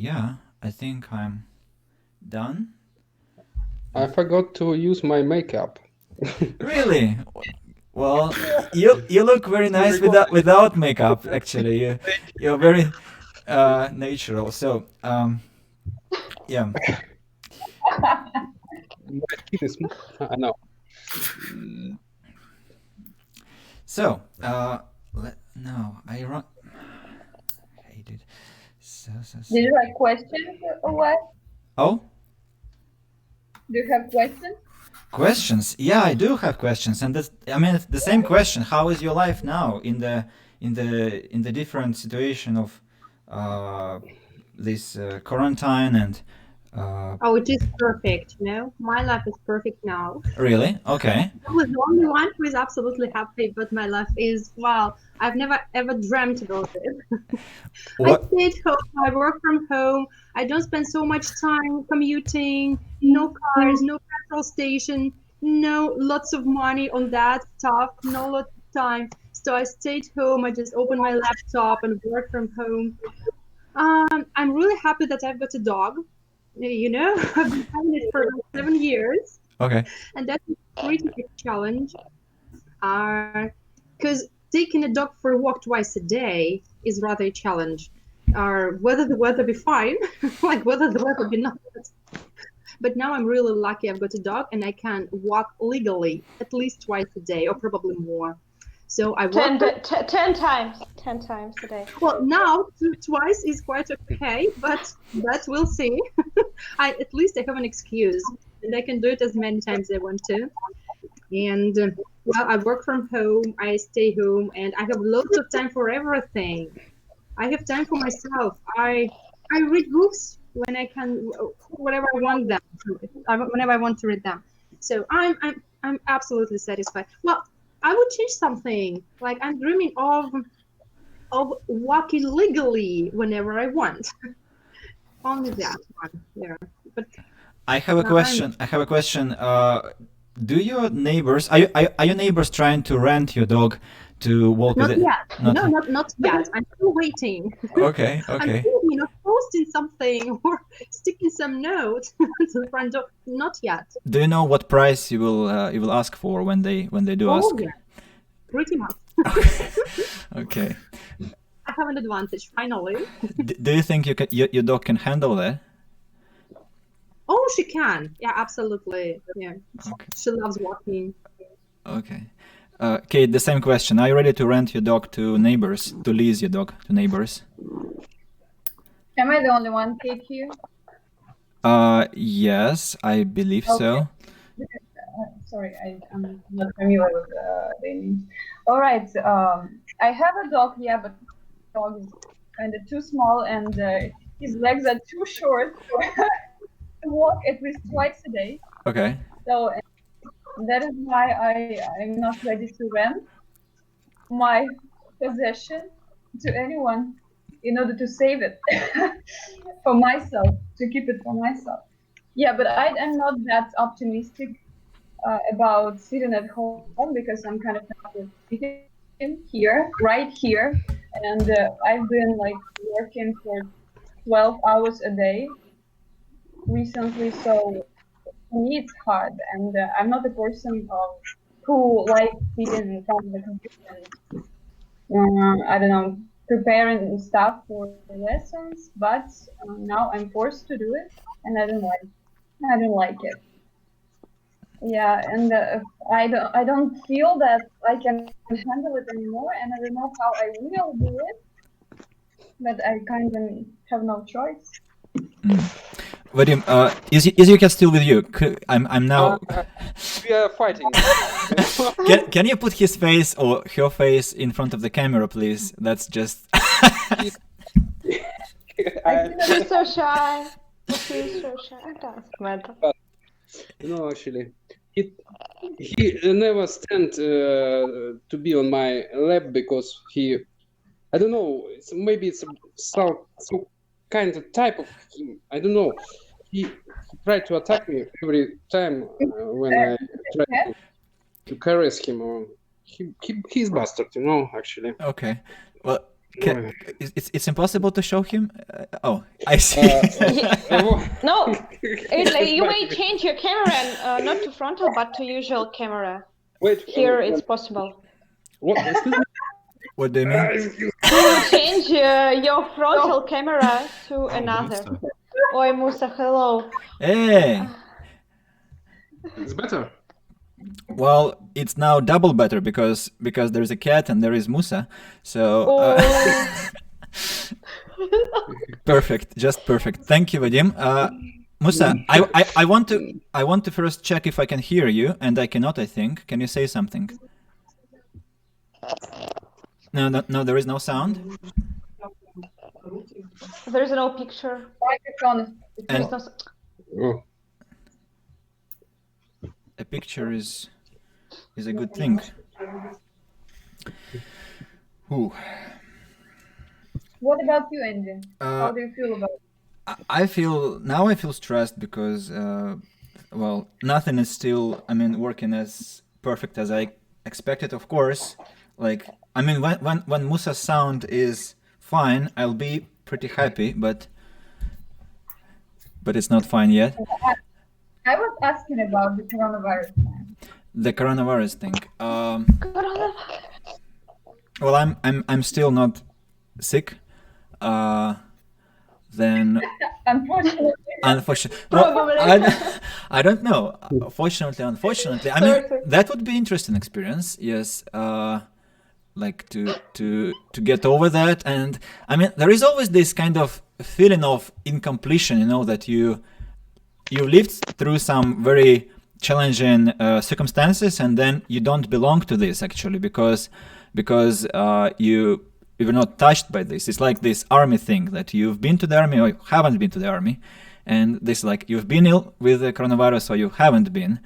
Yeah, I think I'm done. I forgot to use my makeup. Really? Well, you look very nice without makeup. Actually, you're very natural. So yeah. My skin is, I know. So no, I run. Hate it. So. Did you have questions or what? Oh, Do you have questions? questions. Yeah, I do have questions, and that's, I mean, it's the same question. How is your life now in the different situation of uh, this quarantine and Oh, it is perfect. My life is perfect now. really? Okay. I was the only one who is absolutely happy, but my life is wow. I've never ever dreamt about it. I What? stay at home. I work from home. I don't spend so much time commuting. No cars, no petrol station, no lots of money on that stuff. No lots of time. So I stayed home. I just open my laptop and work from home. I'm really happy that I've got a dog. I've been having it for about 7 years, Okay. and that's a pretty big challenge. Because taking a dog for a walk twice a day is rather a challenge. Whether the weather be fine, like whether the weather be not. But now I'm really lucky. I've got a dog, and I can walk legally at least twice a day, or probably more. So I work. 10 times. 10 times a day. Well, now twice is quite okay, but we'll see. At least I have an excuse, and I can do it as many times as I want to. And well, I work from home, I stay home, and I have lots of time for everything. I have time for myself. I read books when I can, whenever I want them, whenever I want to read them. So I'm absolutely satisfied. Well, I would change something. Like I'm dreaming of walking legally whenever I want. Only that one. Yeah. But I have a now I'm question. I have a question. Do your neighbors are your neighbors trying to rent your dog to walk with not it? yet. Not No, not yet. I'm still waiting. okay. I'm Okay. thinking of posting something or sticking some note to the front door. Not yet. Do you know what price you will ask for when they do Oh ask? yeah, pretty much. Okay. I have an advantage finally. Do you think your dog can handle that? Oh, she can. Yeah, absolutely. Yeah, Okay. she loves walking. Okay. Kate, the same question. Are you ready to rent your dog to neighbors, to lease your dog to neighbors? Am I the only one, Kate, here? Yes, I believe Okay. so. Sorry, I'm not familiar with the names. All right. I have a dog, yeah, but the dog is kind of too small and his legs are too short to walk at least twice a day. Okay. So that is why I'm not ready to rent my possession to anyone in order to save it for myself, to keep it for myself. Yeah, but I'm not that optimistic about sitting at home because I'm kind of sitting here, right here, and I've been like working for 12 hours a day recently, so for me it's hard, and I'm not a person who likes sitting in front of the computer and I don't know, preparing stuff for lessons, but now I'm forced to do it, and I don't like it. Yeah, and I don't feel that I can handle it anymore, and I don't know how I will do it, but I kind of have no choice. Vadim, is your cat still with you? I'm now. We are fighting. Can you put his face or her face in front of the camera, please? That's just. He's so shy. He's so shy. Doesn't matter. No, actually, he never stand to be on my lap because I don't know, maybe it's some kind of type of him. I don't know. He tried to attack me every time when I try to caress him. Or he's bastard, actually. Okay. Well, It's impossible to show him. Oh, I see. No, you may change your camera and not to frontal, but to usual camera. Wait. Here it's possible. What? Excuse me. What do you mean? To change your frontal camera to another. Oi, Musa, hello. Hey. It's better. Well, it's now double better because there is a cat and there is Musa. So Oh. perfect, just perfect. Thank you, Vadim. Musa, I want to first check if I can hear you, and I cannot. I think. Can you say something? No, there is no sound. There is no picture. Microphone. There is And no Oh. a picture is a good thing. Ooh. What about you, Andy? How Uh, do you feel about it? I feel stressed because well, nothing is still, I mean, working as perfect as I expected. Of course, like, I mean, when Musa's sound is fine, I'll be pretty happy, but it's not fine yet. I was asking about the coronavirus. The coronavirus thing. Well, I'm still not sick. Then Unfortunately, unfortunately, Probably. I don't know. Fortunately, unfortunately, I mean, that would be interesting experience. Yes, like to get over that, and I mean, there is always this kind of feeling of incompletion. You know that you lived through some very challenging circumstances, and then you don't belong to this actually because you were not touched by this. It's like this army thing that you've been to the army or you haven't been to the army, and this like you've been ill with the coronavirus or you haven't been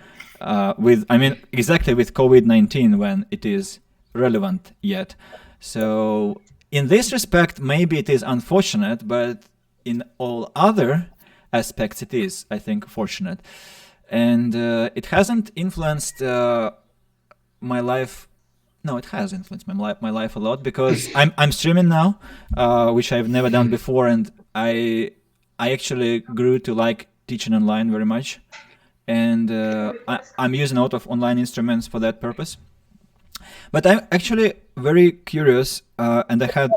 exactly with COVID-19 when it is relevant yet. So in this respect, maybe it is unfortunate, but in all other aspects, it is, I think, fortunate, and it hasn't influenced my life. No, it has influenced my life a lot because I'm streaming now, which I've never done before, and I actually grew to like teaching online very much, and I'm using a lot of online instruments for that purpose. But I'm actually very curious, and I had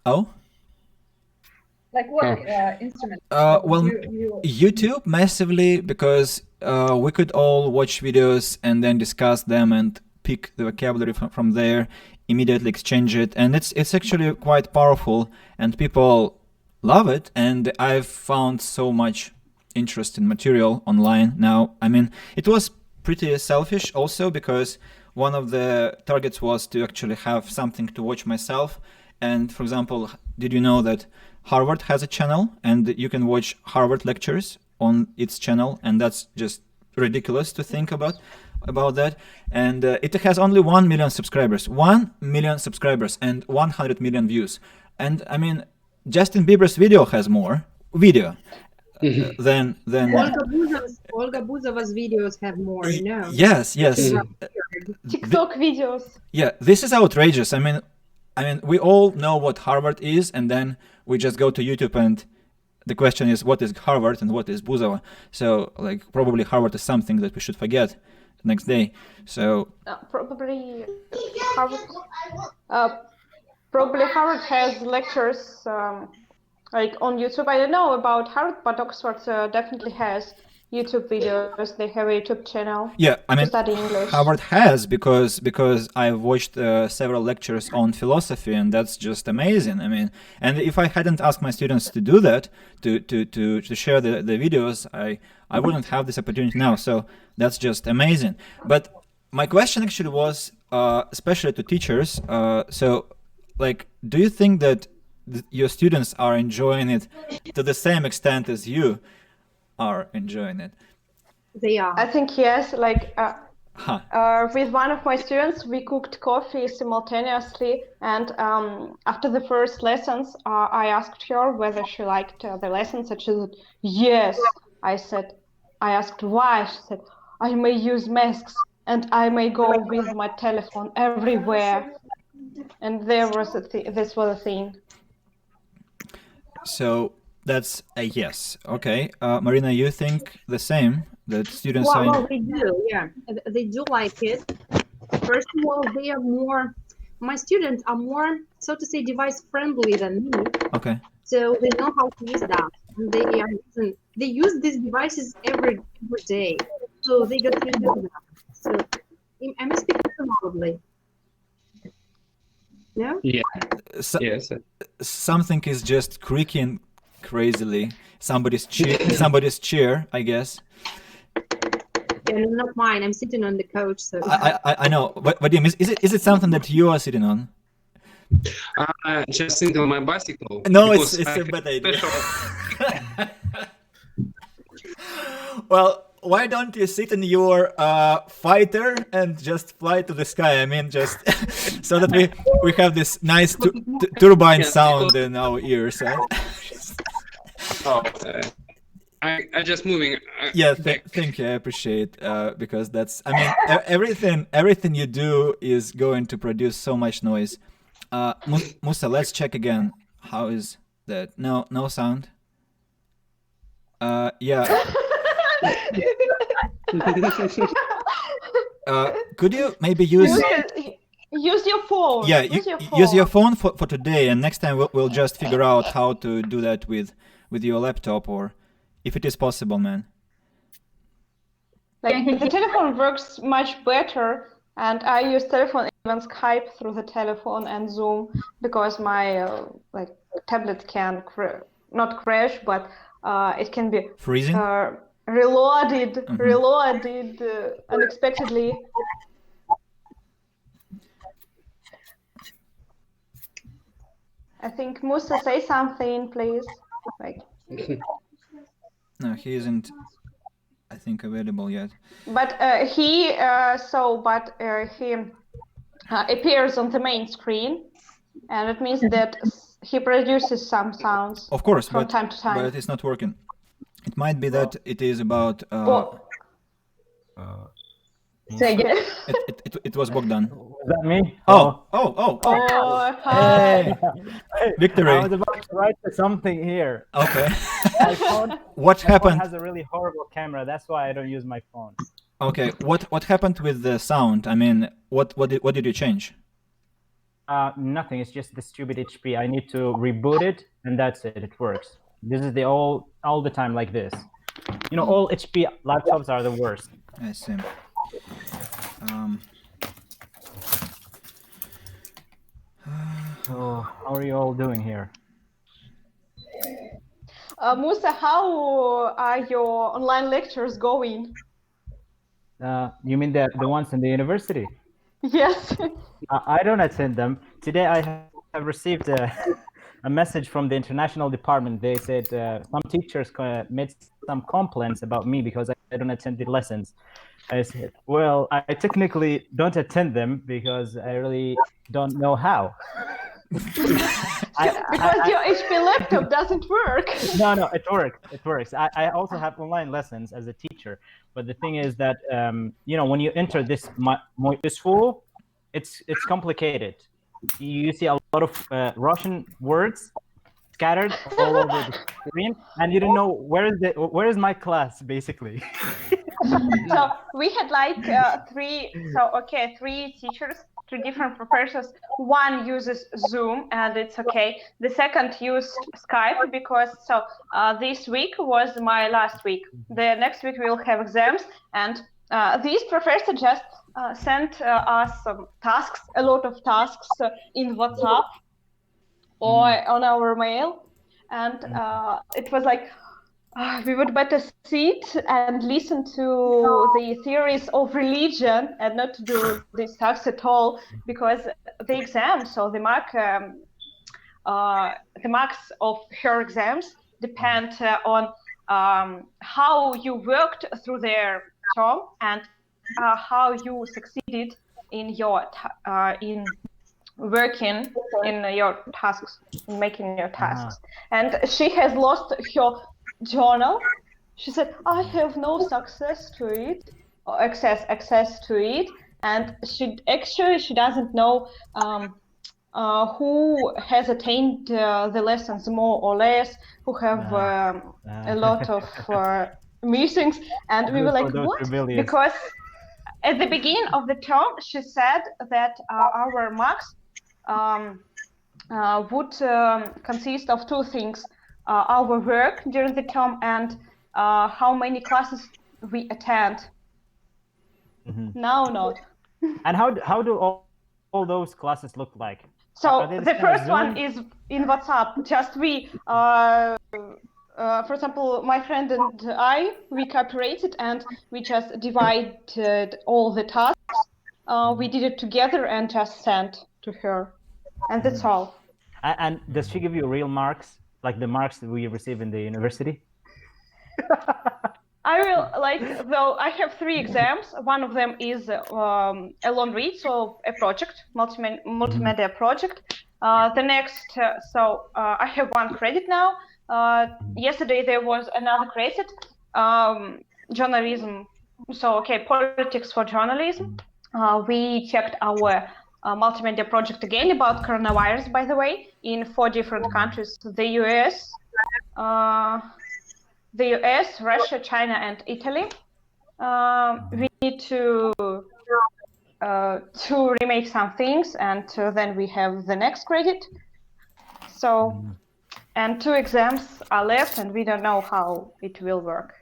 oh. like what instrument? Well, You YouTube massively because we could all watch videos and then discuss them and pick the vocabulary from there, immediately exchange it, and it's actually quite powerful, and people love it. And I've found so much interesting material online now. I mean, it was pretty selfish also because one of the targets was to actually have something to watch myself. And for example, did you know that Harvard has a channel and you can watch Harvard lectures on its channel? And that's just ridiculous to think about that. And it has only 1 million subscribers, 1 million subscribers and 100 million views. And I mean, Justin Bieber's video has more video than Olga Buzova's videos have more, you know. Yes. TikTok videos. Yeah, this is outrageous. I mean, we all know what Harvard is, and then we just go to YouTube, and the question is, what is Harvard and what is Buzova? So, like, probably Harvard is something that we should forget next day. So Probably Harvard. Probably Harvard has lectures like on YouTube. I don't know about Harvard, but Oxford definitely has YouTube videos. They have a YouTube channel. Yeah, I mean, to study English. Harvard has because I've watched several lectures on philosophy, and that's just amazing. I mean, and if I hadn't asked my students to do that, to share the videos, I wouldn't have this opportunity now. So that's just amazing. But my question actually was, especially to teachers. So, like, do you think that your students are enjoying it to the same extent as you are enjoying it? They are. I think yes. Like with one of my students, we cooked coffee simultaneously, and after the first lessons, I asked her whether she liked the lessons, and she said yes. I asked why. She said, I may use masks and I may go with my telephone everywhere. and there was this was a thing. So that's a yes. Okay, Marina, you think the same? That students are. Well, they do, yeah. They do like it. First of all, they are more, my students are more, so to say, device friendly than me. Okay. So they know how to use that. And they use these devices every day. So they got used to that. So I'm speaking loudly. Yeah? Yeah. So, Yes. something is just creaking crazily. Somebody's chair, I guess. Yeah, not mine. I'm sitting on the couch. So I know. But Vadim, is it something that you are sitting on? Just sitting on my bicycle. No, because it's I a have bad idea. special- Well, why don't you sit in your fighter and just fly to the sky? I mean, just so that we have this nice turbine Yeah, sound in our ears, right? Oh, I just moving. Yeah, back. thank you. I appreciate because that's. I mean, everything you do is going to produce so much noise. Musa, let's check again. How is that? No sound. Yeah. Could you maybe use your phone? Yeah, use your phone for today, and next time we'll just figure out how to do that with your laptop, or if it is possible, man. Like the telephone works much better, and I use telephone even Skype through the telephone and Zoom because my tablet can not crash, but it can be freezing. Reloaded unexpectedly. I think Musa, say something, please. No, he isn't, I think, available yet. But he appears on the main screen, and it means that he produces some sounds. Of course, from time to time. But it's not working. It might be that it is about. Say again. It was Bogdan. Is that me? Oh! Hi. Victory. I was about to write something here. Okay. My phone, What happened? Phone has a really horrible camera. That's why I don't use my phone. Okay. What happened with the sound? I mean, what did you change? Nothing. It's just the stupid HP. I need to reboot it, and that's it. It works. This is all the time like this. You know, all HP laptops are the worst. I see. So how are you all doing here? Musa, how are your online lectures going? You mean the ones in the university? Yes. I don't attend them. Today I have received a message from the international department. They said some teachers made some complaints about me because I don't attend the lessons. I said, well, I technically don't attend them because I really don't know how. Because your HP laptop doesn't work. No, it works. I also have online lessons as a teacher, but the thing is that when you enter this school, it's complicated. You see a lot of Russian words scattered all over the screen, and you don't know where is my class basically. So we had three teachers, 3 different professors. One uses Zoom, and it's okay. The second used Skype because this week was my last week. The next week we'll have exams, and these professors just sent us some tasks, a lot of tasks in WhatsApp or on our mail, and it was like, we would better sit and listen to the theories of religion and not to do these tasks at all, because the exam, so the marks of her exams depend on how you worked through their term and how you succeeded in your in working in your tasks, in making your tasks. And she has lost her journal. She said, I have no access to it, and she doesn't know who has attained the lessons more or less, who have a lot of meetings, and we were like, what? Rebellious. Because at the beginning of the term, she said that our marks would consist of two things: our work during the term and how many classes we attend. Now not. And how do all those classes look like? So the first one is in WhatsApp. Just we, for example, my friend and I, we cooperated and we just divided all the tasks. We did it together and just sent to her, and that's all. And does she give you real marks, like the marks that we receive in the university? I will though I have 3 exams. One of them is a long read, so a project, multimedia project. The next, I have 1 credit now. Yesterday there was another credit, journalism. So okay, politics for journalism. We checked our multimedia project again about coronavirus, by the way, in 4 different countries: the US, Russia, China, and Italy. We need to remake some things, and then we have the next credit. So, and 2 exams are left, and we don't know how it will work.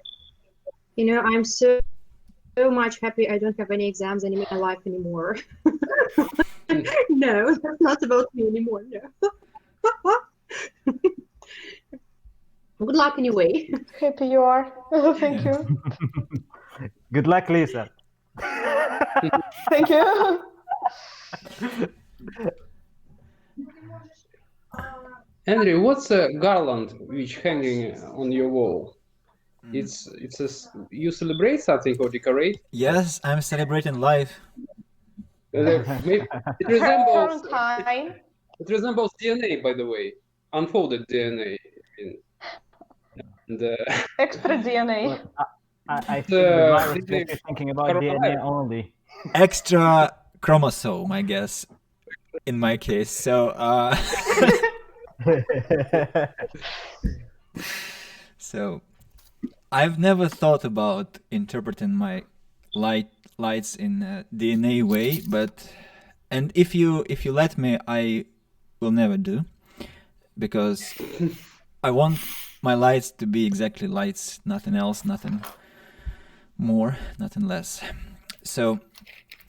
You know, I'm so much happy I don't have any exams in my life anymore. No, that's not about me anymore. No. Good luck anyway. Happy you are. Thank you. Good luck, Lisa. Thank you. Andrew, what's a garland which hanging on your wall? It's you celebrate something or decorate? Yes, I'm celebrating life. It resembles DNA, by the way, unfolded DNA. Extra DNA. I think the virus makes you thinking about DNA only. Extra chromosome, I guess, in my case. So, so I've never thought about interpreting my lights in a DNA way, and if you let me, I will never do, because I want my lights to be exactly lights, nothing else, nothing more, nothing less. So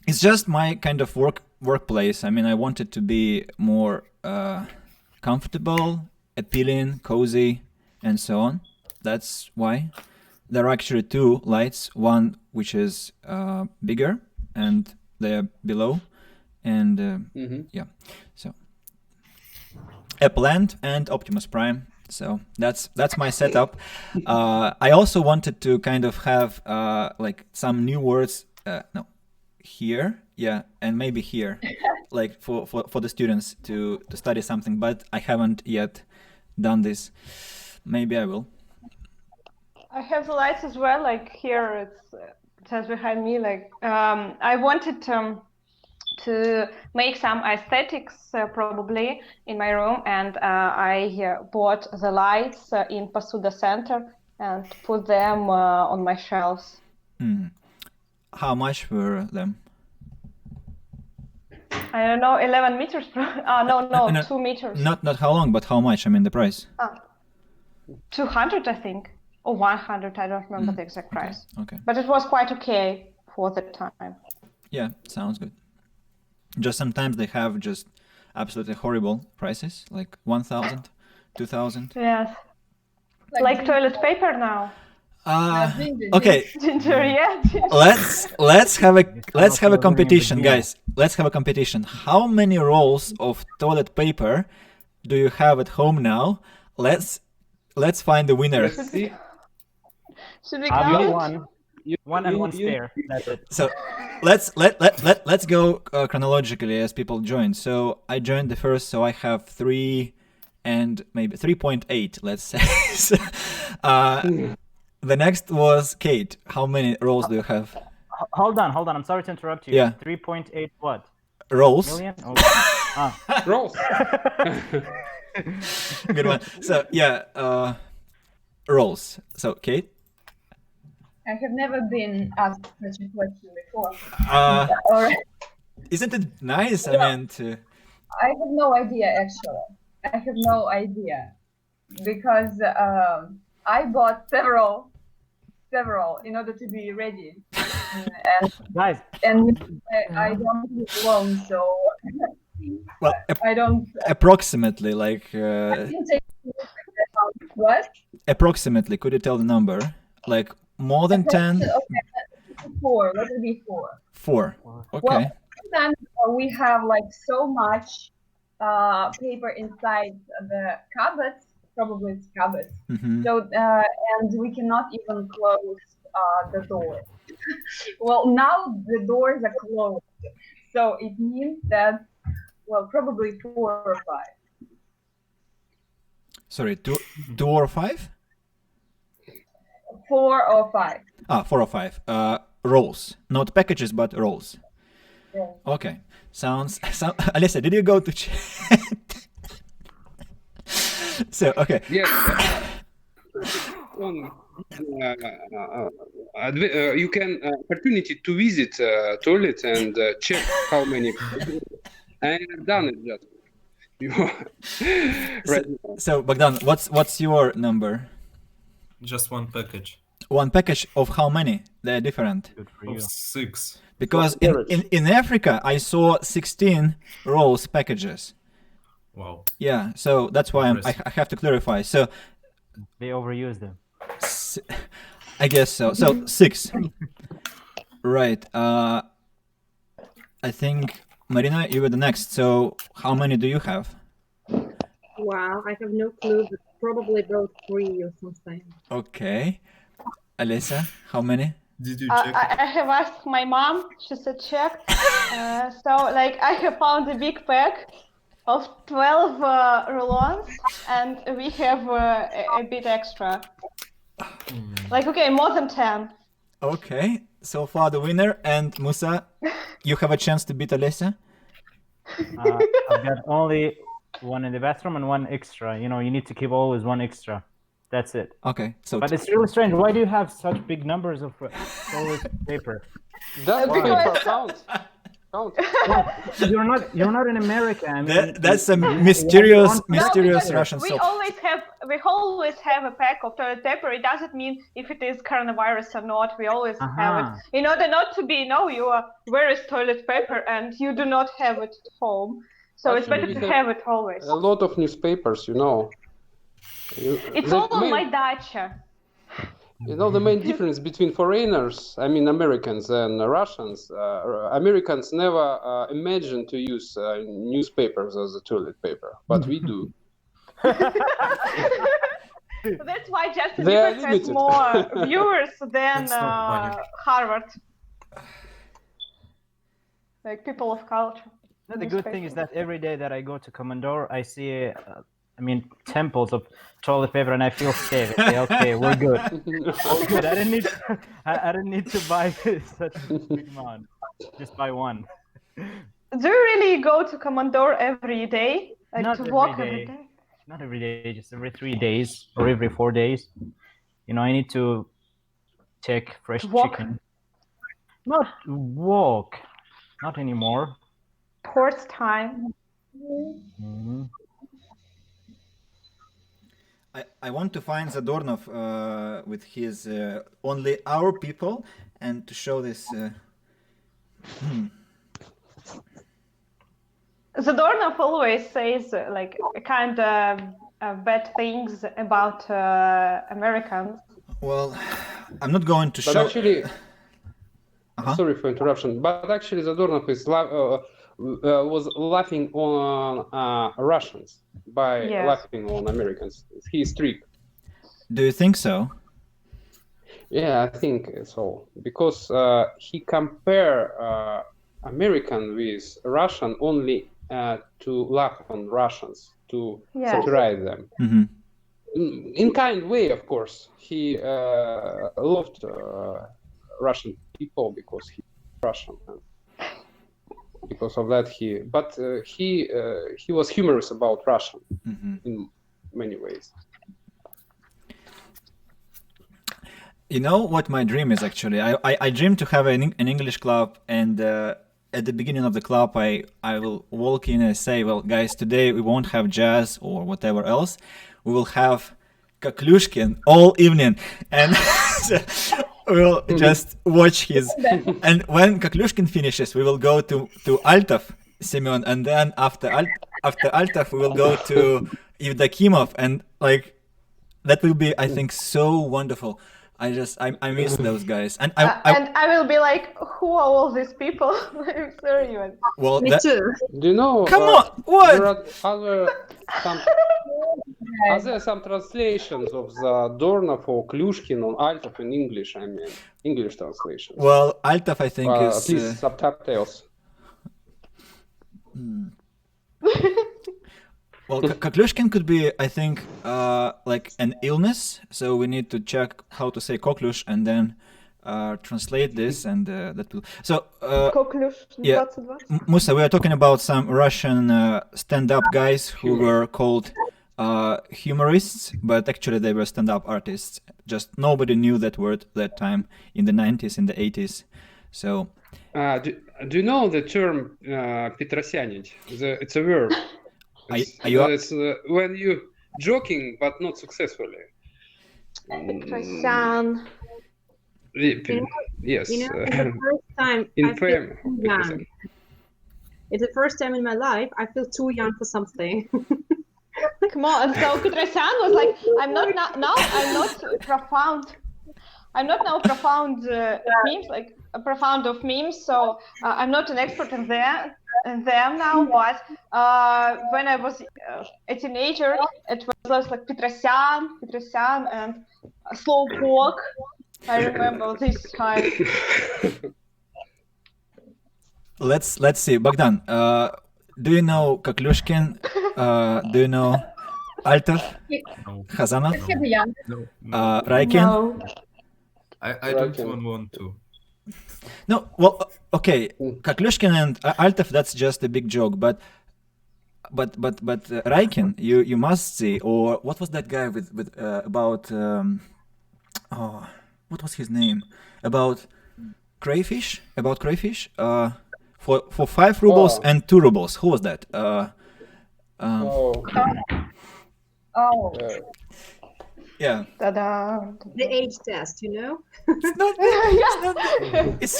it's just my kind of workplace. I mean, I want it to be more comfortable, appealing, cozy, and so on. That's why there are actually 2 lights, one which is bigger and they're below, and yeah, so Apple and Optimus Prime. So that's my setup. I also wanted to kind of have like some new words. No, here, yeah, and maybe here, like for the students to study something. But I haven't yet done this. Maybe I will. I have the lights as well. Like here, it says behind me. Like I wanted to make some aesthetics probably in my room, and I bought the lights in Pasuda Center and put them on my shelves. How much were them? I don't know, 11 meters. No, 2 meters. Not how long, but how much? I mean the price. 200, I think, or 100. I don't remember the exact price. Okay. But it was quite okay for the time. Yeah, sounds good. Just sometimes they have just absolutely horrible prices, like 1,000, 2,000. Yes. Like toilet paper now. Okay. Ginger, yeah. Let's have a competition, guys. Let's have a competition. How many rolls of toilet paper do you have at home now? Let's find the winner. Let's see. Should we I've got count? one and one spare. That's it. So let's go chronologically as people join. So I joined the first, so I have 3 and maybe 3.8. Let's say. So, the next was Kate. How many rolls do you have? Hold on. I'm sorry to interrupt you. Yeah. 3.8 what? Rolls. Million? Oh. Rolls. Good one. So yeah, rolls. So Kate. I have never been asked such a question before. Uh, isn't it nice? I mean, I have no idea actually. I have no idea because I bought several in order to be ready, and Guys, I don't live alone, so well, I don't. approximately, like I can take what? approximately. Could you tell the number? Like more than 10? Okay, 4. Let it be 4. 4. Okay. Well, sometimes we have like so much paper inside the cupboards. Probably it's cupboards. Mhm. So and we cannot even close the door. Well, now the doors are closed, so it means that probably 4 or 5. Sorry, 2 or 5? 4 or 5. 4 or 5. Rolls, not packages, but rolls. Yeah. Okay. Sounds. Alessa, did you go to chat? So okay. Yes. You can opportunity to visit toilet and check how many. I have done it just. Right. So Bogdan, what's your number? Just one package. One package of how many? They're different. good for you. Of 6. Because in Africa I saw 16 rolls packages. Wow. Yeah, so that's why I have to clarify. So They overuse them. I guess so. So 6. Right. I think Marina, you were the next. So how many do you have? Wow, I have no clue, but probably about 3 or something. Okay. Alessa, how many? Did you check? I have asked my mom. She said check. So like I have found a big pack of 12 roll-ons, and we have a bit extra. Like okay, more than 10. Okay. So far the winner, and Musa, you have a chance to beat Alessa. I've got only one in the bathroom and one extra. You know, you need to keep always one extra. That's it. Okay. So But it's really strange. Why do you have such big numbers of toilet paper? Does Because- paper count? Count. You're not in America. I mean, that's a mysterious No, mysterious because Russian we soap. always have a pack of toilet paper. It doesn't mean if it is coronavirus or not. We always have it in order not to be where is toilet paper and you do not have it at home. So it's Actually, better we to have it always. A lot of newspapers, you know. It's The all on main- my dacha. You know the main difference between foreigners, I mean Americans and Russians. Americans never imagine to use newspapers as a toilet paper, but we do. That's why Justin They are Bieber has limited. more viewers than It's not funny. Harvard. Like people of culture. No, the good thing is that every day that I go to Komandor, I see, temples of toilet paper, and I feel safe. I say, okay, we're good. We're good. I didn't need to buy such a big amount. Just buy one. Do you really go to Komandor every day? Like Not to every walk day. every day? Not every day, just every 3 days or every 4 days. You know, I need to take fresh Walk? chicken. Not walk. Not anymore. Horse time. Mhm. I want to find Zadornov with his only our people and to show this. Zadornov always says like kind of bad things about Americans. Well, I'm not going to But show. actually, Uh-huh. sorry for interruption, but actually Zadornov was laughing on Russians by Yes. laughing on Americans. He's trick. Do you think so? Yeah, I think so because he compare American with Russian only to laugh on Russians to Yes. satirize them. Hmm. In kind way, of course. He loved Russian people because he's Russian. because of that he was humorous about Russian in many ways. You know what my dream is actually? I dream to have an English club, and at the beginning of the club, I will walk in and say, well, guys, today we won't have jazz or whatever else. We will have Kaklushkin all evening, and we'll just watch his. And when Kaklushkin finishes, we will go to Altaf, Semyon, and then after Altaf, we will go to Evdokimov, and like that will be, I think, so wonderful. I miss those guys, and I will be like, who are all these people? I'm serious. Well, Me too. Do you know? Come on, what? There are some translations of the Dornov or Klushkin on Altaf in English. I mean, English translations. Well, Altaf, I think, is at least subtitles. Well, Kaklushkin could be, I think, like an illness. So we need to check how to say Koklush and then translate this, and that will. So, yeah, Musa, we are talking about some Russian stand-up guys who were called humorists, but actually they were stand-up artists. Just nobody knew that word that time in the 90s, in the 80s. So. Do you know the term Petrosyanить? It's a verb. It's when you joking but not successfully. Petrosyan. Yes. You know, the first time it's the first time in my life I feel too young for something. Come on. So Petrosyan was like, I'm not profound memes, like profound of memes. So I'm not an expert in them now. But when I was a teenager, it was like Petrosyan, and Slowpoke. I remember this time. Let's see, Bogdan. Do you know Kaklushkin? Do you know Altaf? No. Khazanov? No. Raikin? No. I don't even want to. No, well, okay. Kaklushkin and Altaf, that's just a big joke, but Raikin, you must see. Or what was that guy with about what was his name? About crayfish? For 5 rubles and 2 rubles. Who was that? Yeah. Ta-da. The age test, you know? It's not. It's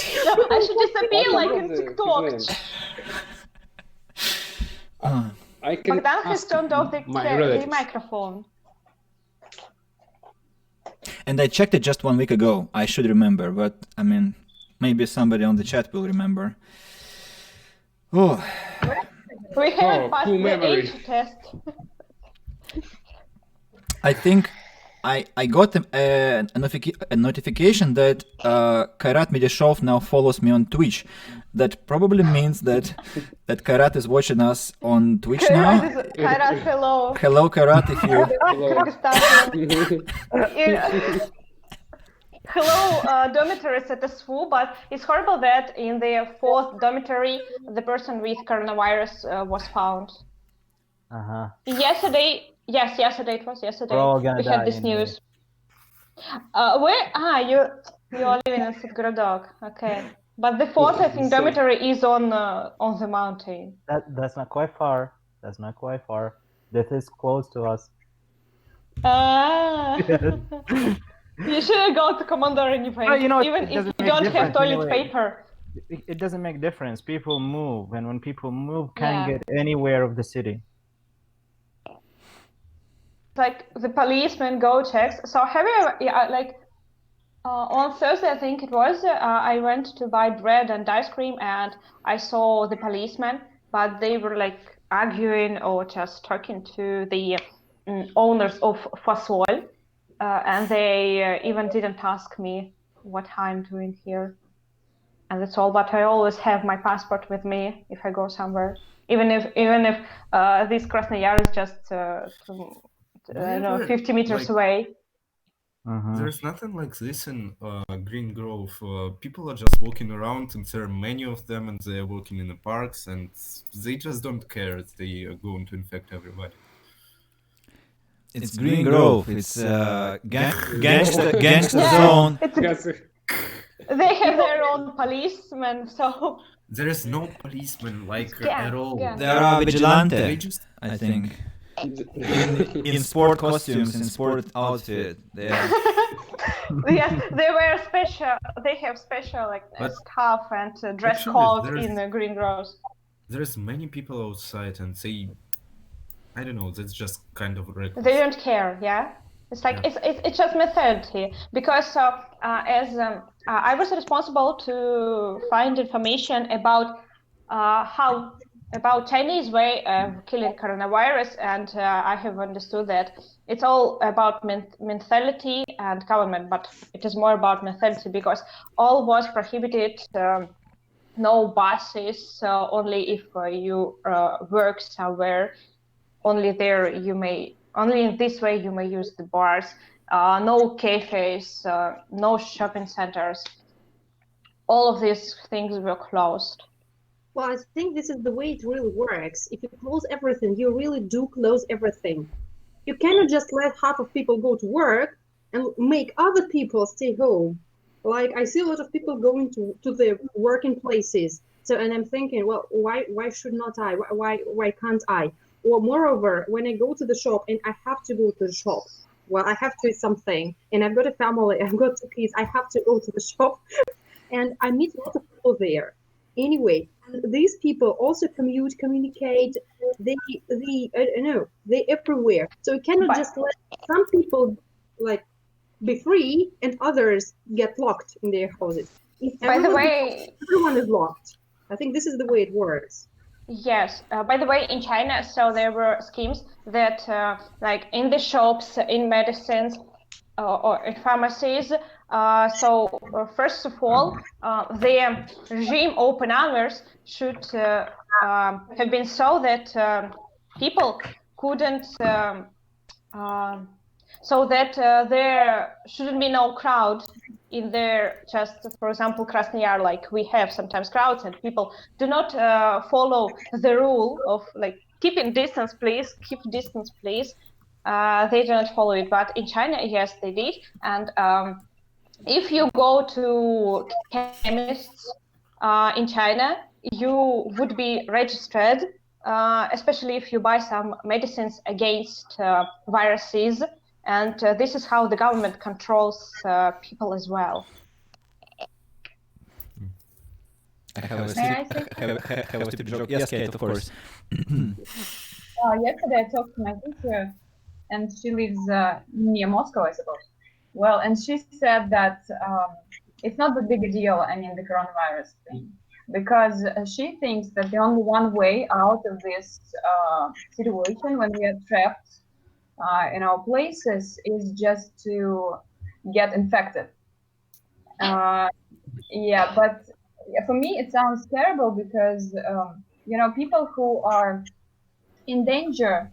I should disappear like in TikTok. I can Bogdan has turned off the microphone. And I checked it just 1 week ago. I should remember, but I mean, maybe somebody on the chat will remember. Oh. We haven't passed the age test. I think I got a notification that Kairat Medishov now follows me on Twitch. That probably means that Kairat is watching us on Twitch now. Kairat, hello. Hello, Kairat, if you... Hello, dormitories at SFU, but it's horrible that in the 4th dormitory, the person with coronavirus was found. Yesterday, it was yesterday. We had this news. Where? You are living in Sitgorodok. Okay, but the 4th, I think, dormitory is on the mountain. That's not quite far. That is close to us. You should go to Commander anyway. Well, you know, even if you don't have toilet paper. It doesn't make difference. People move, and when people move, can't get anywhere of the city. Like the policemen go checks. So have you ever, on Thursday, I think it was, I went to buy bread and ice cream, and I saw the policemen, but they were like arguing or just talking to the owners of Fasol, and they even didn't ask me what I'm doing here. And that's all, but I always have my passport with me if I go somewhere, even if this Krasnoyar is just 50 meters away. There's nothing like this in Green Grove. People are just walking around, and there are many of them, and they're walking in the parks, and they just don't care. They are going to infect everybody. It's Green Grove. It's gangster zone. They have their own policemen, so There is no policeman at all. There are vigilante, They just I think. In sport costumes, in sport outfit. yes, they wear special. They have special scarf and dress actually, code in the Green Groves. there's many people outside, and I don't know. That's just kind of reckless. They don't care. Yeah, it's like it's just method here because as I was responsible to find information about about Chinese way of killing coronavirus, and I have understood that it's all about mentality and government, but it is more about mentality because all was prohibited. No buses, only if you work somewhere. Only in this way you may use the bars. No cafes, no shopping centers. All of these things were closed. Well, I think this is the way it really works. If you close everything, you really do close everything. You cannot just let half of people go to work and make other people stay home. Like I see a lot of people going to their working places. So, and I'm thinking, well, why should not I? Why can't I? Or moreover, when I go to the shop and I have to go to the shop, well, I have to eat something, and I've got a family, I've got 2 kids, I have to go to the shop, and I meet a lot of people there. Anyway, these people also communicate. They everywhere. So you cannot just let some people be free and others get locked in their houses. By the way, everyone is locked. I think this is the way it works. Yes. By the way, in China, so there were schemes that, in the shops, in medicines, or in pharmacies. So first of all, the regime open hours should have been so that people couldn't, so that there shouldn't be no crowd in there. Just for example, Krasnoyar, like we have sometimes crowds and people do not follow the rule of keeping distance, please, keep distance, please. They don't follow it, but in China, yes, they did. And if you go to chemists in China, you would be registered, especially if you buy some medicines against viruses. And this is how the government controls people as well. I have a stupid joke. Yes, Kate, of course. Yesterday I talked to my teacher, and she lives near Moscow, I suppose. Well, and she said that it's not that big a deal, the coronavirus thing, because she thinks that the only one way out of this situation when we are trapped in our places is just to get infected. But for me it sounds terrible because people who are in danger,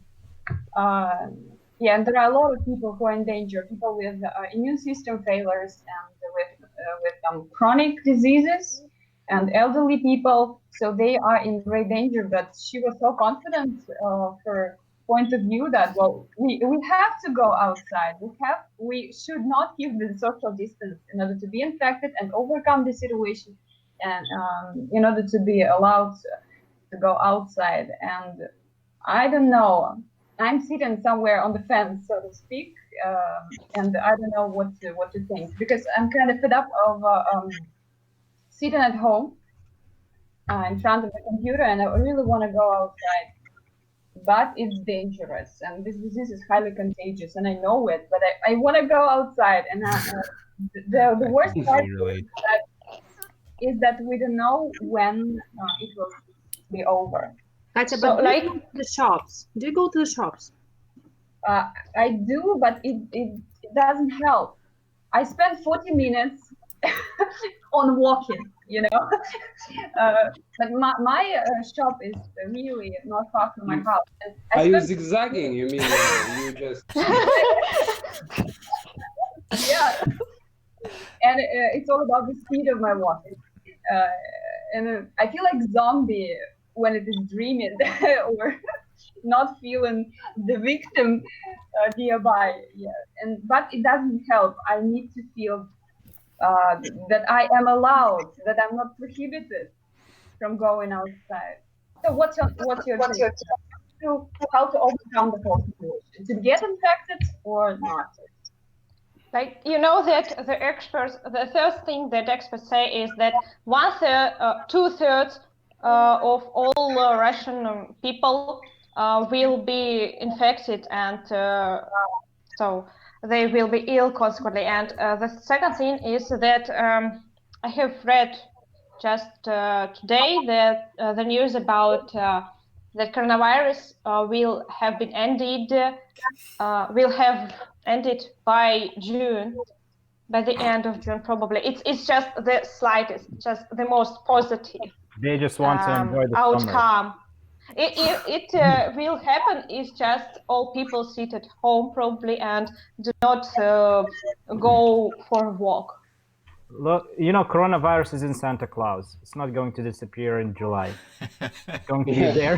and there are a lot of people who are in danger, people with immune system failures and with chronic diseases and elderly people, so they are in great danger. But she was so confident of her point of view that, well, we have to go outside. We should not keep the social distance in order to be infected and overcome the situation, and in order to be allowed to go outside. And I don't know, I'm sitting somewhere on the fence, so to speak, and I don't know what to think, because I'm kind of fed up of sitting at home in front of the computer, and I really want to go outside. But it's dangerous, and this disease is highly contagious, and I know it, but I want to go outside. And the worst part is that we don't know when it will be over. Katya, but do you go to the shops? Do you go to the shops? I do, but it doesn't help. I spend 40 minutes on walking, but my shop is really not far from my house. Are you zigzagging? You mean you just... and it's all about the speed of my walking. And I feel like zombie when it is dreaming or not feeling the victim nearby. Yeah, but it doesn't help. I need to feel that I am allowed, that I'm not prohibited from going outside. So what's your take? How to overcome the whole situation? To get infected or not? Like, you know that the experts, the first thing that experts say is that 2/3 of all Russian people will be infected, and so they will be ill consequently. And the second thing is that I have read just today that the news about that coronavirus will have been ended, will have ended by June, by the end of June probably. It's just the slightest, just the most positive They just want to enjoy the summer. outcome. It will happen is just all people sit at home probably and do not go for a walk. Look, you know, coronavirus is in Santa Claus. It's not going to disappear in July. It's going to be there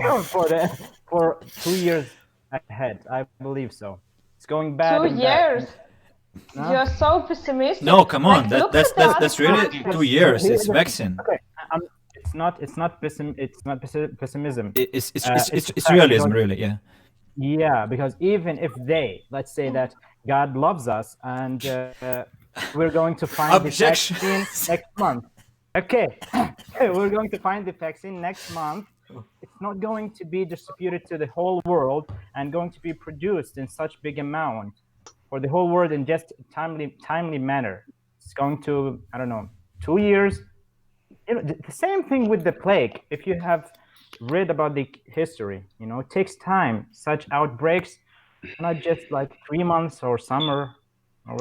for 2 years ahead. I believe so. It's going bad. 2 and bad. years. You're so pessimistic. No, come on. Like, look at us. That's really 2 years. It's vaccine. Okay, it's not pessimism. It's realism, really. Yeah. Yeah, because even if they, let's say that God loves us and we're going to find the vaccine next month. Okay, we're going to find the vaccine next month. It's not going to be distributed to the whole world and going to be produced in such big amount for the whole world in just timely manner. It's going to, I don't know, 2 years. You know, the same thing with the plague. If you have read about the history, you know, it takes time. Such outbreaks, not just like 3 months or summer or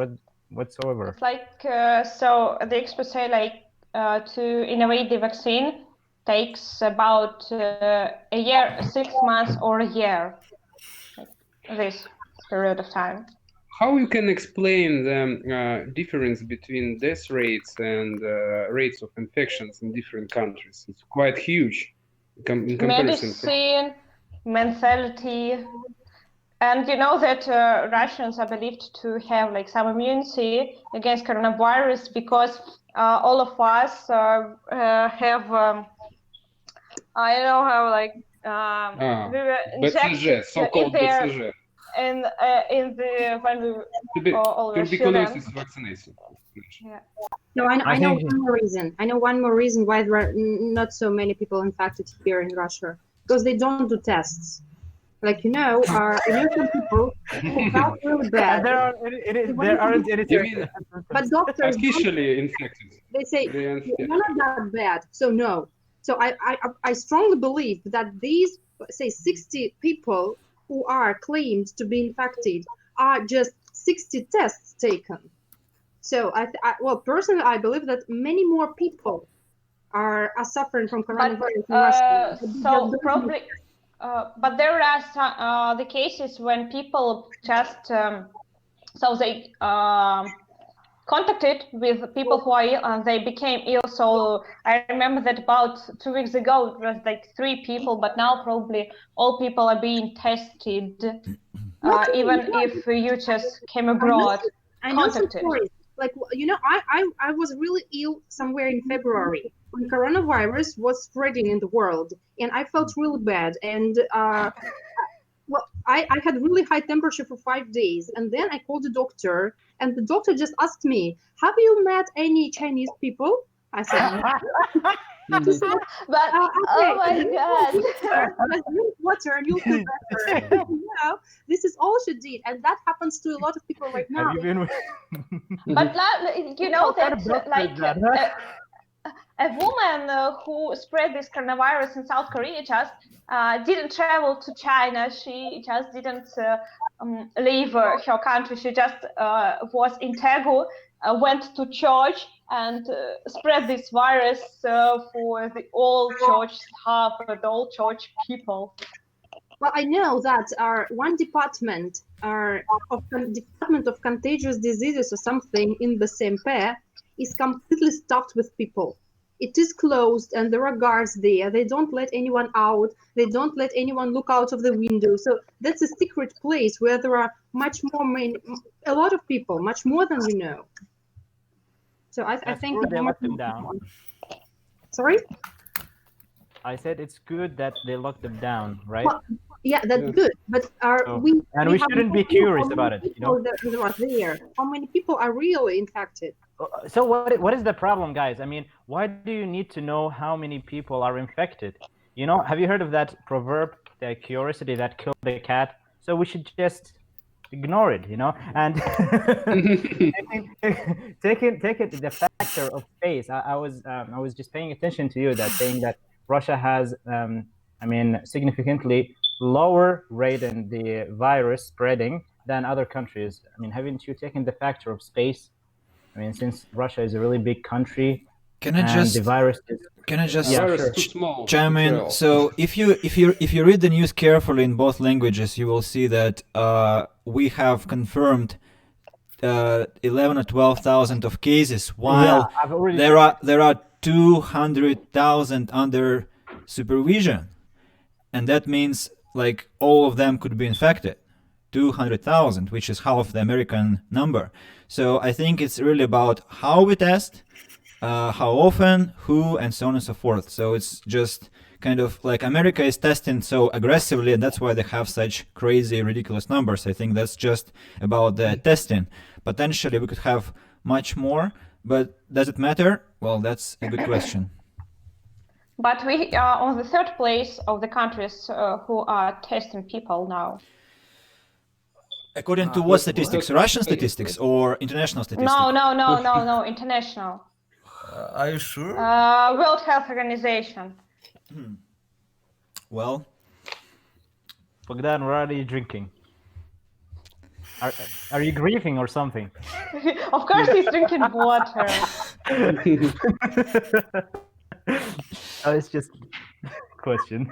whatsoever. It's like, so the experts say like to innovate the vaccine takes about a year, 6 months or a year, like this period of time. How you can explain the difference between death rates and rates of infections in different countries? It's quite huge in comparison. Medicine, mentality, and you know that Russians are believed to have like some immunity against coronavirus because all of us have, I don't know how, like we were injected so-called BCG. in the when we all were Tuberculosis children. vaccination. Yeah. No, I know one more reason. I know one more reason why there are not so many people infected here in Russia, because they don't do tests. Like, you know, some people who felt really bad. There aren't any. But doctors officially infected. They say you're not that bad, so no. So I strongly believe that these, say, 60 people who are claimed to be infected are just 60 tests taken. So well, personally, I believe that many more people are suffering from coronavirus in Russia. So probably, but there are some, the cases when people just so they contacted with people who are ill and they became ill. So I remember that about 2 weeks ago it was like 3 people, but now probably all people are being tested, even if you just came abroad. I know some stories. Like, you know, I was really ill somewhere in February when coronavirus was spreading in the world, and I felt really bad. And well, I had really high temperature for 5 days, and then I called the doctor, and the doctor just asked me, "Have you met any Chinese people?" I said, "No." But oh my God! Drink water and you'll feel better. You know, this is all she did, and that happens to a lot of people right now. But you know that like a woman who spread this coronavirus in South Korea just didn't travel to China. She just didn't leave her country. She just was in Daegu, went to church and spread this virus for the all church staff, the all church people. Well, I know that one department of Contagious Diseases or something in the same pair is completely stocked with people. It is closed and there are guards there. They don't let anyone out. They don't let anyone look out of the window. So that's a secret place where there are a lot of people, much more than we know. So I think they locked them down. Sorry? I said it's good that they locked them down, right? Well, yeah, that's good. But we shouldn't be curious about it, you know? There are there. How many people are really infected? So what is the problem, guys? I mean, why do you need to know how many people are infected? You know, have you heard of that proverb, the curiosity that killed the cat? So we should just ignore it, you know? And taking the factor of space. I was just paying attention to you that saying that Russia has, significantly lower rate in the virus spreading than other countries. I mean, haven't you taken the factor of space? I mean, since Russia is a really big country, the virus is too small. Chime in. So if you read the news carefully in both languages, you will see that we have confirmed 11 or 12,000 of cases, while there are 200,000 under supervision, and that means like all of them could be infected. 200,000, which is half the American number. So I think it's really about how we test, how often, who, and so on and so forth. So it's just kind of like America is testing so aggressively, and that's why they have such crazy, ridiculous numbers. I think that's just about the testing. Potentially, we could have much more, but does it matter? Well, that's a good question. But we are on the third place of the countries who are testing people now. According to what statistics? Russian statistics or international statistics? No, international. Are you sure? World Health Organization. Well, Bogdan, what are you drinking? Are you grieving or something? Of course he's drinking water. It's just a question.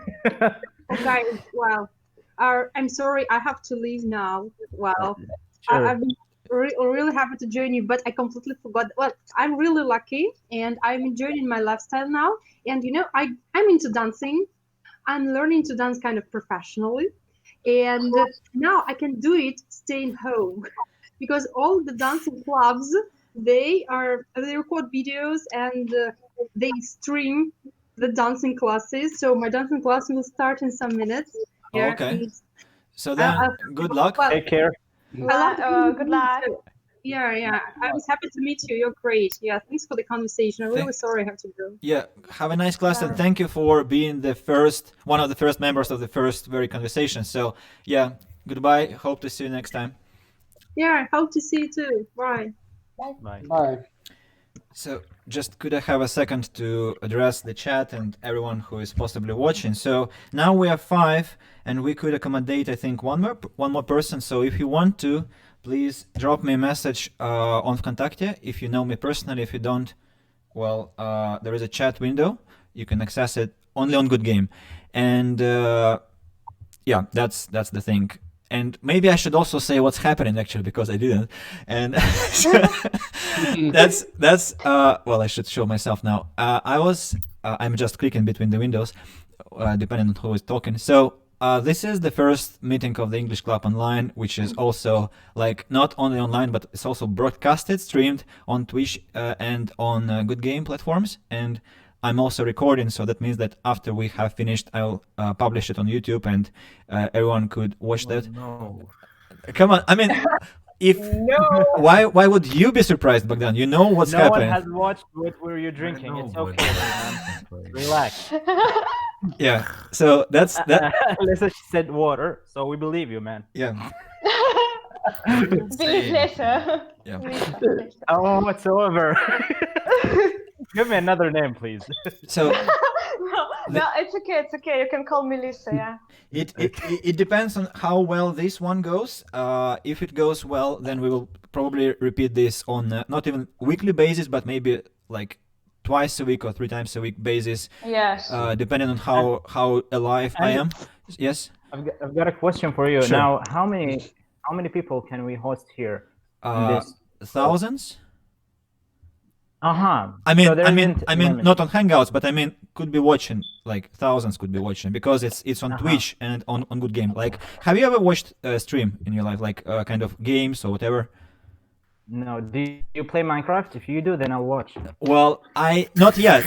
Okay, well, I'm sorry, I have to leave now. Well, sure. I've been really happy to join you, but I completely forgot. Well, I'm really lucky, and I'm enjoying my lifestyle now. And you know, I'm into dancing. I'm learning to dance kind of professionally, and now I can do it staying home, because all the dancing clubs they record videos and they stream the dancing classes. So my dancing class will start in some minutes. Yeah, okay. So then, good luck. Well, take care. Good luck. Yeah. I was happy to meet you. You're great. Yeah, thanks for the conversation. I'm really sorry I have to go. Yeah, have a nice class, and thank you for being one of the first members of the first very conversation. So yeah, goodbye. Hope to see you next time. Yeah, I hope to see you too. Bye. Bye. So just could I have a second to address the chat and everyone who is possibly watching. So now we are 5, and we could accommodate, I think, one more person. So if you want to, please drop me a message on Vkontakte. If you know me personally, if you don't, well, there is a chat window. You can access it only on Good Game, and yeah, that's the thing. And maybe I should also say what's happening actually, because I didn't. And that's well, I should show myself now. I'm just clicking between the windows, depending on who is talking. So this is the first meeting of the English Club Online, which is also like not only online, but it's also broadcasted, streamed on Twitch and on Good Game platforms. And I'm also recording, so that means that after we have finished, I'll publish it on YouTube, and everyone could watch that. No. Come on, I mean, if why would you be surprised, Bogdan? You know what's happening. No one has watched what were you drinking. It's okay, man. Relax. Yeah, so that's that. Lisa said water, so we believe you, man. Yeah. Believe Lisa. Yeah. Oh, whatsoever. Give me another name, please. So no, it's okay. You can call me Lisa. Yeah. It depends on how well this one goes. If it goes well, then we will probably repeat this on not even weekly basis, but maybe like twice a week or 3 times a week basis. Yes. Depending on how alive I am. Yes. I've got a question for you. Sure. Now, how many people can we host here? Thousands. I mean, So there isn't limit. not on Hangouts, but I mean, could be watching, like thousands could be watching, because it's on Twitch and on Good Game. Like, have you ever watched a stream in your life, like kind of games or whatever? No. Do you play Minecraft? If you do, then I'll watch. Well, not yet.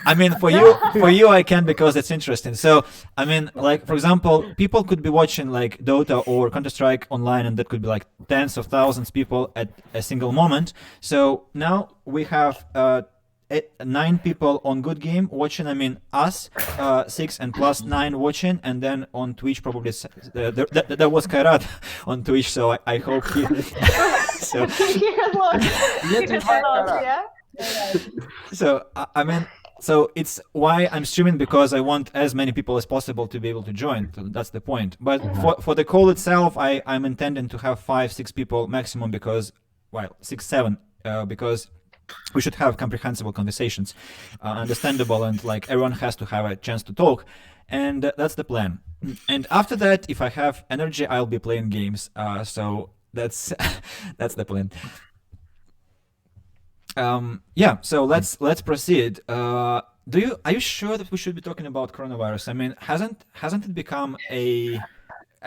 I mean, for you, I can, because it's interesting. So, I mean, like, for example, people could be watching like Dota or Counter-Strike online, and that could be like tens of thousands of people at a single moment. So now we have 9 people on Good Game watching. I mean, us, 6 and plus 9 watching, and then on Twitch probably there was Kairat on Twitch. So I hope he. So. So I mean, so it's why I'm streaming, because I want as many people as possible to be able to join. So that's the point. But for the call itself, I'm intending to have 5-6 people maximum, because 6-7, because we should have comprehensible conversations, understandable, and like everyone has to have a chance to talk, and that's the plan. And after that, if I have energy, I'll be playing games. So that's the plan. Yeah. So let's proceed. Are you sure that we should be talking about coronavirus? I mean, hasn't it become a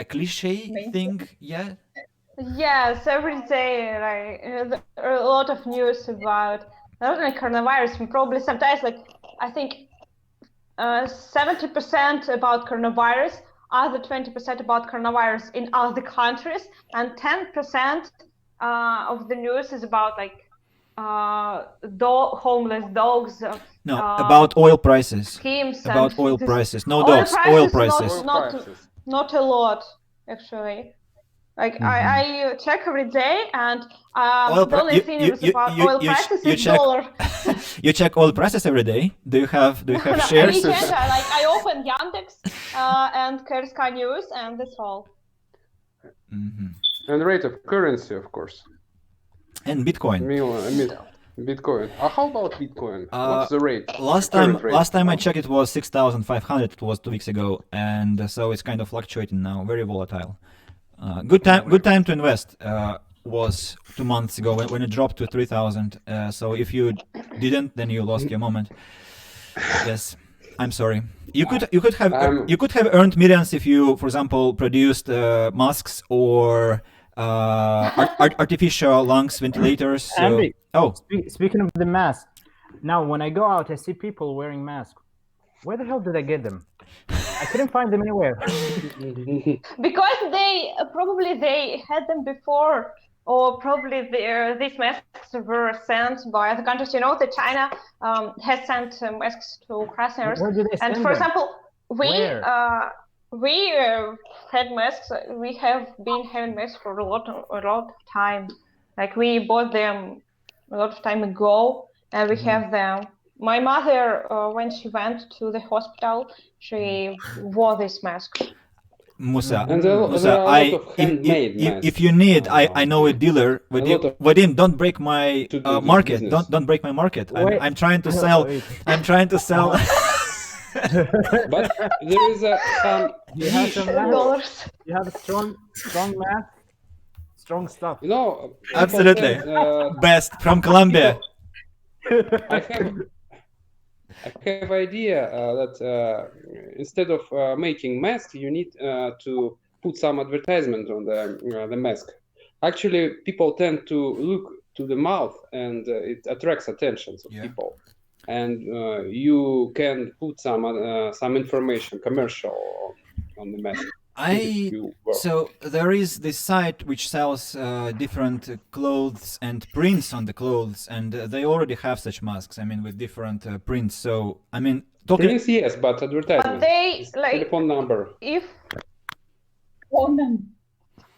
cliche thing yet? Yes, every day, like there are a lot of news about not only coronavirus, and probably sometimes, like, I think 70% about coronavirus, other 20% about coronavirus in other countries, and 10% of the news is about like homeless dogs. No, about oil prices. Schemes about oil this, prices. No dogs, oil prices. Not a lot, actually. Like I check every day, and the only thing is about oil prices is dollar. You check oil prices every day? Do you have shares? I open Yandex and Kerska News, and that's all. And rate of currency, of course. And Bitcoin. I mean, Bitcoin. How about Bitcoin? What's the rate? Last time I checked, it was 6,500. It was 2 weeks ago, and so it's kind of fluctuating now, very volatile. Good time to invest was 2 months ago when it dropped to 3,000. So if you didn't, then you lost your moment. Yes, I'm sorry. You could have earned millions if you, for example, produced masks or artificial lungs ventilators. So, Andy, speaking of the mask, now when I go out, I see people wearing masks. Where the hell did I get them? I couldn't find them anywhere. Because they had them before, or probably these masks were sent by other countries. You know that China has sent masks to Krasnoyarsk. Where did they send and for them? example, we had masks. We have been having masks for a lot of time. Like we bought them a lot of time ago, and we have them. My mother, when she went to the hospital, she wore this mask. Musa, if you need, I know a dealer. Vadim, don't break my market. Don't break my market. I'm trying to sell. I'm trying to sell. But there is some. You have some dollars. You have strong math, strong stuff. You know, absolutely best from Colombia. I have idea that instead of making masks, you need to put some advertisement on the mask. Actually, people tend to look to the mouth, and it attracts attention of people. And you can put some information, commercial, on the mask. So there is this site which sells different clothes and prints on the clothes, and they already have such masks. I mean, with different prints. So I mean, prints, yes, but advertisement. But they telephone number. If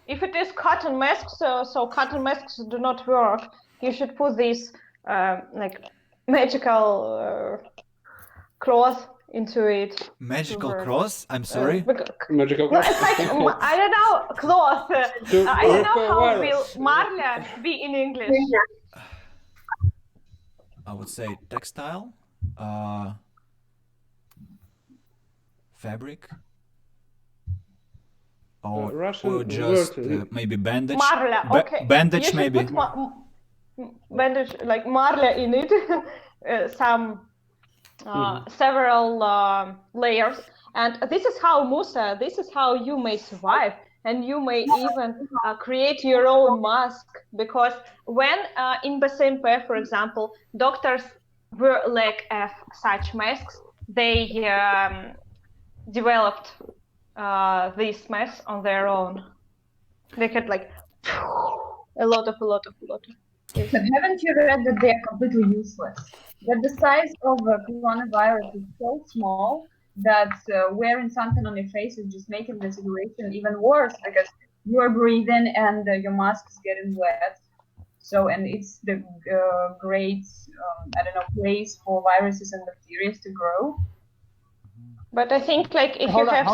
it is cotton masks, so cotton masks do not work. You should put this magical cloth into it. Magical cross? I'm sorry. Magical cross. It's like I don't know, cloth. I don't know how will marля be in English. I would say textile, fabric, or just maybe bandage. Marля, okay. Bandage maybe. bandage like marля in it, several layers. And this is how Musa, this is how you may survive. And you may even create your own mask, because when in BSMP, for example, doctors were lack of such masks, they developed these masks on their own. They had like a lot of. But haven't you read that they are completely useless? That the size of a coronavirus is so small that wearing something on your face is just making the situation even worse, because you are breathing and your mask is getting wet. So, and it's the great, place for viruses and bacteria to grow. But I think like if you have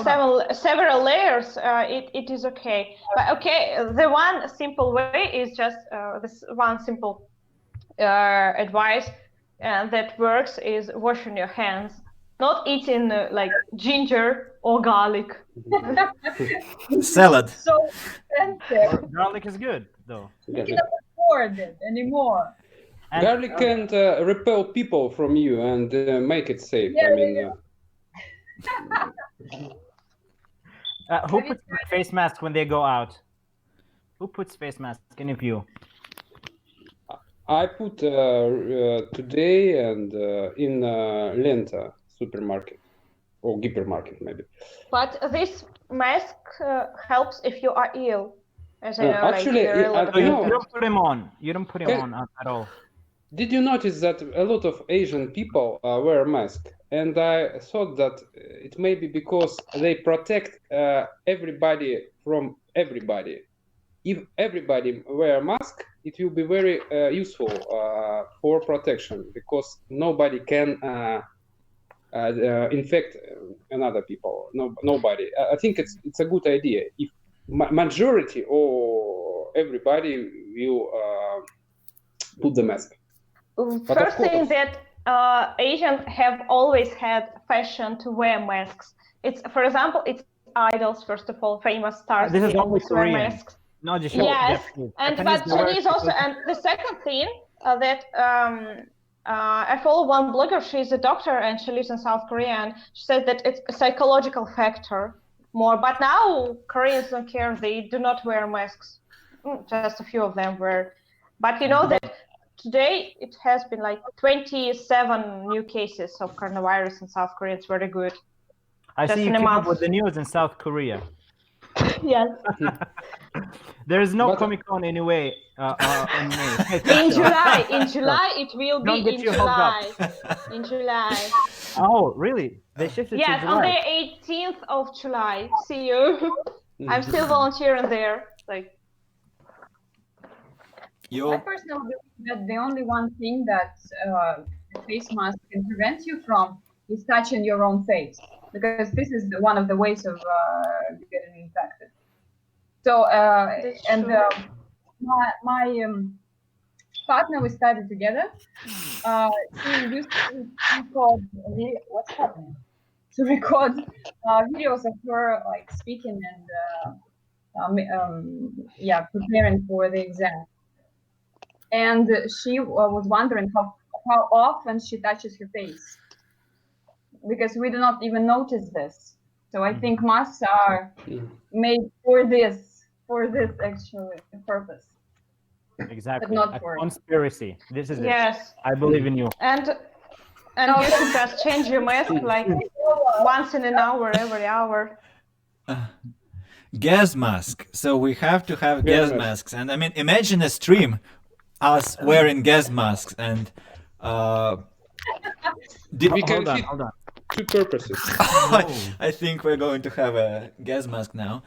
several layers, it is okay. But okay, the one simple way is just this one simple advice that works is washing your hands, not eating like ginger or garlic. Salad. So expensive. Garlic is good though. You cannot afford it anymore. Garlic can repel people from you and make it safe. Who puts face masks when they go out? Who puts face masks? Any of you? I put today and in Lenta supermarket or hypermarket maybe. But this mask helps if you are ill. As I know, actually, you don't put him on. You don't put him on at all. Did you notice that a lot of Asian people wear a mask? And I thought that it may be because they protect everybody from everybody. If everybody wear a mask, it will be very useful for protection, because nobody can infect another people. Nobody. I think it's a good idea. If majority or everybody will put the mask. First thing that Asians have always had fashion to wear masks. It's, for example, it's idols, first of all, famous stars. This is they always wear Korean. masks. No, just yes, and but Chinese also. And the second thing that I follow one blogger. She's a doctor and she lives in South Korea. And she said that it's a psychological factor more. But now Koreans don't care. They do not wear masks. Just a few of them wear. But you know that today it has been like 27 new cases of coronavirus in South Korea. It's very good. I see you came up with the news in South Korea. Yes. There is no Comic-Con anyway in May. In July it will be in July. In July. Oh, really? They shifted to July. Yes, on the 18th of July. See you. I'm still volunteering there. Like. I personally believe that the only one thing that the face mask can prevent you from is touching your own face, because this is one of the ways of getting infected. So, my partner, we studied together. She used to record what's happening? To record videos of her like speaking and preparing for the exam. And she was wondering how often she touches her face, because we do not even notice this. So I think masks are made for this actually purpose. Exactly. But not for conspiracy. This is yes. it. I believe in you. And you should just change your mask like once in an hour, every hour. Gas mask. So we have to have gas masks. And I mean, imagine a stream, us wearing gas masks, and we can fit hold on. Two purposes. I think we're going to have a gas mask now.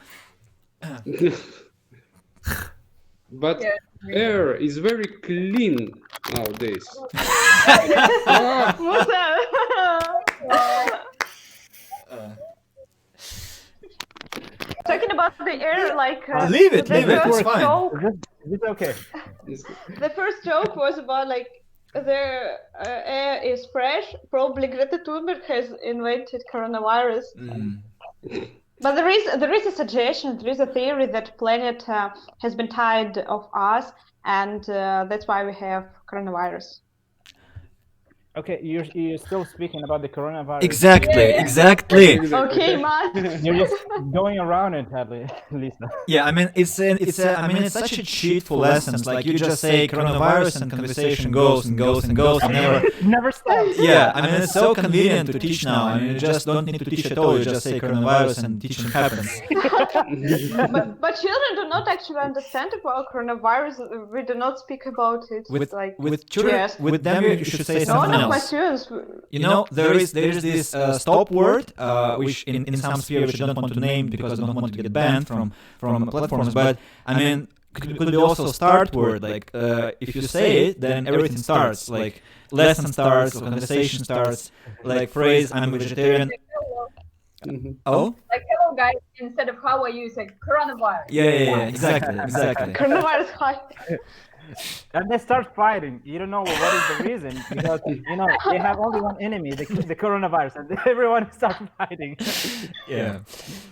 But air is very clean nowadays. Talking about the air, like leave it, it's fine. It's okay. The first joke was about like the air is fresh. Probably Greta Thunberg has invented coronavirus. But there is a suggestion, there is a theory that planet has been tired of us, and that's why we have coronavirus. Okay, you're still speaking about the coronavirus. Exactly. Okay, Matt. You're just going around it, Lisa. Yeah, I mean it's such a cheat for lessons. Like you just say coronavirus and conversation goes and never. Never stops. Yeah, I mean it's so convenient to teach now. I mean you just don't need to teach at all. You just say coronavirus and teaching happens. But children do not actually understand about coronavirus. We do not speak about it. With children, yes. with them you should say something else. My students. You know, there is this stop word, which in some sphere which I don't want to name because I don't want to get banned from platforms. But I mean, could be also start word. Like if you say it, then everything starts. Like lesson starts, or conversation starts. Like phrase, I'm a vegetarian. Oh. Like hello guys, instead of how are you, say coronavirus. Yeah, exactly. Coronavirus, hi. And they start fighting. You don't know what is the reason because they have only one enemy, the coronavirus, and everyone starts fighting. Yeah.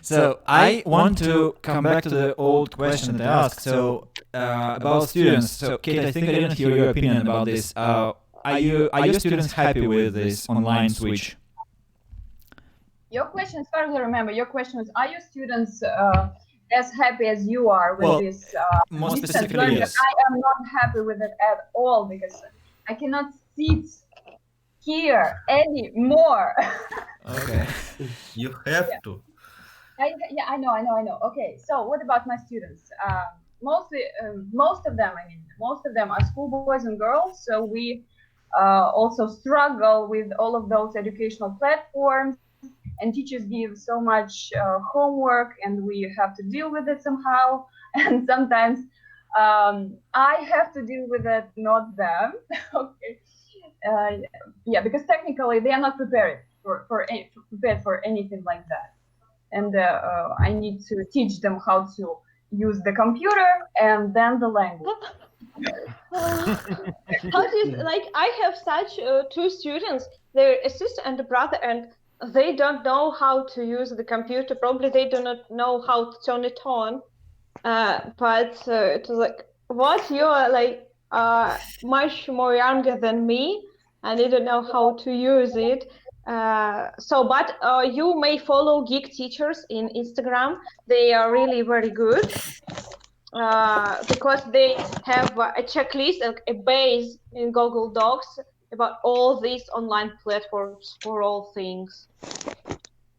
So I want to come back to the old question that I asked. So about students. So Kate, I think I didn't hear your opinion about this. Are your students happy with this online switch? Your question, as far as I remember, your question was: are your students as happy as you are with this more distance specifically, learning? yes. I am not happy with it at all because I cannot sit here anymore. Okay. You have to. I know. Okay, so what about my students? Most of them are schoolboys and girls, so we also struggle with all of those educational platforms. And teachers give so much homework, and we have to deal with it somehow. And sometimes I have to deal with it, not them. Okay. Because technically they are not prepared for anything like that. And I need to teach them how to use the computer and then the language. I have such two students. They're a sister and a brother, and they don't know how to use the computer. Probably they do not know how to turn it on. But it was like, what, you're much more younger than me, and you don't know how to use it. But you may follow geek teachers in Instagram. They are really very good because they have a checklist, a base in Google Docs about all these online platforms for all things.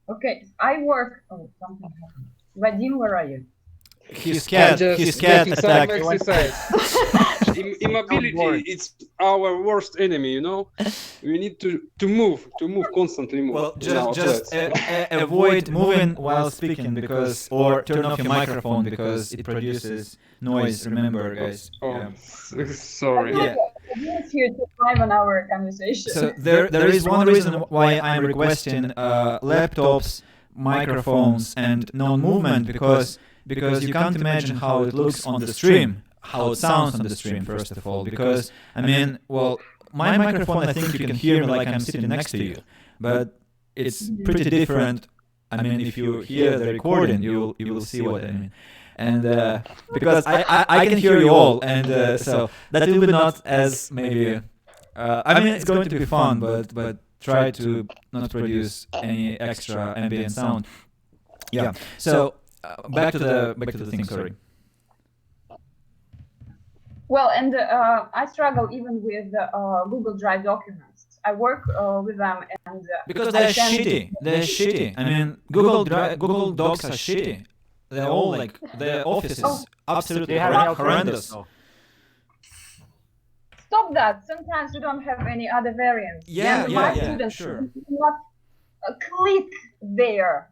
Okay, I work. Oh, something happened. Vadim, where are you? His cat attacked. Immobility, it's our worst enemy, you know. We need to move constantly. Well, just avoid moving while speaking, or turn off your microphone because it produces noise. Remember, guys. Sorry. Yeah. Vadimus here to 5 an hour conversation. So there is one reason why I'm requesting laptops, microphones, and no movement because you can't imagine how it looks on the stream, how it sounds on the stream, first of all. Because, I mean, well, my microphone, I think you can hear me like I'm sitting next to you. But it's pretty different. I mean, if you hear the recording, you will see what I mean. And because I can hear you all, and so that will be not as maybe... I mean, it's going to be fun, but try to not produce any extra ambient sound. Yeah, so... back to the thing. Sorry. Well, and I struggle even with Google Drive documents. I work with them, and because they're shitty. They're shitty. I mean, Google Docs are shitty. They're all like their office is absolutely horrendous. Stop that! Sometimes we don't have any other variants. My students sure. do not click there.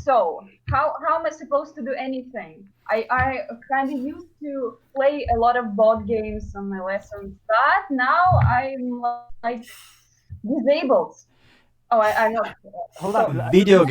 So how am I supposed to do anything? I kind of used to play a lot of board games on my lessons, but now I'm like disabled. Oh, I'm not. Hold on. Video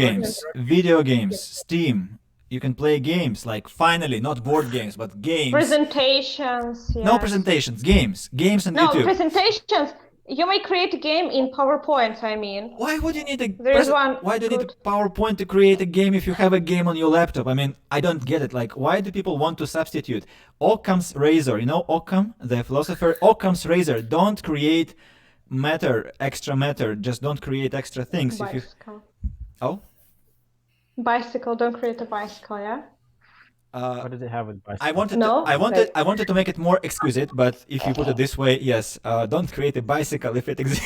games, Steam. You can play games like finally, not board games, but games. Presentations. Yes. No presentations, games and no, YouTube. Presentations. You may create a game in PowerPoint, I mean. Why would you need a There is one why do you need good. PowerPoint to create a game if you have a game on your laptop? I mean, I don't get it. Like, why do people want to substitute Occam's razor? You know Occam, the philosopher. Occam's razor. Don't create extra matter. Just don't create extra things. Bicycle. Oh? Bicycle. Don't create a bicycle, yeah? What does it have with bicycle? I wanted to make it more exquisite, but if you put it this way, yes, don't create a bicycle if it exists.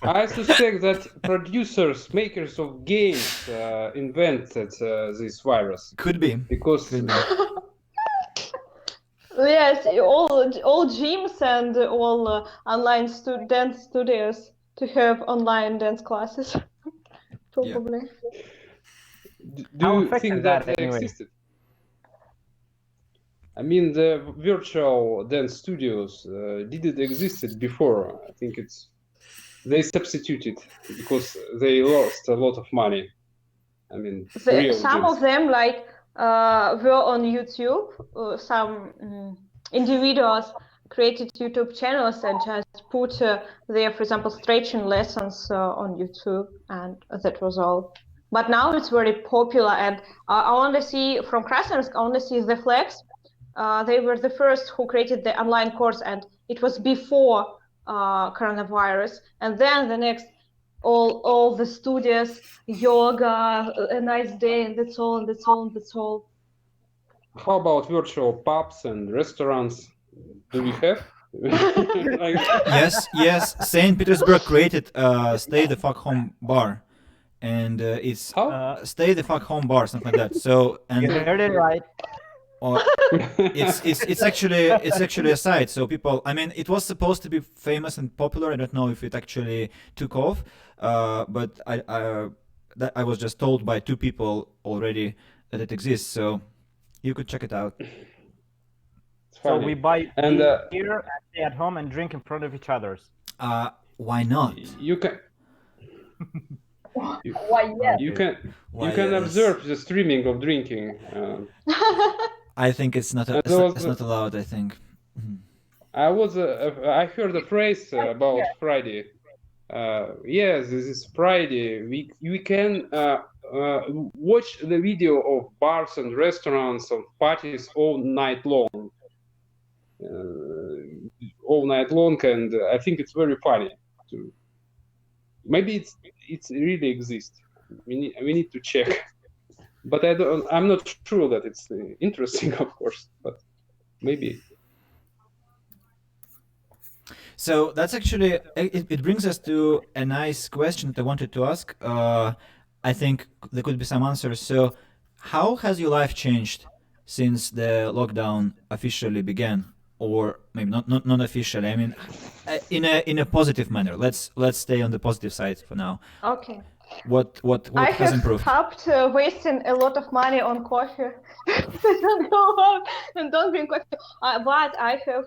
I suspect that producers, makers of games, invented this virus. Could be. Because Yes, all gyms and all online dance studios to have online dance classes. Probably. do you think that they anyway? existed? I mean, the virtual dance studios did it existed before? I think they substituted because they lost a lot of money. I mean, Some gyms. of them were on YouTube. Some individuals created YouTube channels and just put their, for example, stretching lessons on YouTube, and that was all. But now it's very popular, and I only see from Krasnoyarsk, I only see the Flex. They were the first who created the online course, and it was before coronavirus. And then the next, all the studios, yoga, a nice day, and that's all, and that's all, and that's all. How about virtual pubs and restaurants? Do we have? Yes. St. Petersburg created Stay the Fuck Home Bar, and it's Stay the Fuck Home Bar, something like that. So you heard it right. It's actually a site. So people, I mean, it was supposed to be famous and popular. I don't know if it actually took off, but I was just told by 2 people already that it exists. So you could check it out. So we buy beer and stay at home and drink in front of each other's. Why not? You can. Why yes? You can observe the streaming of drinking. I think it's not allowed. I think. I heard a phrase about Friday. Yes, this is Friday. We can watch the video of bars and restaurants of parties all night long. And I think it's very funny. Maybe it really exists. We need to check. But I'm not sure that it's interesting, of course. But maybe. So that's actually it brings us to a nice question that I wanted to ask. I think there could be some answers. So, how has your life changed since the lockdown officially began, or maybe not officially? I mean, in a positive manner. Let's stay on the positive side for now. Okay. What has improved? I have stopped wasting a lot of money on coffee. Don't go out and don't drink coffee. But I have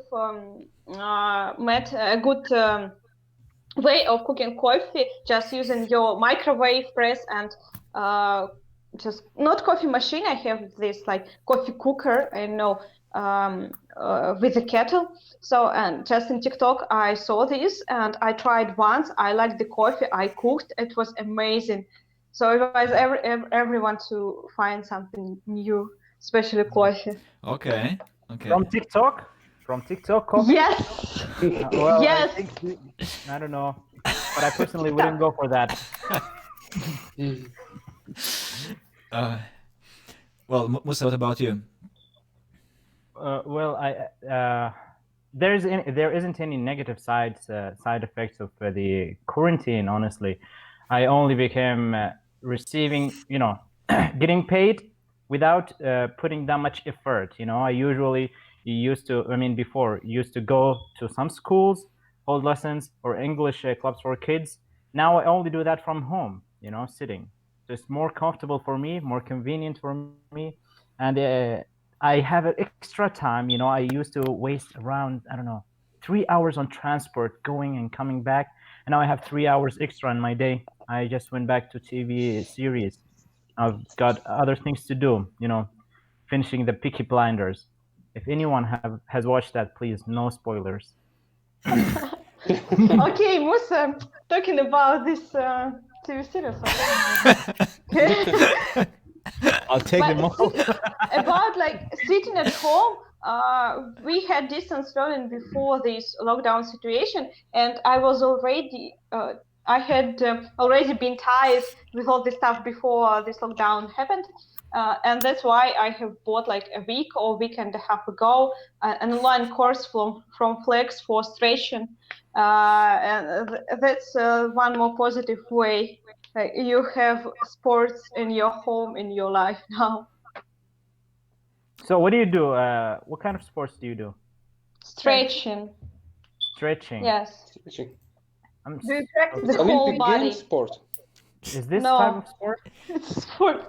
met a good way of cooking coffee, just using your microwave press and just not coffee machine. I have this like coffee cooker, with a kettle. So, and just in TikTok, I saw this and I tried once. I liked the coffee. I cooked. It was amazing. So I advise everyone to find something new, especially coffee. Okay. From TikTok? Coffee? Yes. Well, yes. I don't know, but I personally wouldn't go for that. Well, Musa, what about you? There isn't any negative side effects of the quarantine. Honestly, I only became receiving, getting paid without putting that much effort. I usually before used to go to some schools, hold lessons or English clubs for kids. Now I only do that from home. Sitting. So it's more comfortable for me, more convenient for me, and I have extra time. I used to waste around, 3 hours on transport going and coming back. And now I have 3 hours extra in my day. I just went back to TV series. I've got other things to do, finishing the Peaky Blinders. If anyone has watched that, please, no spoilers. Okay, Musa, talking about this TV series. I'll take them all. About like sitting at home, we had distance learning before this lockdown situation, and I was already I had already been tired with all this stuff before this lockdown happened, and that's why I have bought like a week or week and a half ago an online course from Flex for stretching, and that's one more positive way. You have sports in your home, in your life now. So what do you do? What kind of sports do you do? Stretching. Stretching. Yes. Stretching. Do you practice The it? whole Olympic body. game sport. Is this No. type of sport? It's sport.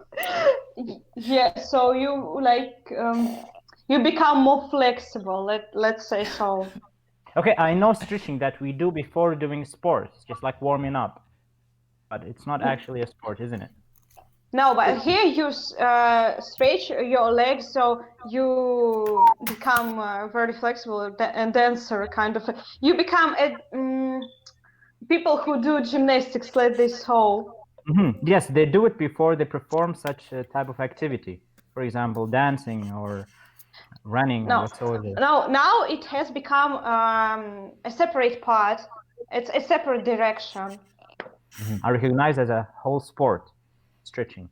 Yeah. So you like you become more flexible. Let's say so. Okay, I know stretching that we do before doing sports, just like warming up. But it's not actually a sport, isn't it? No, but here you stretch your legs, so you become very flexible and dancer kind of. You become people who do gymnastics, let this so. Yes, they do it before they perform such a type of activity. For example, dancing or running or whatsoever. No, now it has become a separate part. It's a separate direction. I recognize as a whole sport, stretching.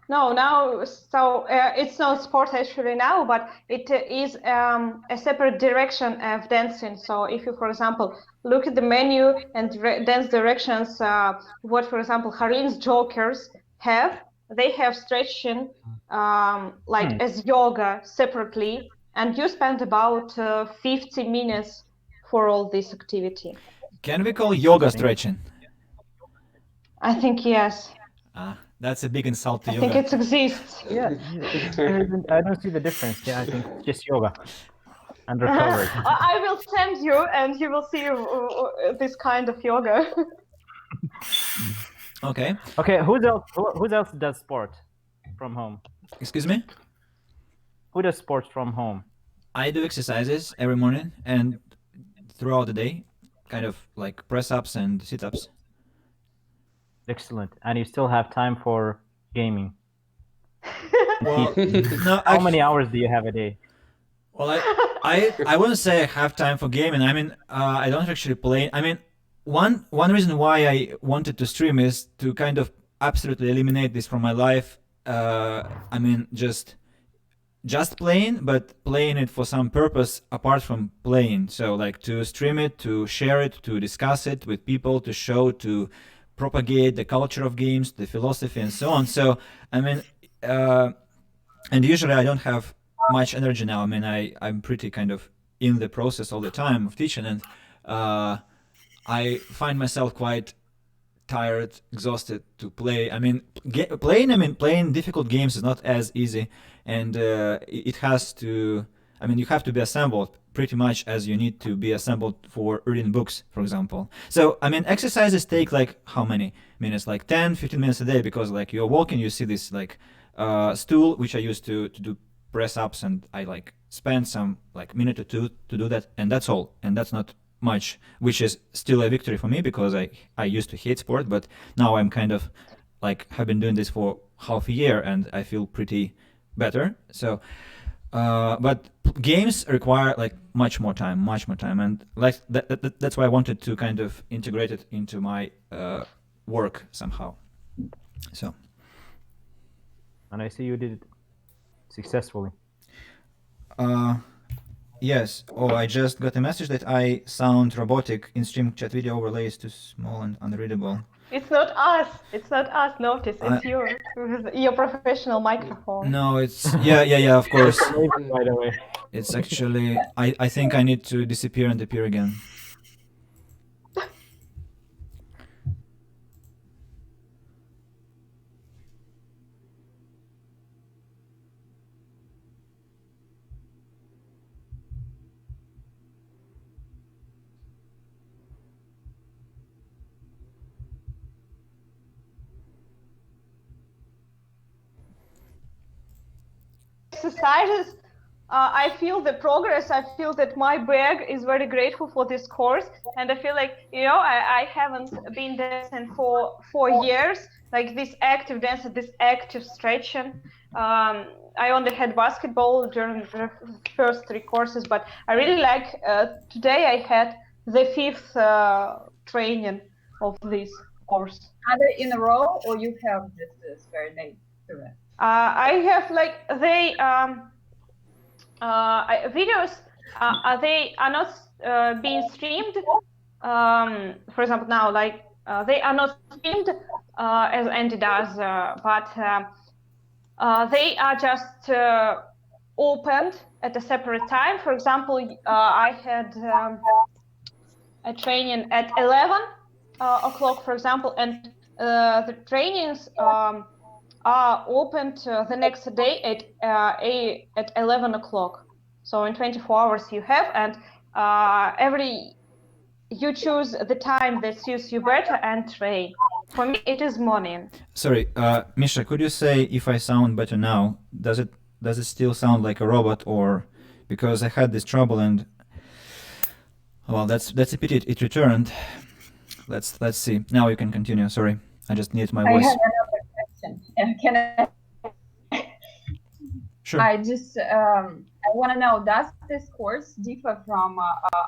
No, now, so it's not sport actually now, but it is a separate direction of dancing. So if you, for example, look at the menu and dance directions, what, for example, Harin's Jokers have, they have stretching like as yoga separately, and you spend about 50 minutes for all this activity. Can we call yoga stretching? I think yes. That's a big insult to I yoga. think it exists. Yeah, I don't see the difference. Yeah, I think it's just yoga. Undercover. I will send you, and you will see this kind of yoga. Okay. Okay, who else does sport from home? Excuse me? Who does sports from home? I do exercises every morning and throughout the day, kind of like press-ups and sit-ups. Excellent. And you still have time for gaming. Well, no, How many hours do you have a day? Well, I wouldn't say I have time for gaming. I mean, I don't actually play. I mean, one reason why I wanted to stream is to kind of absolutely eliminate this from my life. I mean, just playing, but playing it for some purpose apart from playing. So like to stream it, to share it, to discuss it with people, to show, to propagate the culture of games, the philosophy, and so on. So I mean, and usually I don't have much energy now. I mean, I'm pretty kind of in the process all the time of teaching, and I find myself quite tired, exhausted to play. I mean, playing difficult games is not as easy, and it has to. I mean, you have to be assembled pretty much as you need to be assembled for reading books, for example. So, I mean, exercises take like how many minutes? Like 10, 15 minutes a day, because like you're walking, you see this like stool, which I used to do press ups, and I like spend some like minute or two to do that, and that's all. And that's not much, which is still a victory for me, because I used to hate sport, but now I'm kind of like have been doing this for half a year and I feel pretty better. So but games require like much more time, and like that's why I wanted to kind of integrate it into my work somehow. So, and I see you did it successfully. Yes. Oh, I just got a message that I sound robotic. In stream chat video overlay is too small and unreadable. It's not us. It's not us. Notice it's you with your professional microphone. No, it's yeah. Of course. By the way, it's actually I think I need to disappear and appear again. Exercises I feel the progress. I feel that my bag is very grateful for this course, and I feel like, you know, I haven't been dancing for 4 years, like this active dance, this active stretching. I only had basketball during the first 3 courses, but I really like, today I had the 5th training of this course. Are they in a row, or you have just a spare day to rest? I have like they videos. They are not being streamed. For example, now like they are not streamed as Andy does, but they are just opened at a separate time. For example, I had a training at 11 o'clock, for example, and the trainings are opened the next day at 11 o'clock. So in 24 hours you have, and you choose the time that suits you better and train. For me, it is morning. Sorry, Misha, could you say if I sound better now? Does it still sound like a robot, or because I had this trouble and well, that's a pity it returned. Let's see. Now you can continue. Sorry, I just need my voice. I have another question. Can I? Sure. I just I want to know, does this course differ from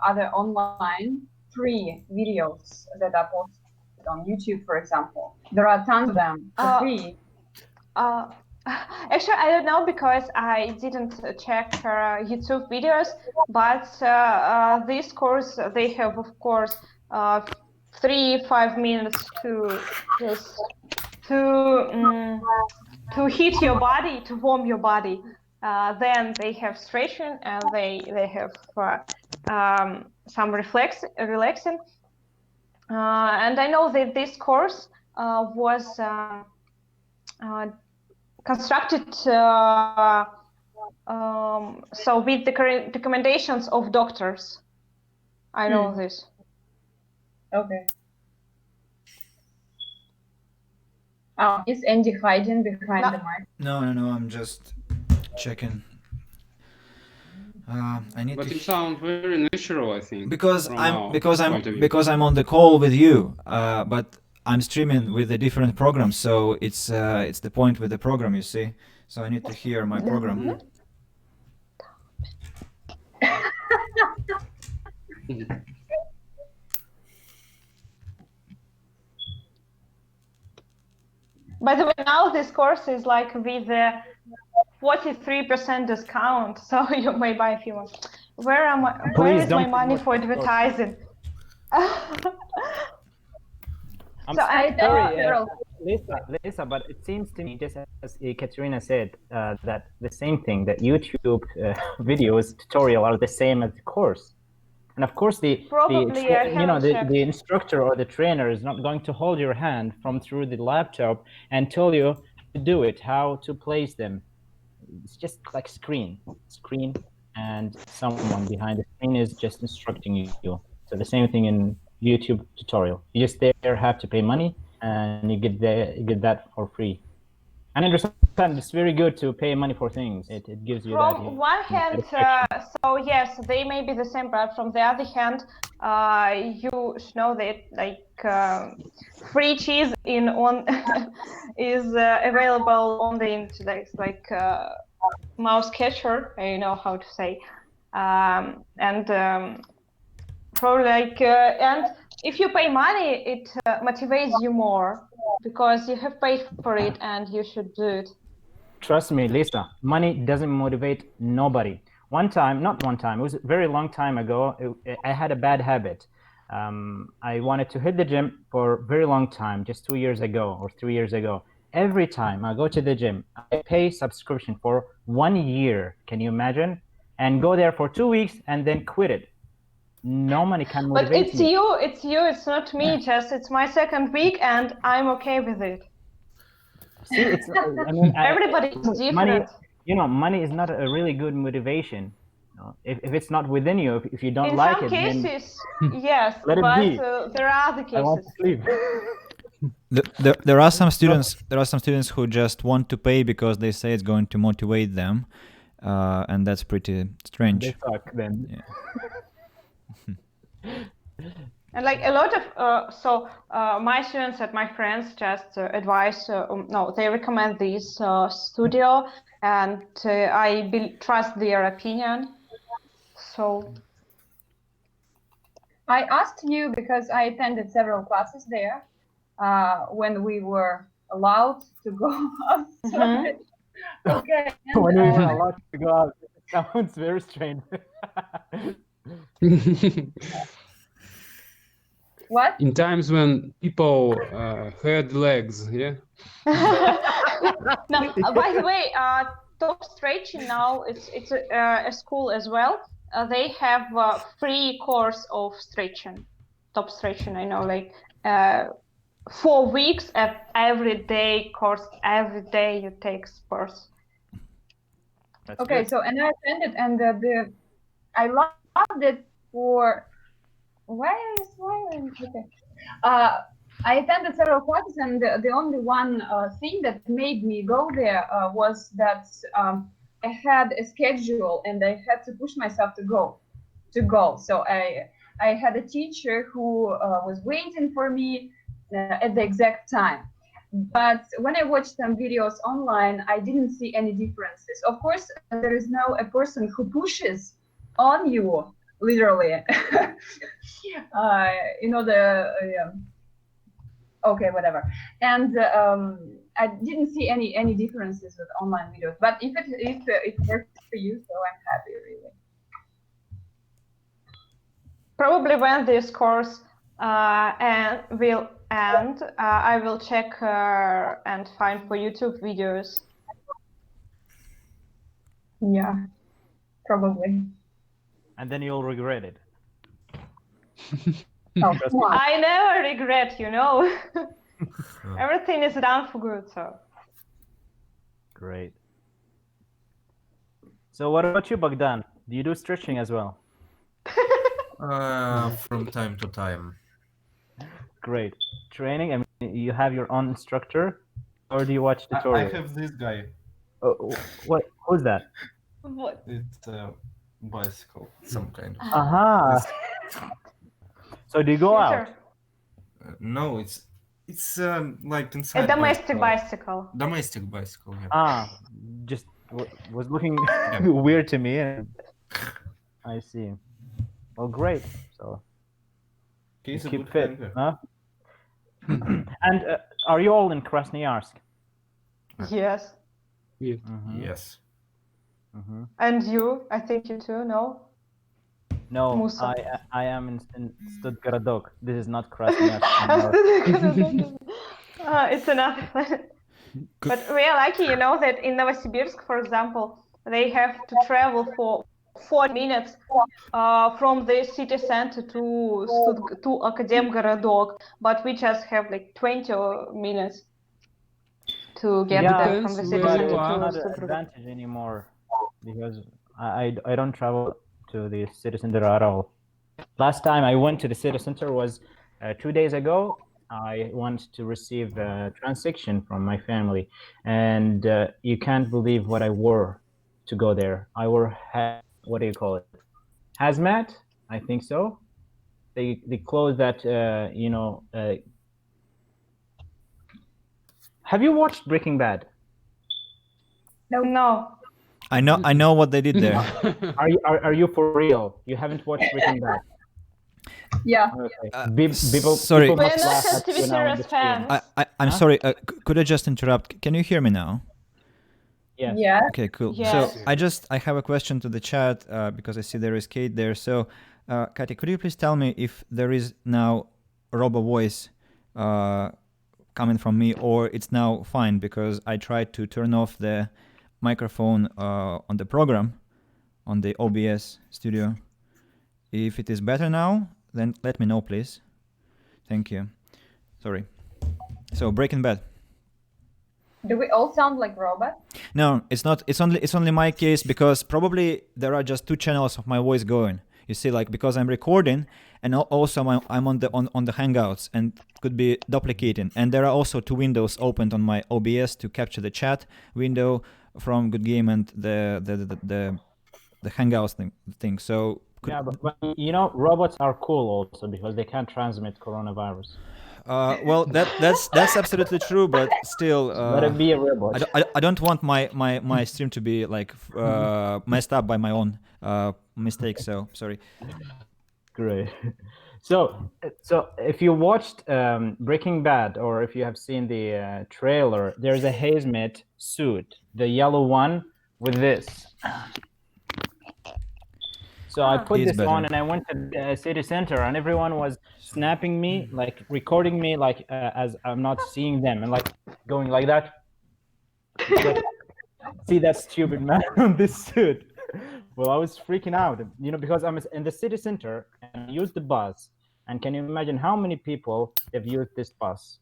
other online free videos that are posted on YouTube, for example? There are tons of them for free. Actually, I don't know because I didn't check YouTube videos, but this course, they have, of course, 3-5 minutes to heat your body, to warm your body. Then they have stretching, and they have some relaxing. And I know that this course was constructed so with the current recommendations of doctors. I know this. Okay. Is Andy hiding behind the mic? No, I'm just checking. I need But to. you sound very natural, I think. Because from I'm our because I'm point of view. because I'm on the call with you. But I'm streaming with a different program, so it's the point with the program, you see. So I need to hear my program. By the way, now this course is like with a 43% discount, so you may buy a few more. Where is my money for advertising? I'm So I sorry, Lisa, but it seems to me, just as Katerina said, that the same thing, that YouTube videos tutorial are the same as the course. And of course, the instructor or the trainer is not going to hold your hand from through the laptop and tell you how to do it, how to place them. It's just like screen, and someone behind the screen is just instructing you. So the same thing in YouTube tutorial. You just there have to pay money, and you get that for free. And I understand it's very good to pay money for things. It gives you that. From one hand, so yes, they may be the same, but from the other hand, you should know that like free cheese is available on the internet, like mouse catcher. I know how to say, and probably like and if you pay money, it motivates you more because you have paid for it and you should do it. Trust me, Lisa, money doesn't motivate nobody. Not one time, it was a very long time ago, I had a bad habit. I wanted to hit the gym for a very long time, just 2 years ago or 3 years ago. Every time I go to the gym, I pay subscription for 1 year, can you imagine? And go there for 2 weeks and then quit it. No money can motivate me. But it's you, it's not me, it's my second week and I'm okay with it. See, everybody is different. Money is not a really good motivation. If it's not within you, if you don't like it, in some cases, yes, but there are other cases. I want to sleep. There are some students who just want to pay because they say it's going to motivate them. and that's pretty strange. They suck then. Yeah. And like a lot of my students and my friends just advise. No, they recommend this studio, and I trust their opinion. So I asked you because I attended several classes there when we were allowed to go outside. Okay. When we were allowed to go out, it sounds very strange. What? In times when people had legs, yeah. no, by the way, top stretching now it's a school as well. They have free course of stretching, top stretching. I know, like 4 weeks at every day course. Every day you take course. That's Okay, good. so and I attended, and I loved it for. Why are you smiling? Okay. I attended several classes, and the only one thing that made me go there was that I had a schedule, and I had to push myself to go. So I had a teacher who was waiting for me at the exact time. But when I watched some videos online, I didn't see any differences. Of course, there is no a person who pushes on you literally. Okay, whatever. And I didn't see any differences with online videos. But if it works for you, so I'm happy, really. Probably when this course will end, I will check and find for YouTube videos. Yeah, probably. And then you'll regret it. Oh, come on. I never regret, you know. Everything is done for good, so. Great. So what about you, Bogdan? Do you do stretching as well? From time to time. Great. Training, I mean, you have your own instructor, or do you watch I tutorials? have this guy. What? Who's that? What? It's a bicycle, some kind of. Aha. So do you go out? No, it's like A inside. domestic bicycle. Domestic bicycle. Yeah. Just was looking weird to me. And I see. Well, great. So He's a keep good fit, hanger. huh? And are you all in Krasnoyarsk? Yes. Yeah. Yes. And you? I think you too, no? No, Musa. I am in Studgaradok. This is not Krasnoyarsk. It's another planet. But we are lucky, you know, that in Novosibirsk, for example, they have to travel for 40 minutes from the city center to Akademgorodok, but we just have like 20 minutes to get there from the city Depends center where you to are. Not an Studgorod. advantage anymore because I don't travel to the city center at all. Last time I went to the city center was 2 days ago. I went to receive a transaction from my family, and you can't believe what I wore to go there. I wore what do you call it? Hazmat, I think so. The clothes that you know. Have you watched Breaking Bad? No. I know what they did there. Are you for real? You haven't watched Breaking Bad? Yeah. Okay. Sorry. People We're must not laugh just at you TV now in series the stream. fans. I'm Huh? sorry. Could I just interrupt? Can you hear me now? Yes. Yeah. Okay, cool. Yes. So I have a question to the chat because I see there is Kate there. So, Katya, could you please tell me if there is now robo voice coming from me, or it's now fine because I tried to turn off the microphone on the program on the OBS studio. If it is better now, then let me know, please. Thank you. Sorry. So Breaking Bad. Do we all sound like robots? No, it's not. It's only my case because probably there are just two channels of my voice going. You see, like because I'm recording and also I'm on the Hangouts and could be duplicating. And there are also two windows opened on my OBS to capture the chat window from Good Game and the Hangouts thing. So Yeah, but robots are cool also because they can't transmit coronavirus. well, that's absolutely true, but still, Let it be a robot. I don't want my stream to be like messed up by my own mistakes. So sorry. Great. So if you watched Breaking Bad, or if you have seen the trailer, there's a hazmat suit, the yellow one with this. So I put He's this better. on and I went to the city center, and everyone was snapping me, like recording me, like as I'm not seeing them, and like going like that. Like, see that stupid man on this suit. Well, I was freaking out, because I'm in the city center and I used the bus. And can you imagine how many people have used this bus?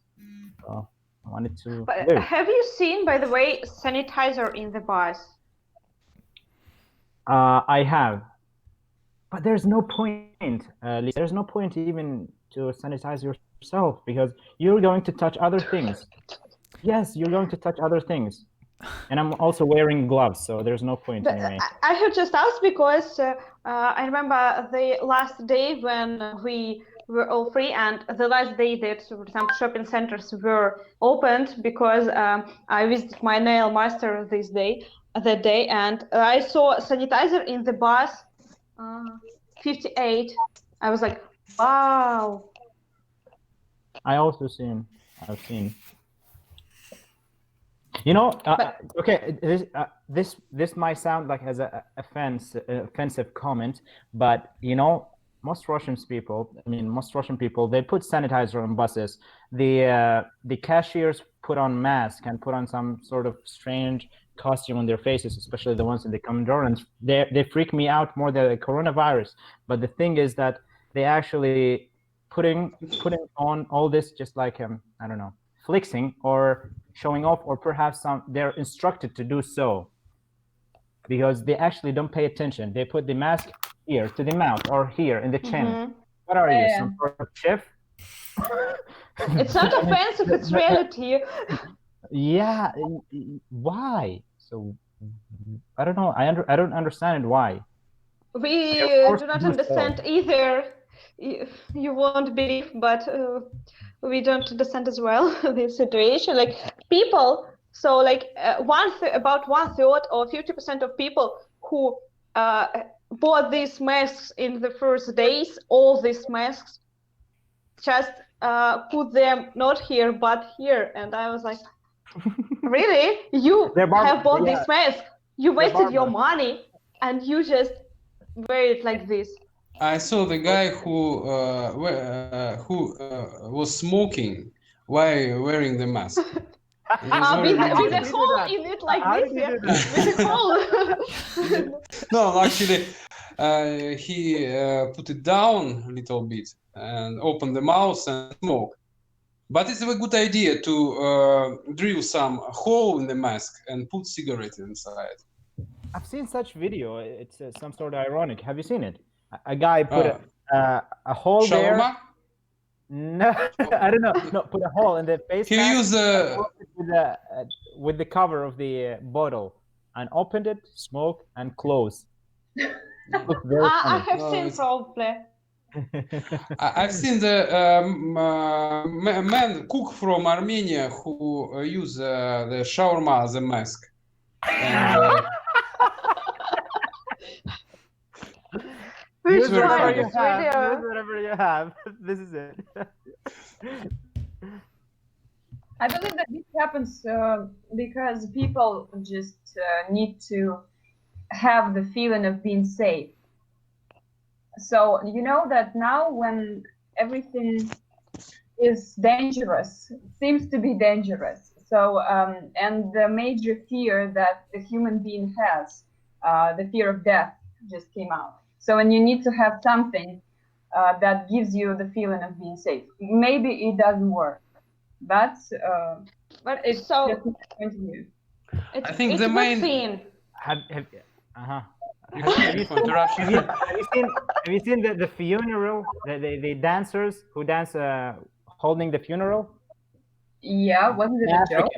So I wanted to. But have you seen, by the way, sanitizer in the bus? I have. But there's no point, Lisa. There's no point even to sanitize yourself because you're going to touch other things. Yes, you're going to touch other things. And I'm also wearing gloves, so there's no point anyway. I have just asked because I remember the last day when we were all free, and the last day that, for example, shopping centers were opened, because I visited my nail master that day, and I saw sanitizer in the bus, 58. I was like, wow. I've seen. Okay, this might sound like as a offensive comment, but most Russian people, they put sanitizer on buses. The cashiers put on masks and put on some sort of strange costume on their faces, especially the ones in the common door, and they freak me out more than the coronavirus. But the thing is that they actually putting on all this just like I don't know, flexing or showing off, or perhaps they're instructed to do so because they actually don't pay attention. They put the mask here to the mouth or here in the chin. Mm-hmm. What are you, some sort of chef? It's not offensive, it's reality. Yeah, why? So I don't know. I don't understand why. We do not understand either. You won't believe, but we don't understand as well the situation. Like people, so like about 1/3 or 50% of people who bought these masks in the first days, all these masks, just put them not here but here, and I was like, really? You have bought this mask? You wasted your money, and you just wear it like this. I saw the guy who was smoking while wearing the mask. With a hole in it like this, yeah? With a hole. No, actually, he put it down a little bit and opened the mouth and smoke. But it's a good idea to drill some hole in the mask and put cigarette inside. I've seen such video. It's some sort of ironic. Have you seen it? A guy put a hole shawarma? there. No, I don't know. No, put a hole in the face. He used with the cover of the bottle and opened it, smoked, and closed. I have seen probably. I've seen the man cook from Armenia who use the shawarma as a mask. And, use whatever you have. Use whatever you have. This is it. I believe that this happens because people just need to have the feeling of being safe. So you know that now when everything is dangerous, seems to be dangerous. So and the major fear that the human being has, the fear of death, just came out. So when you need to have something that gives you the feeling of being safe, maybe it doesn't work, but it's so just a point of view. I think the main. Have you seen the funeral? The dancers who dance holding the funeral? Yeah, wasn't it a joke?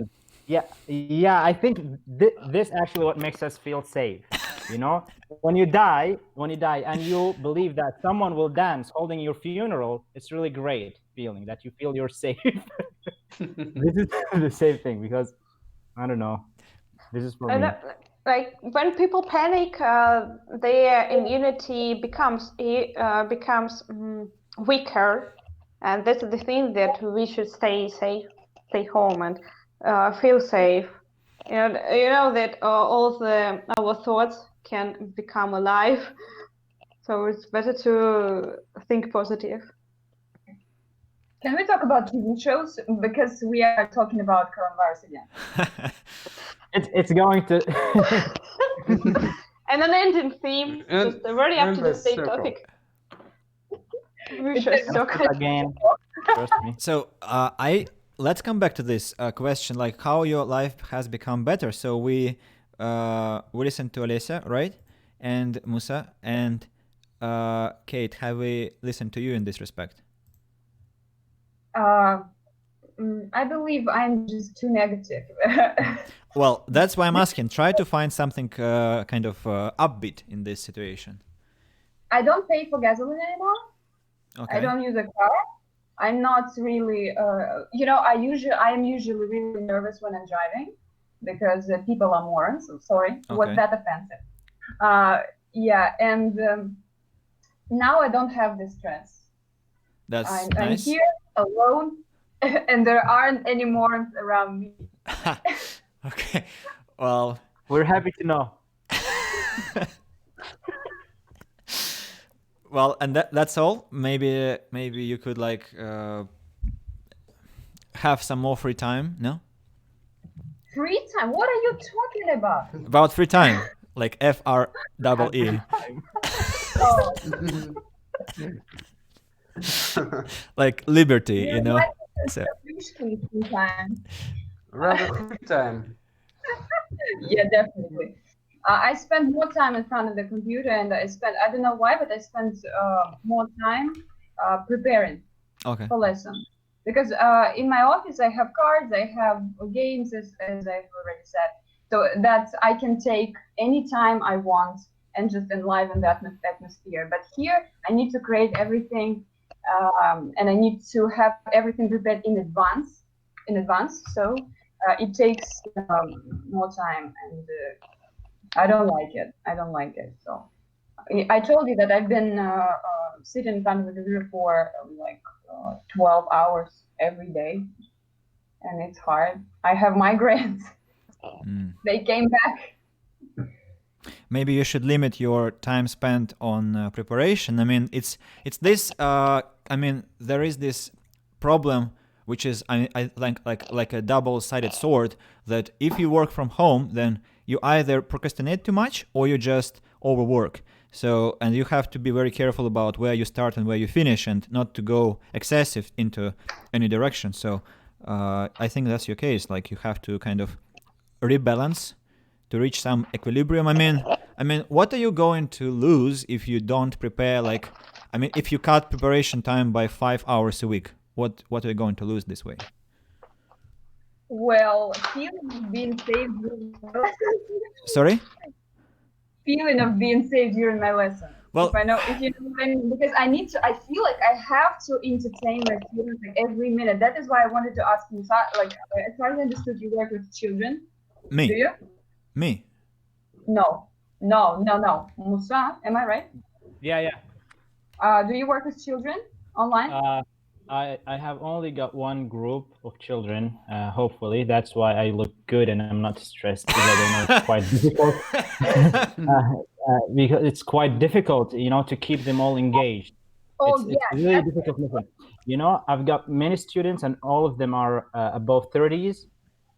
Yeah. I think this actually what makes us feel safe. You know, when you die, and you believe that someone will dance holding your funeral, it's really great feeling that you feel you're safe. This is the same thing because I don't know. This is for me. Like when people panic, their immunity becomes weaker, and that's the thing that we should stay safe, stay home, and feel safe. You know that all our thoughts can become alive, so it's better to think positive. Can we talk about TV shows? Because we are talking about coronavirus again. It's going to. And an ending theme, just very up to the date topic. We should talk again. Trust me. So let's come back to this question, like how your life has become better. So we listened to Olesya, right, and Musa, and Kate. Have we listened to you in this respect? I believe I'm just too negative. Well, that's why I'm asking. Try to find something kind of upbeat in this situation. I don't pay for gasoline anymore. Okay. I don't use a car. I'm not really, I am usually really nervous when I'm driving because people are morons. So sorry, was that offensive? And now I don't have this stress. That's I'm nice. here alone, and there aren't any morons around me. Okay, well, we're happy to know. Well, and that's all. Maybe you could like have some more free time. No. Free time? What are you talking about? About free time, like FREE. Oh. Like liberty, you know. So. Free time. Rather free time. Yeah, definitely. I spend more time in front of the computer, and I don't know why, but I spend more time preparing for lessons. Because in my office, I have cards, I have games, as I've already said. So that I can take any time I want and just enliven that atmosphere. But here, I need to create everything, and I need to have everything prepared in advance. So it takes more time, and I don't like it. So I told you that I've been sitting in front of the computer for 12 hours every day, and it's hard. I have migraines. They came back. Maybe you should limit your time spent on preparation. I mean, it's this. There is this problem, which is I like a double-sided sword. That if you work from home, then you either procrastinate too much or you just overwork. So, and you have to be very careful about where you start and where you finish, and not to go excessive into any direction. So, I think that's your case. Like you have to kind of rebalance to reach some equilibrium. I mean, what are you going to lose if you don't prepare? If you cut preparation time by 5 hours a week, what are you going to lose this way? Well, feeling of being saved during my lesson. Sorry? Feeling of being saved during my lesson. Well, if you know what I mean, because I feel like I have to entertain my students every minute. That is why I wanted to ask you, as far as I understood, you work with children. Me. Do you? Me. No. Musa, am I right? Yeah. Do you work with children online? I have only got one group of children. Hopefully, that's why I look good and I'm not stressed, because I know it's quite difficult. Because it's quite difficult, to keep them all engaged. It's really difficult. Listen, I've got many students, and all of them are above 30s,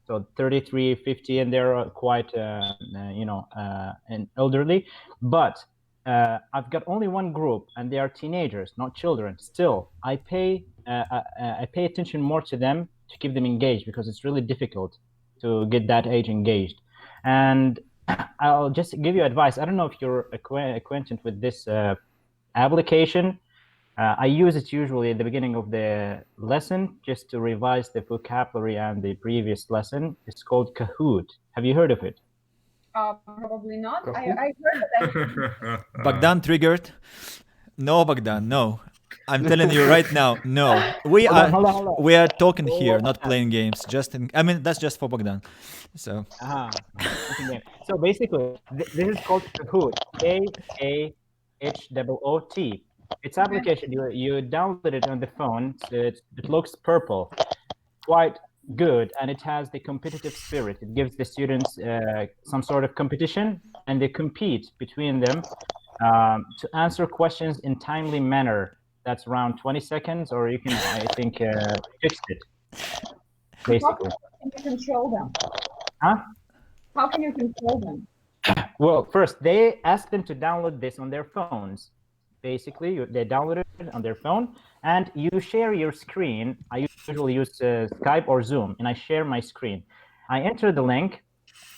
so 33, 50, and they're quite, and elderly. But I've got only one group, and they are teenagers, not children. Still, I pay attention more to them to keep them engaged, because it's really difficult to get that age engaged. And I'll just give you advice. I don't know if you're acquainted with this application. I use it usually at the beginning of the lesson just to revise the vocabulary and the previous lesson. It's called Kahoot. Have you heard of it? Probably not. I Kahoot? heard that. Bogdan triggered. No, Bogdan, no. I'm telling you right now, no. We Hold on. we are talking here, not playing games. I mean, that's just for Bogdan. So So basically, this is called Kahoot. Kahoot. It's application. You download it on the phone. It looks purple, quite good, and it has the competitive spirit. It gives the students some sort of competition, and they compete between them to answer questions in timely manner. That's around 20 seconds, or you can, I think, fix it. Basically. How can you control them? Huh? How can you control them? Well, first, they ask them to download this on their phones. Basically, they download it on their phone, and you share your screen. I usually use Skype or Zoom, and I share my screen. I enter the link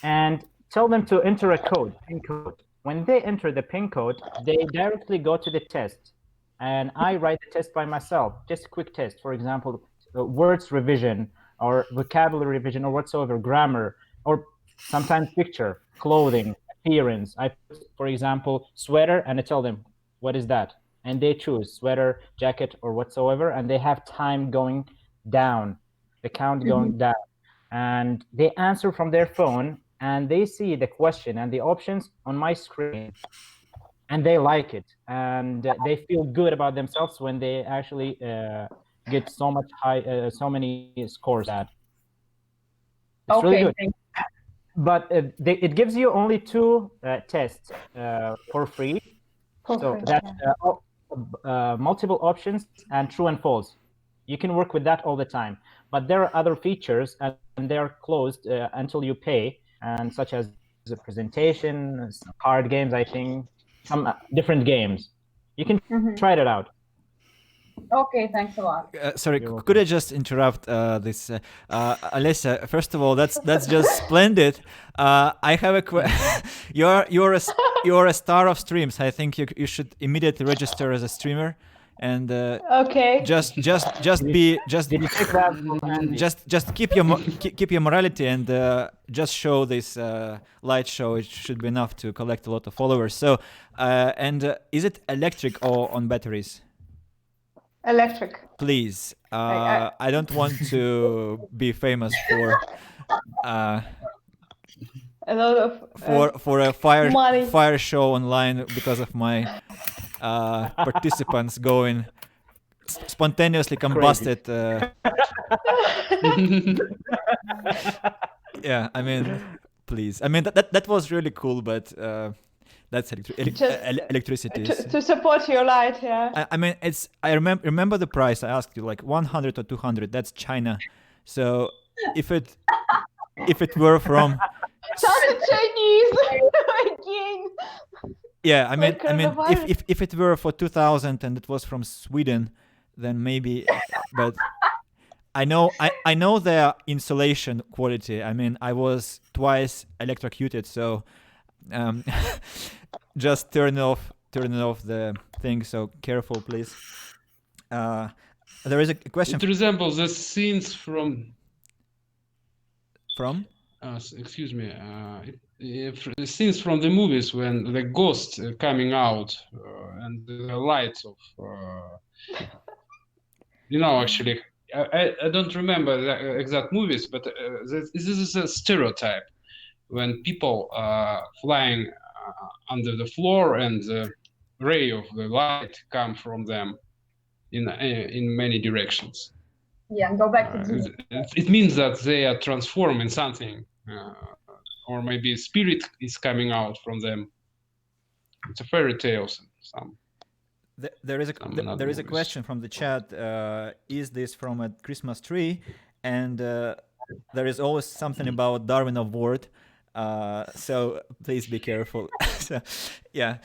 and tell them to enter a code, PIN code. When they enter the PIN code, they directly go to the test, and I write the test by myself, just a quick test. For example, words revision, or vocabulary revision, or whatsoever, grammar, or sometimes picture, clothing, appearance. I put, for example, sweater, and I tell them, what is that? And they choose sweater, jacket, or whatsoever, and they have time going down, the count going down. And they answer from their phone, and they see the question and the options on my screen, and they like it, and they feel good about themselves when they actually get so many scores at. It's really good. Thanks. But it gives you only 2 tests for free. So that's multiple options and true and false. You can work with that all the time. But there are other features, and they are closed until you pay, and such as the presentation, card games, I think, some different games. You can try it out. Okay, thanks a lot. Sorry, could I just interrupt this? Alessia, first of all, that's just splendid. I have a you're a star of streams. I think you should immediately register as a streamer, and Okay. just keep your morality and just show this light show. It should be enough to collect a lot of followers. So is it electric or on batteries? Electric. Please, I don't want to be famous for A lot of for a money. fire show online because of my participants going spontaneously combusted. Yeah, I mean, please. I mean that was really cool, but that's electricity. To support your light, yeah. I mean, I remember the price. I asked you, like 100 or 200. That's China. So if it were from Sounded Chinese again. yeah, I mean, coronavirus. if it were for 2000 and it was from Sweden, then maybe. But I know their insulation quality. I mean, I was twice electrocuted, so just turn off the thing. So careful, please. There is a question. It resembles the scenes from. Excuse me. Scenes from the movies when the ghost coming out and the lights of. Actually, I don't remember the exact movies, but this is a stereotype when people flying under the floor and the ray of the light come from them in many directions. Yeah, and go back to it means that they are transformed in something, or maybe a spirit is coming out from them. It's a fairy tale. There is a question from the chat. Is this from a Christmas tree? And there is always something about Darwin of Ward. So please be careful. So, yeah.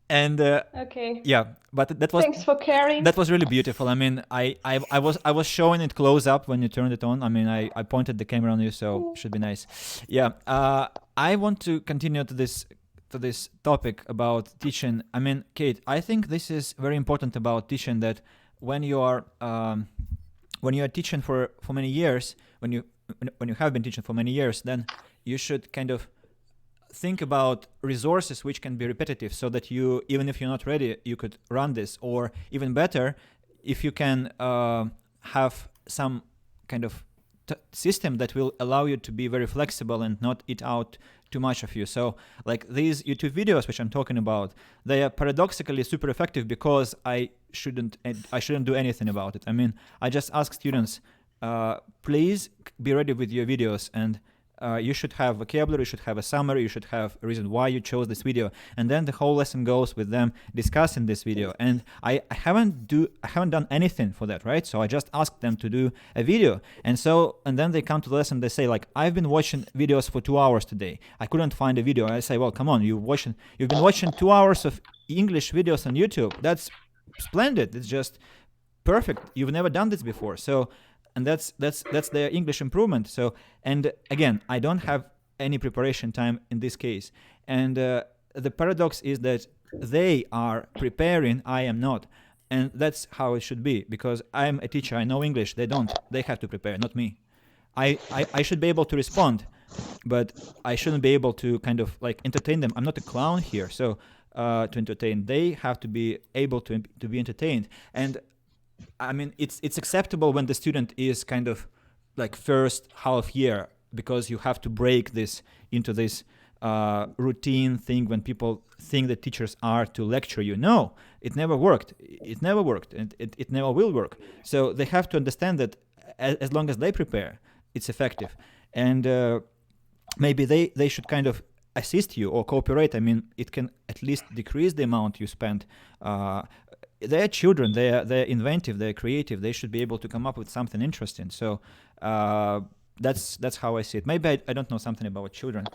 And okay. Yeah, but that was. Thanks for caring. That was really beautiful. I mean, I was showing it close up when you turned it on. I mean, I pointed the camera on you, so it should be nice. Yeah. I want to continue to this to this topic about teaching, I mean, Kate, I think this is very important about teaching, that when you are teaching for many years, when you have been teaching for many years, then you should kind of think about resources which can be repetitive, so that you, even if you're not ready, you could run this. Or even better, if you can have some kind of system that will allow you to be very flexible and not eat out too much of you. So like these YouTube videos which I'm talking about, they are paradoxically super effective because I shouldn't do anything about it. I mean, I just ask students, please be ready with your videos, and you should have vocabulary, you should have a summary, you should have a reason why you chose this video, and then the whole lesson goes with them discussing this video. And I haven't done anything for that, right? So I just asked them to do a video, and then they come to the lesson, they say like, I've been watching videos for 2 hours today, I couldn't find a video. I say, well, come on, you've been watching 2 hours of English videos on YouTube. That's splendid. It's just perfect. You've never done this before. So, and that's their English improvement. So, and again, I don't have any preparation time in this case. And the paradox is that they are preparing, I am not. And that's how it should be, because I'm a teacher, I know English, they don't. They have to prepare, not me. I should be able to respond, but I shouldn't be able to kind of like entertain them. I'm not a clown here, so to entertain. They have to be able to be entertained. And I mean, it's acceptable when the student is kind of like first half year, because you have to break this into this routine thing when people think that teachers are to lecture you. No, it never worked. It never worked, and it never will work. So they have to understand that as long as they prepare, it's effective. And maybe they should kind of assist you or cooperate. I mean, it can at least decrease the amount you spend. They're children, they're inventive, they're creative, they should be able to come up with something interesting. So that's how I see it. Maybe I don't know something about children.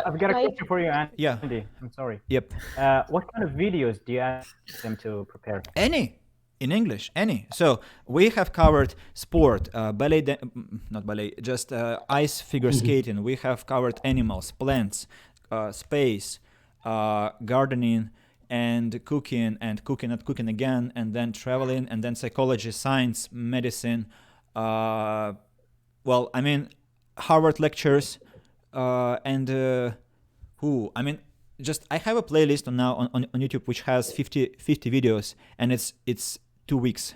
I've got a question for you, Andy. Yeah. I'm sorry. Yep. What kind of videos do you ask them to prepare? Any. In English, any. So we have covered sport, not ballet, just ice figure skating. We have covered animals, plants, space, gardening, and cooking and cooking again, and then traveling, and then psychology, science, medicine. Well, I mean, Harvard lectures, and I mean, just I have a playlist on YouTube which has 50 videos, and it's 2 weeks,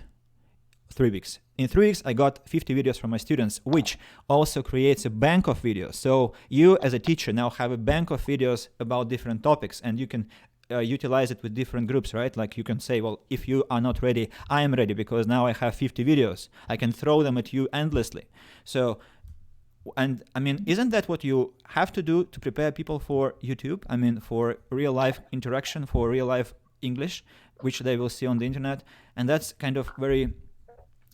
3 weeks. In 3 weeks, I got 50 videos from my students, which also creates a bank of videos. So you as a teacher now have a bank of videos about different topics, and you can utilize it with different groups, right? Like you can say, well, if you are not ready, I am ready, because now I have 50 videos. I can throw them at you endlessly. So, and I mean, isn't that what you have to do to prepare people for YouTube? I mean, for real life interaction, for real life English, which they will see on the internet. And that's kind of very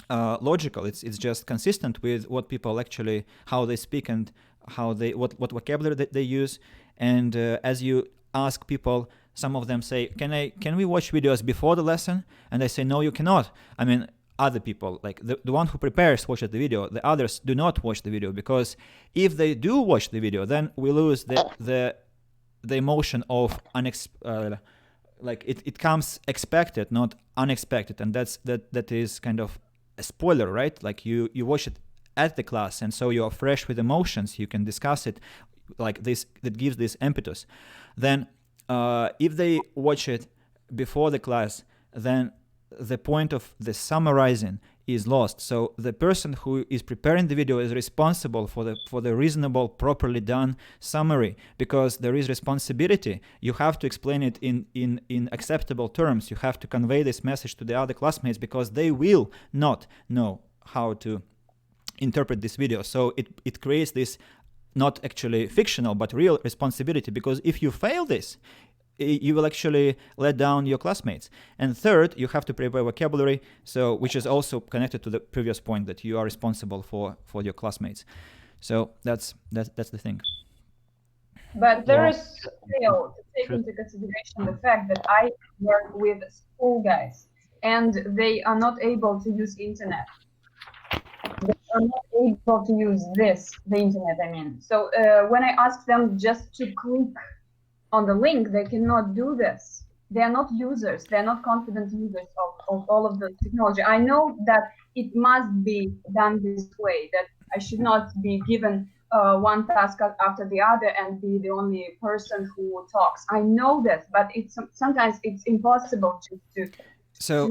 logical. It's just consistent with what people actually, how they speak, and how they, what vocabulary that they use. And as you ask people, some of them say, can we watch videos before the lesson? And I say, no, you cannot. I mean, other people, like the one who prepares watches the video, the others do not watch the video, because if they do watch the video, then we lose the emotion of like it comes expected, not unexpected. And that is kind of a spoiler, right? Like you watch it at the class, and so you are fresh with emotions, you can discuss it like this, that gives this impetus. Then if they watch it before the class, then the point of the summarizing is lost. So the person who is preparing the video is responsible for the reasonable, properly done summary, because there is responsibility. You have to explain it in acceptable terms. You have to convey this message to the other classmates, because they will not know how to interpret this video. So it creates this not actually fictional but real responsibility, because if you fail this, you will actually let down your classmates. And third, you have to prepare vocabulary, so which is also connected to the previous point, that you are responsible for your classmates. So that's the thing. But there is still to take into consideration the fact that I work with school guys, and they are not able to use internet. They are not able to use the internet, I mean. So when I ask them just to click on the link, they cannot do this. They are not users. They are not confident users of all of the technology. I know that it must be done this way, that I should not be given one task after the other and be the only person who talks. I know this, but sometimes it's impossible to create such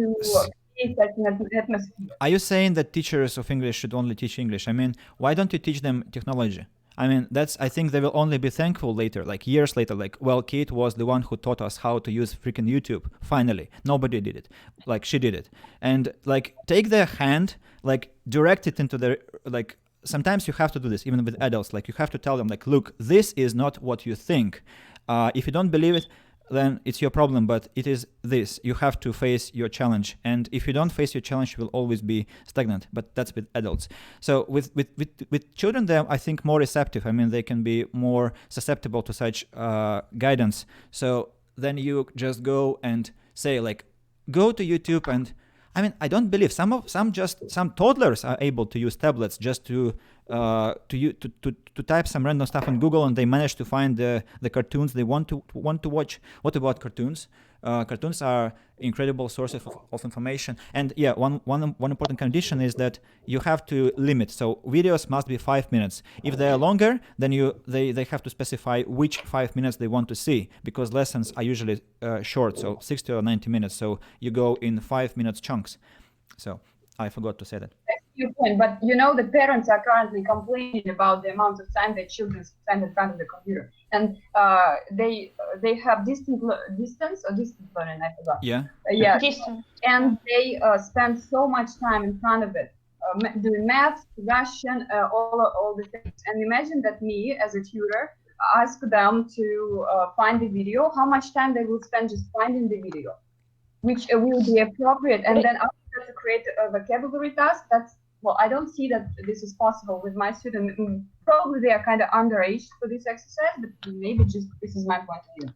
an atmosphere. Are you saying that teachers of English should only teach English? I mean, why don't you teach them technology? I mean, I think they will only be thankful later, like years later, like, well, Kate was the one who taught us how to use freaking YouTube. Finally, nobody did it. Like, she did it. And like, take their hand, like, direct it into their, like, sometimes you have to do this, even with adults. Like, you have to tell them, like, look, this is not what you think. If you don't believe it, then it's your problem, but it is this. You have to face your challenge. And if you don't face your challenge, you will always be stagnant. But that's with adults. So with children, they're, I think, more receptive. I mean, they can be more susceptible to such guidance. So then you just go and say, like, go to YouTube. And I mean, I don't believe some toddlers are able to use tablets just to type some random stuff on Google, and they manage to find the cartoons they want to watch. What about cartoons? Cartoons are incredible sources of information. And yeah, one important condition is that you have to limit. So videos must be 5 minutes. If they are longer, then they have to specify which 5 minutes they want to see, because lessons are usually short, so 60 or 90 minutes. So you go in 5 minutes chunks. So I forgot to say that. Your point, but you know the parents are currently complaining about the amount of time their children spend in front of the computer, and they have distance learning. I forgot. Yeah. Yeah. Distance. And they spend so much time in front of it, doing math, Russian, all the things. And imagine that me as a tutor ask them to find the video. How much time they will spend just finding the video, which will be appropriate, and then after to create a vocabulary task. Well, I don't see that this is possible with my students. Probably they are kind of underage for this exercise, but maybe just this is my point of view.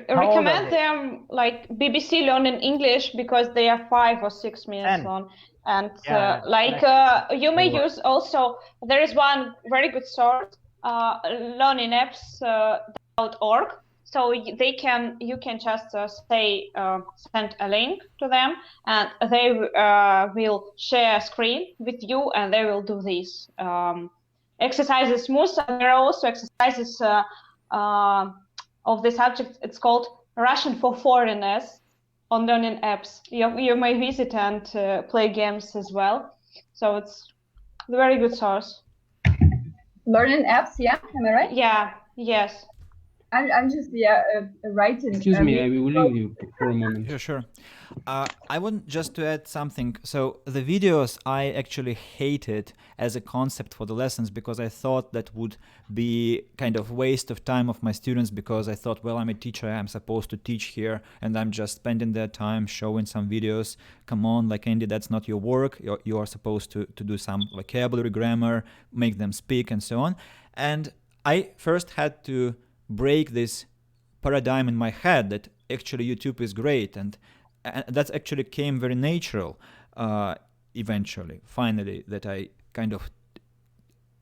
Recommend them like BBC Learning English, because they are 5 or 6 minutes long. And you may use also, there is one very good source, learningapps.org. So you can just send a link to them, and they will share a screen with you, and they will do these exercises smooth. And there are also exercises of the subject. It's called Russian for Foreigners on Learning Apps. You may visit and play games as well. So it's a very good source. Learning Apps, yeah, am I right? Yeah, yes. I'm just writing. Excuse me, I will leave you for a moment. Yeah, sure. I want just to add something. So the videos I actually hated as a concept for the lessons, because I thought that would be kind of waste of time of my students, because I thought, well, I'm a teacher, I'm supposed to teach here, and I'm just spending their time showing some videos. Come on, like, Andy, that's not your work. You are supposed to do some vocabulary, grammar, make them speak, and so on. And I first had to break this paradigm in my head that actually YouTube is great, and that actually came very natural eventually, finally, that I kind of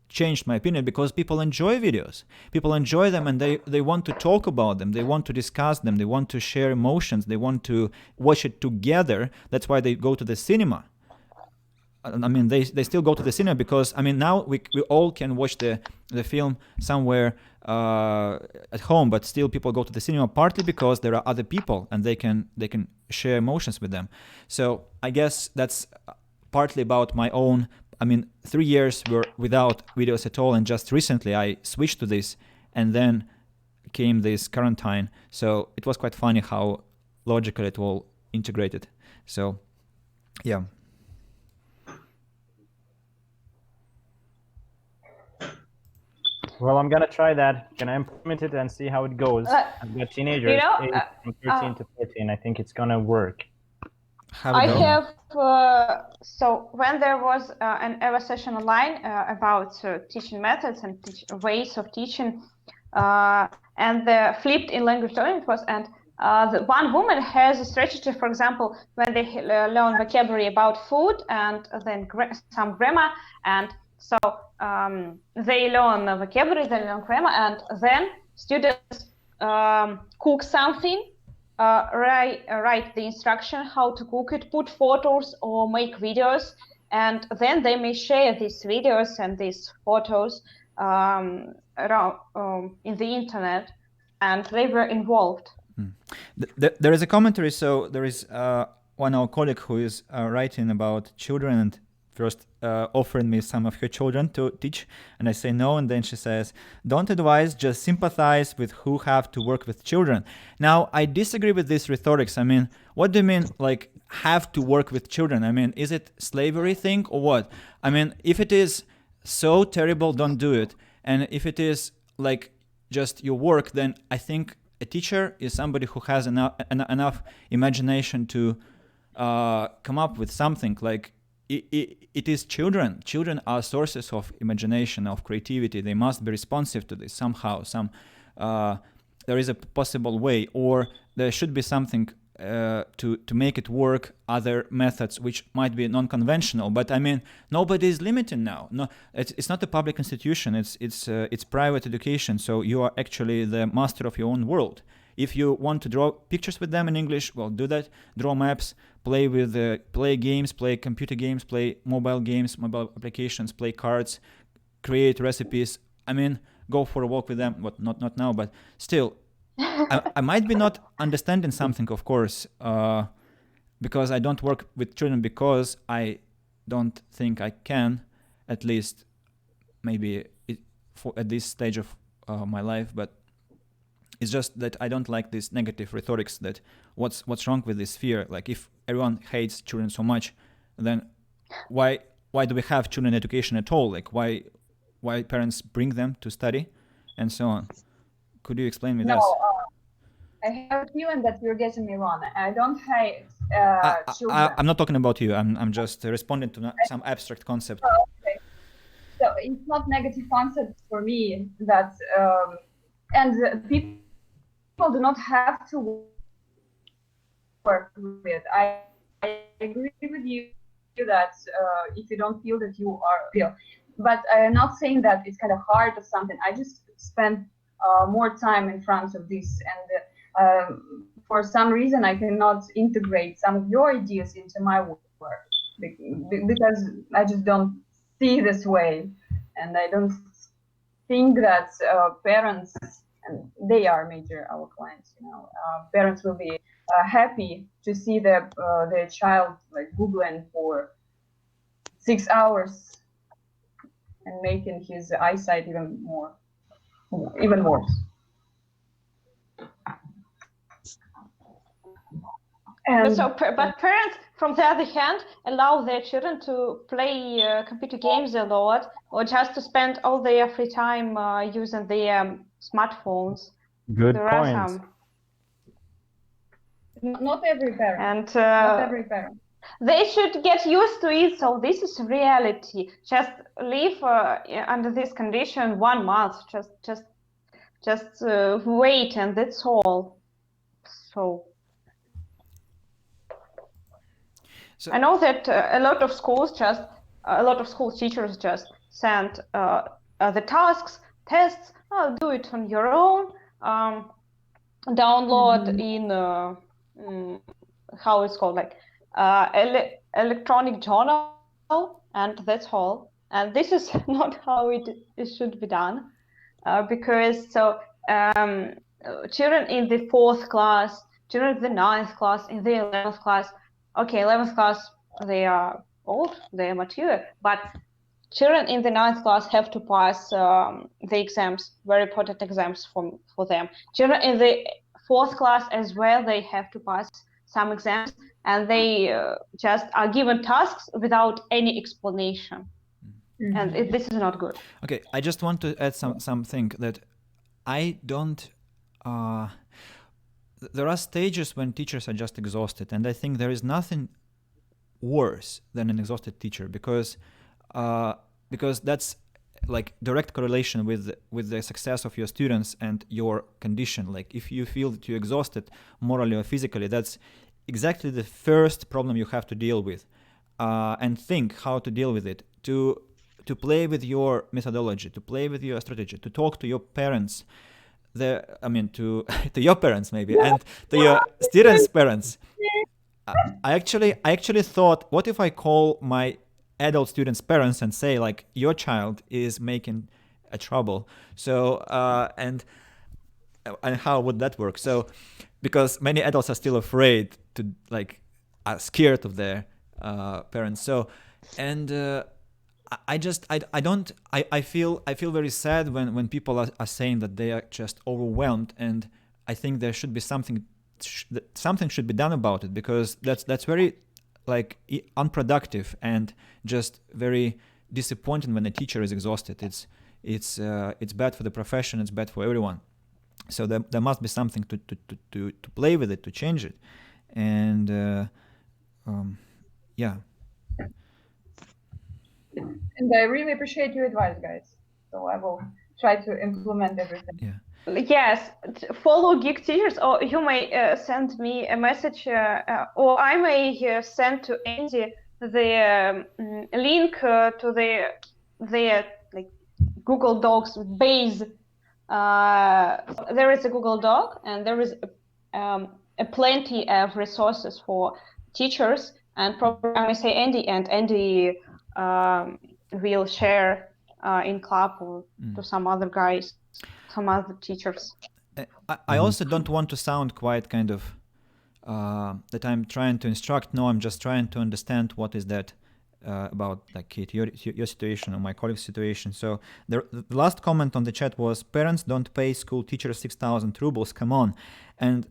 changed my opinion, because people enjoy videos. People enjoy them, and they want to talk about them, they want to discuss them, they want to share emotions, they want to watch it together. That's why they go to the cinema. I mean, they still go to the cinema, because, I mean, now we all can watch the film somewhere at home, but still people go to the cinema, partly because there are other people and they can share emotions with them. So I guess that's partly about my own. I mean, 3 years were without videos at all, and just recently I switched to this, and then came this quarantine. So it was quite funny how logically it all integrated. So yeah. Well, I'm gonna try that. Gonna implement it and see how it goes. I've got teenagers aged from 13 to 14. I think it's gonna work. So when there was an EVA session online about teaching methods and ways of teaching, and the flipped in language learning was, and the one woman has a strategy, for example, when they learn vocabulary about food and then some grammar, and so they learn vocabulary, they learn grammar, and then students cook something, write the instruction how to cook it, put photos or make videos, and then they may share these videos and these photos around in the internet, and they were involved. There is a commentary, so there is one our colleague who is writing about children and first offering me some of her children to teach, and I say no, and then she says, don't advise, just sympathize with who have to work with children. Now, I disagree with this rhetorics. I mean, what do you mean, like, have to work with children? I mean, is it slavery thing or what? I mean, if it is so terrible, don't do it. And if it is like just your work, then I think a teacher is somebody who has enough imagination to come up with something. Like it is children. Children are sources of imagination, of creativity. They must be responsive to this somehow. There is a possible way, or there should be something to make it work, other methods which might be non-conventional. But I mean, nobody is limited now. No, it's not a public institution. It's private education. So you are actually the master of your own world. If you want to draw pictures with them in English, well, do that. Draw maps, play games, play computer games, play mobile games, mobile applications, play cards, create recipes. I mean, go for a walk with them. But not now, but still. I might be not understanding something, of course, because I don't work with children, because I don't think I can, at least maybe at this stage of my life. But it's just that I don't like this negative rhetorics that what's wrong with this fear. Like if everyone hates children so much, then why do we have children education at all? Like why parents bring them to study and so on? Could you explain me that? I have a feeling that you're getting me wrong. I don't hate children. I'm not talking about you. I'm just responding to some abstract concept. Oh, okay. So it's not negative concept for me that, and people do not have to work with. I agree with you that if you don't feel that you are real, but I'm not saying that it's kind of hard or something. I just spend more time in front of this, and for some reason I cannot integrate some of your ideas into my work because I just don't see this way, and I don't think that parents, and they are major our clients, parents will be happy to see their child like Googling for 6 hours and making his eyesight even worse. But parents, from the other hand, allow their children to play computer games a lot, or just to spend all their free time using their smartphones. Good there point. Are some. Not every parent. And not every parent. They should get used to it. So this is reality. Just live under this condition 1 month. Just wait, and that's all. So I know that a lot of school teachers just send the tasks, tests. Do it on your own. Download in how it's called, like electronic journal, and that's all. And this is not how it should be done, because children in the 4th class, children in the 9th class, in the 11th class. Okay, 11th class, they are old, they are mature, but children in the 9th class have to pass the exams, very important exams for them. Children in the 4th class as well, they have to pass some exams, and they just are given tasks without any explanation. Mm-hmm. And this is not good. Okay, I just want to add something that I don't... there are stages when teachers are just exhausted, and I think there is nothing worse than an exhausted teacher, because that's like direct correlation with the success of your students and your condition. Like if you feel that you're exhausted morally or physically, that's exactly the first problem you have to deal with, and think how to deal with it, to play with your methodology, to play with your strategy, to talk to your parents to to your parents maybe, and to your students' parents. I actually thought, what if I call my adult students' parents and say like, your child is making a trouble. So and how would that work? So because many adults are still afraid to like, are scared of their parents. So and I feel very sad when people are saying that they are just overwhelmed, and I think there should be something should be done about it, because that's very like unproductive and just very disappointing when a teacher is exhausted. It's bad for the profession, it's bad for everyone. So there must be something to play with it, to change it. And yeah. And I really appreciate your advice, guys. So I will try to implement everything. Yeah. Yes, follow Geek Teachers, or you may send me a message, or I may send to Andy the link to the like Google Docs base. There is a Google Doc, and there is a plenty of resources for teachers. And probably I may say Andy, and Andy will share in club or to some other guys, some other teachers. I also don't want to sound quite kind of that I'm trying to instruct. No, I'm just trying to understand what is that about, like, Kate, your situation or my colleague's situation. So the last comment on the chat was, parents don't pay school teachers 6,000 rubles. Come on. And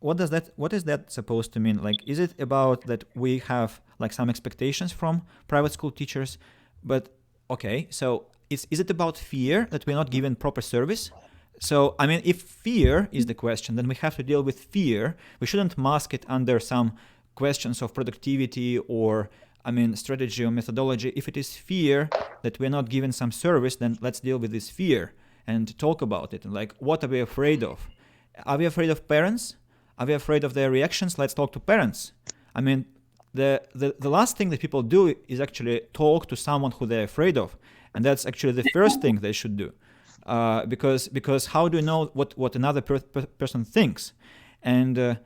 what is that supposed to mean? Like, is it about that we have like some expectations from private school teachers? But okay, so is it about fear that we're not given proper service? So, I mean, if fear is the question, then we have to deal with fear. We shouldn't mask it under some questions of productivity or, I mean, strategy or methodology. If it is fear that we're not given some service, then let's deal with this fear and talk about it. And like, what are we afraid of? Are we afraid of parents? Are we afraid of their reactions? Let's talk to parents. I mean, the last thing that people do is actually talk to someone who they're afraid of. And that's actually the first thing they should do. Because how do you know what another person thinks? And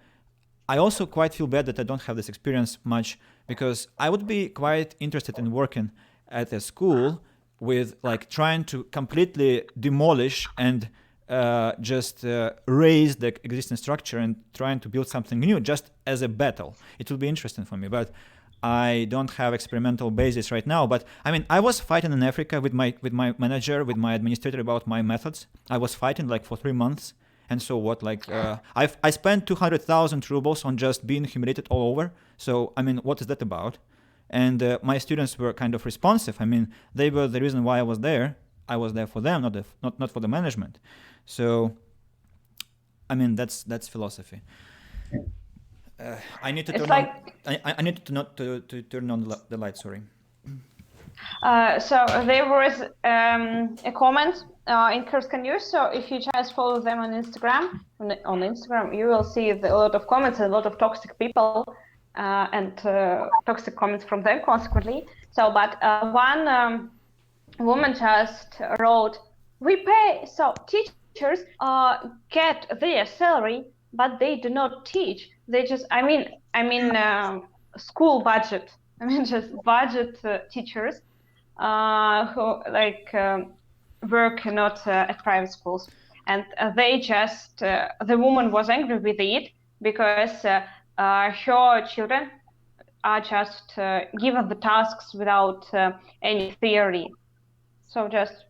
I also quite feel bad that I don't have this experience much, because I would be quite interested in working at a school with like trying to completely demolish and just raise the existing structure and trying to build something new just as a battle. It would be interesting for me, but I don't have experimental basis right now. But I mean, I was fighting in Africa with my manager, with my administrator about my methods. I was fighting like for 3 months. And so what, like, I spent 200,000 rubles on just being humiliated all over. So, I mean, what is that about? And my students were kind of responsive. I mean, they were the reason why I was there. I was there for them, not for the management. So, I mean, that's philosophy. I need to turn on. I need to not to turn on the light. Sorry. So there was a comment in Kurska News. So if you just follow them on Instagram, you will see a lot of comments and a lot of toxic people and toxic comments from them consequently. So, but one woman just wrote, "We pay, so teachers get their salary, but they do not teach. They just, I mean, school budget. I mean, just budget teachers who like work not at private schools, and they just the woman was angry with it because her children are just given the tasks without any theory. So just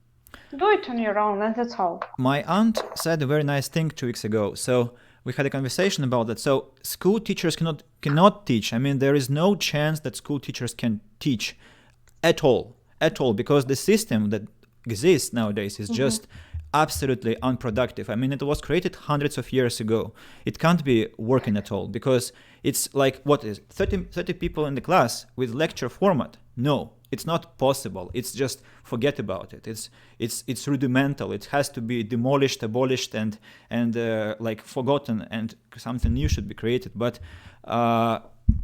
do it on your own, and that's all." My aunt said a very nice thing 2 weeks ago. So we had a conversation about that. So school teachers cannot teach. I mean, there is no chance that school teachers can teach at all, because the system that exists nowadays is just absolutely unproductive. I mean, it was created hundreds of years ago. It can't be working at all, because it's like, what is 30 people in the class with lecture format? No, it's not possible. It's just, forget about it. It's rudimental. It has to be demolished, abolished, and like forgotten, and something new should be created. But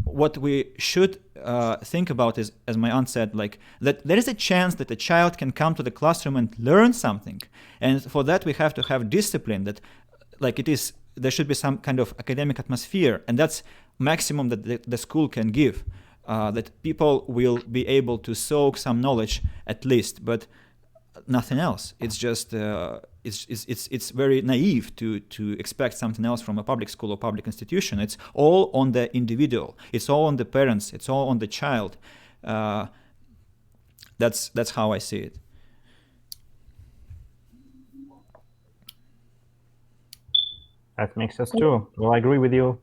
what we should think about is, as my aunt said, like that there is a chance that a child can come to the classroom and learn something, and for that we have to have discipline. That, like, there should be some kind of academic atmosphere, and that's maximum that the school can give. That people will be able to soak some knowledge at least, but nothing else. It's just it's very naive to expect something else from a public school or public institution. It's all on the individual. It's all on the parents. It's all on the child. That's how I see it. That makes sense too. Well, I agree with you.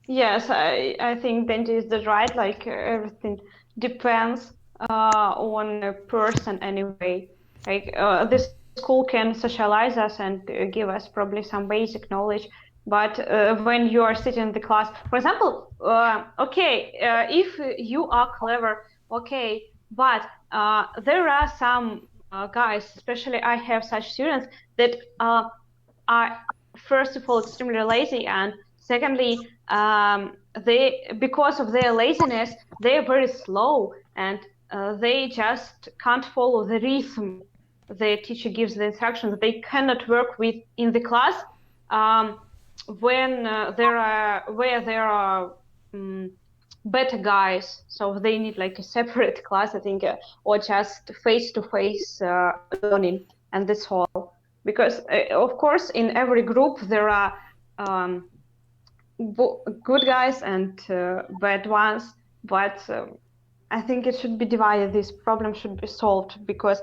Yes, I think Benji is right. Like everything depends on a person anyway. Like this school can socialize us and give us probably some basic knowledge. But when you are sitting in the class, for example, if you are clever, okay, but there are some guys, especially I have such students that are first of all extremely lazy, and secondly, they, because of their laziness, they are very slow, and they just can't follow the rhythm the teacher gives the instructions. They cannot work with in the class when there are better guys. So they need like a separate class, I think, or just face-to-face learning, and that's all. Because of course, in every group there are good guys and bad ones, but I think it should be divided. This problem should be solved, because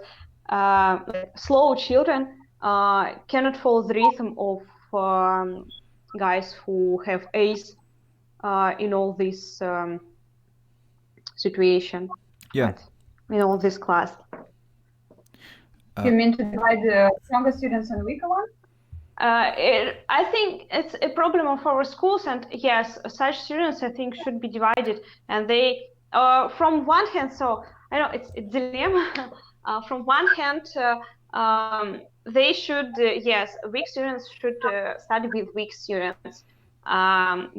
slow children cannot follow the rhythm of guys who have A's in all this situation. Yeah. In all this class. You mean to divide the stronger students and weaker ones? I think it's a problem of our schools, and yes, such students I think should be divided. And they, from one hand, so I know it's a dilemma. From one hand, they should, yes, weak students should study with weak students,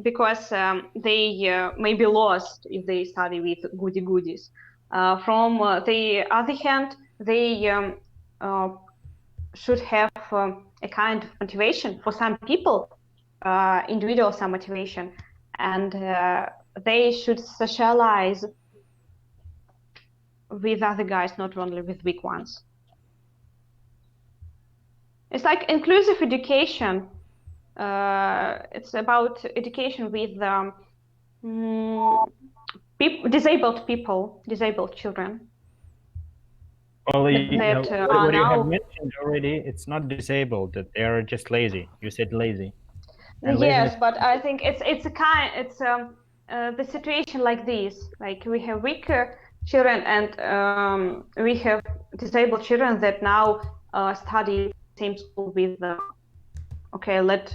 because they may be lost if they study with goody-goodies. From the other hand, they should have a kind of motivation. For some people, individual some motivation, and they should socialize with other guys, not only with weak ones. It's like inclusive education. It's about education with disabled people, disabled children. Well, what you have mentioned already, it's not disabled, that they are just lazy. You said lazy. And yes, but I think it's the situation like this. Like we have weaker children and we have disabled children that now study the same school with let's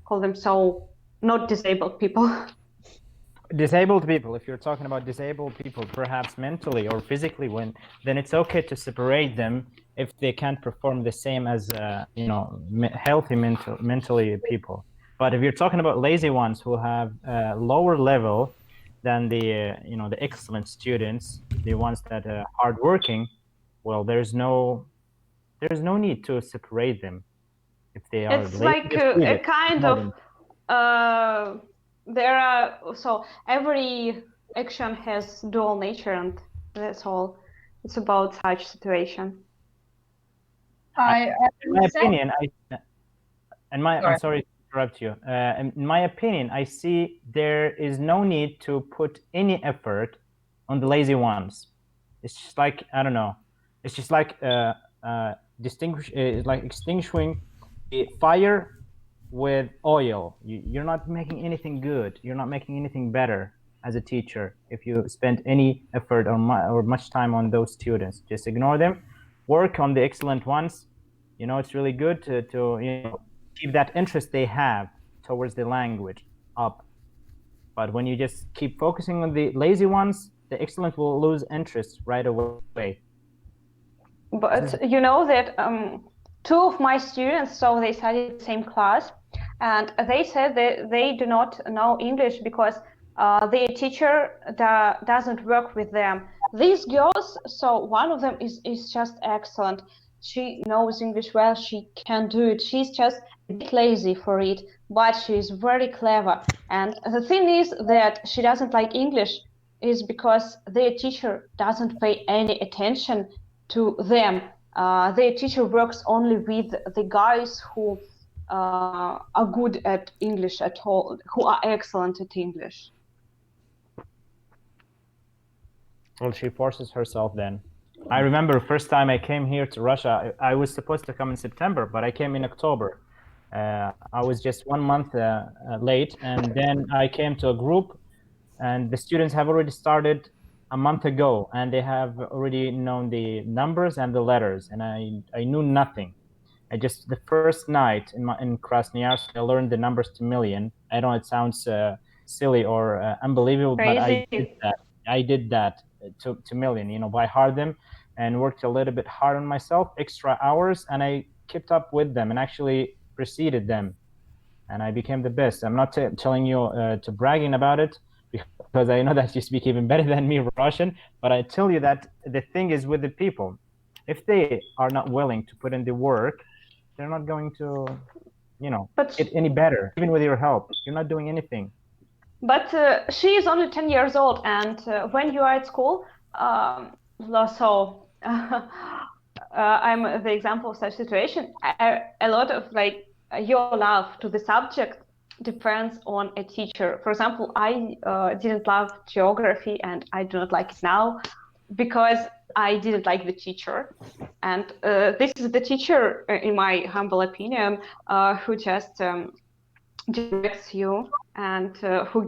call them so not disabled people. Disabled people, if you're talking about disabled people, perhaps mentally or physically, then it's okay to separate them if they can't perform the same as healthy mentally people. But if you're talking about lazy ones who have a lower level than the the excellent students, the ones that are hardworking, well, there's no need to separate them if they are. It's like a kind of. There are, so every action has dual nature, and that's all. It's about such situation. In my opinion, I'm sorry to interrupt you. In my opinion, I see there is no need to put any effort on the lazy ones. It's just like, I don't know. It's just like extinguishing the fire with oil. You're not making anything good. You're not making anything better as a teacher if you spend any effort or much time on those students. Just ignore them. Work on the excellent ones. It's really good to keep that interest they have towards the language up. But when you just keep focusing on the lazy ones, the excellent will lose interest right away. But you know that two of my students, so they study the same class, and they said that they do not know English because their teacher doesn't work with them. These girls, so one of them is just excellent. She knows English well, she can do it. She's just a bit lazy for it, but she's very clever. And the thing is that she doesn't like English is because their teacher doesn't pay any attention to them. Their teacher works only with the guys who are good at English at all, who are excellent at English. Well, she forces herself then. I remember first time I came here to Russia, I was supposed to come in September, but I came in October. I was just 1 month late, and then I came to a group, and the students have already started a month ago, and they have already known the numbers and the letters, and I knew nothing. I just, the first night in Krasnoyarsk, I learned the numbers to million. I know it sounds silly or unbelievable, Crazy. but I did that to million, you know, by heart them, and worked a little bit hard on myself, extra hours, and I kept up with them and actually preceded them, and I became the best. I'm not telling you to bragging about it, because I know that you speak even better than me Russian, but I tell you that the thing is with the people, if they are not willing to put in the work, they're not going to, you know, get any better. Even with your help, you're not doing anything. But she is only 10 years old, and when you are at school, so I'm the example of such situation. A lot of like your love to the subject depends on a teacher. For example, I didn't love geography, and I do not like it now because I didn't like the teacher. And this is the teacher, in my humble opinion, who just directs you and who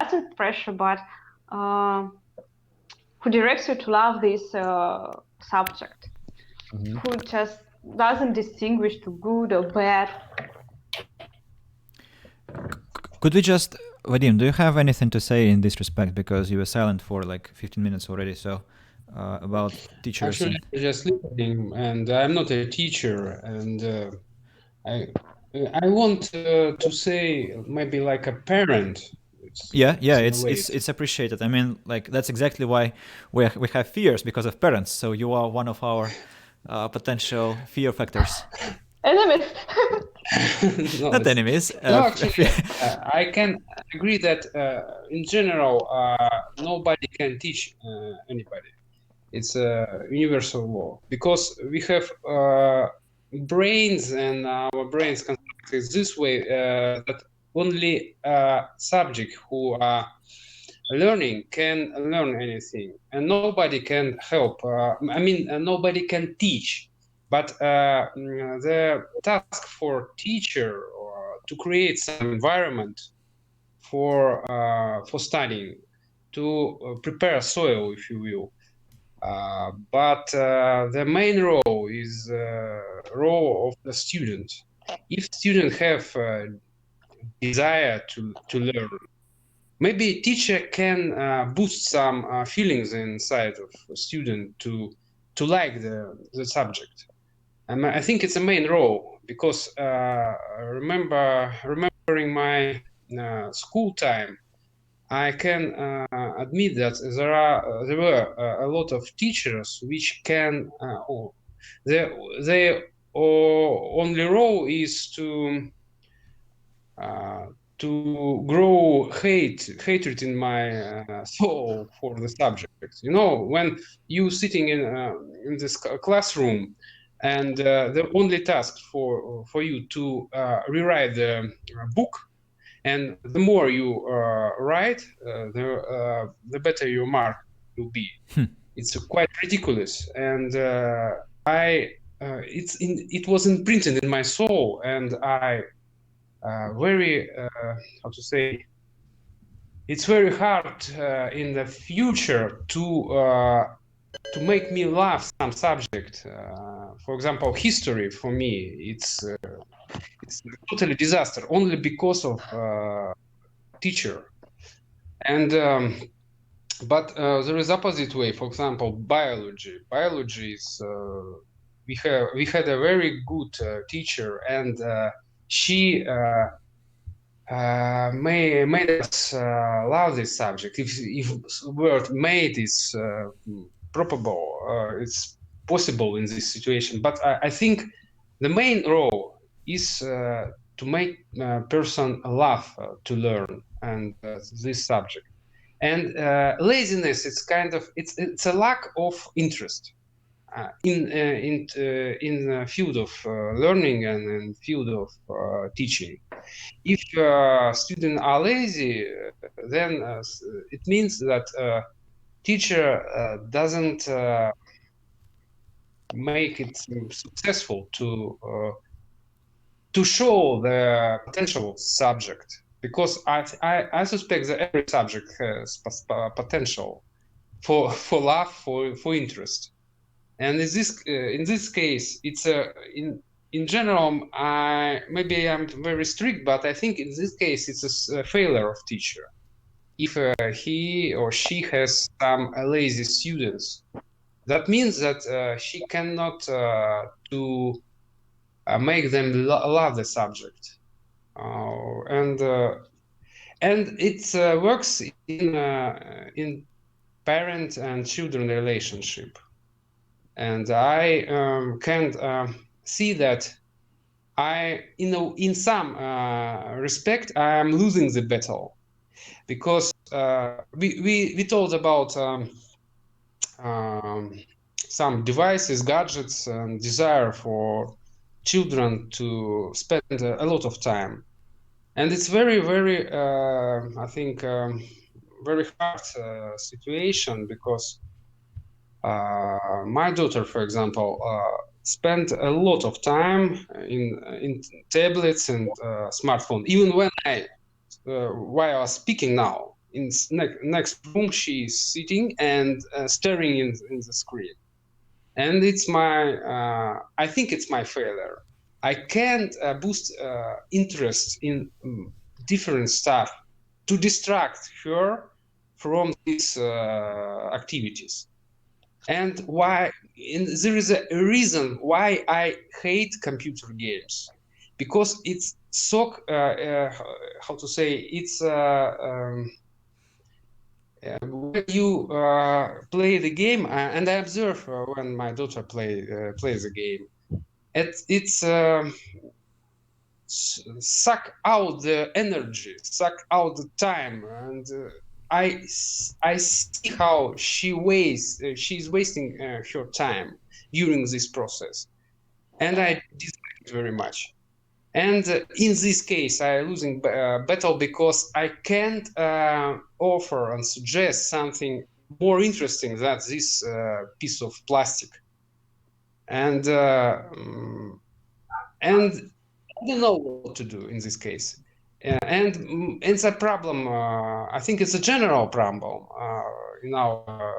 doesn't pressure, but who directs you to love this subject, who just doesn't distinguish to good or bad. Could we just, Vadim, do you have anything to say in this respect? Because you were silent for like 15 minutes already, so about teachers. Actually, I'm just listening, and I'm not a teacher, and I want to say maybe like a parent. It's appreciated. I mean, like that's exactly why we have fears, because of parents. So you are one of our potential fear factors. Enemies. No, not enemies. No, actually, I can agree that in general, nobody can teach anybody. It's a universal law, because we have brains, and our brains constructed this way that only subject who are learning can learn anything, and nobody can help. Nobody can teach. But the task for teacher to create some environment for studying, to prepare soil, if you will. But the main role is role of the student. If student have desire to learn, maybe teacher can boost some feelings inside of a student to like the subject. And I think it's a main role, because remembering my school time, I can admit that there were a lot of teachers which can their only role is to grow hatred in my soul for the subject. You know, when you sitting in this classroom, and the only task for you to rewrite the book, and the more you write, the better your mark will be. It's quite ridiculous, and it was imprinted in my soul, and I very how to say. It's very hard in the future to make me love some subject. For example, history for me, it's totally disaster only because of teacher. And but there is opposite way. For example, biology. Biology is we had a very good teacher, and she made us love this subject. If word made is probable, it's possible in this situation. But I think the main role is to make a person love to learn and this subject. And laziness, it's kind of it's a lack of interest in the field of learning and in field of teaching. If students are lazy, then it means that teacher doesn't make it successful to show the potential subject, because I suspect that every subject has potential for love, for interest. And in this case, it's in general, maybe I'm very strict, but I think in this case it's a failure of teacher if he or she has some lazy students. That means that she cannot to make them love the subject, and it works in parent and children relationship. And I can see that in some respect, I am losing the battle, because we told about some devices, gadgets, and desire for children to spend a lot of time, and it's very, very, I think, very hard situation, because my daughter, for example, spent a lot of time in tablets and smartphone. Even when while I was speaking now, in next room, she is sitting and staring in the screen. And it's I think it's my failure. I can't boost interest in different stuff to distract her from these activities. And there is a reason why I hate computer games, because it's so how to say, it's when you play the game, and I observe when my daughter plays the game, it's suck out the energy, suck out the time, and I see how she's wasting her time during this process, and I dislike it very much. And in this case, I'm losing battle, because I can't offer and suggest something more interesting than this piece of plastic. And I don't know what to do in this case. And it's a problem. I think it's a general problem in our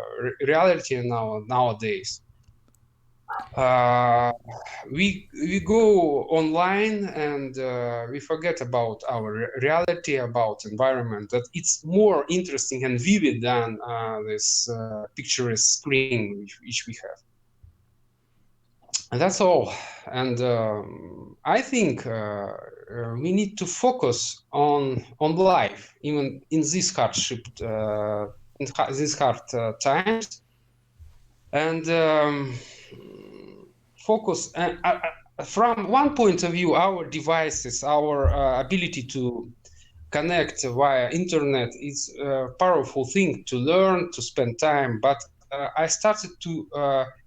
reality nowadays. We go online, and we forget about our reality, about environment, that it's more interesting and vivid than this picturesque screen which we have. And that's all. And I think we need to focus on life, even in this hardship, in these hard times, and focus. From one point of view, our devices, our ability to connect via internet is a powerful thing to learn, to spend time. But I started to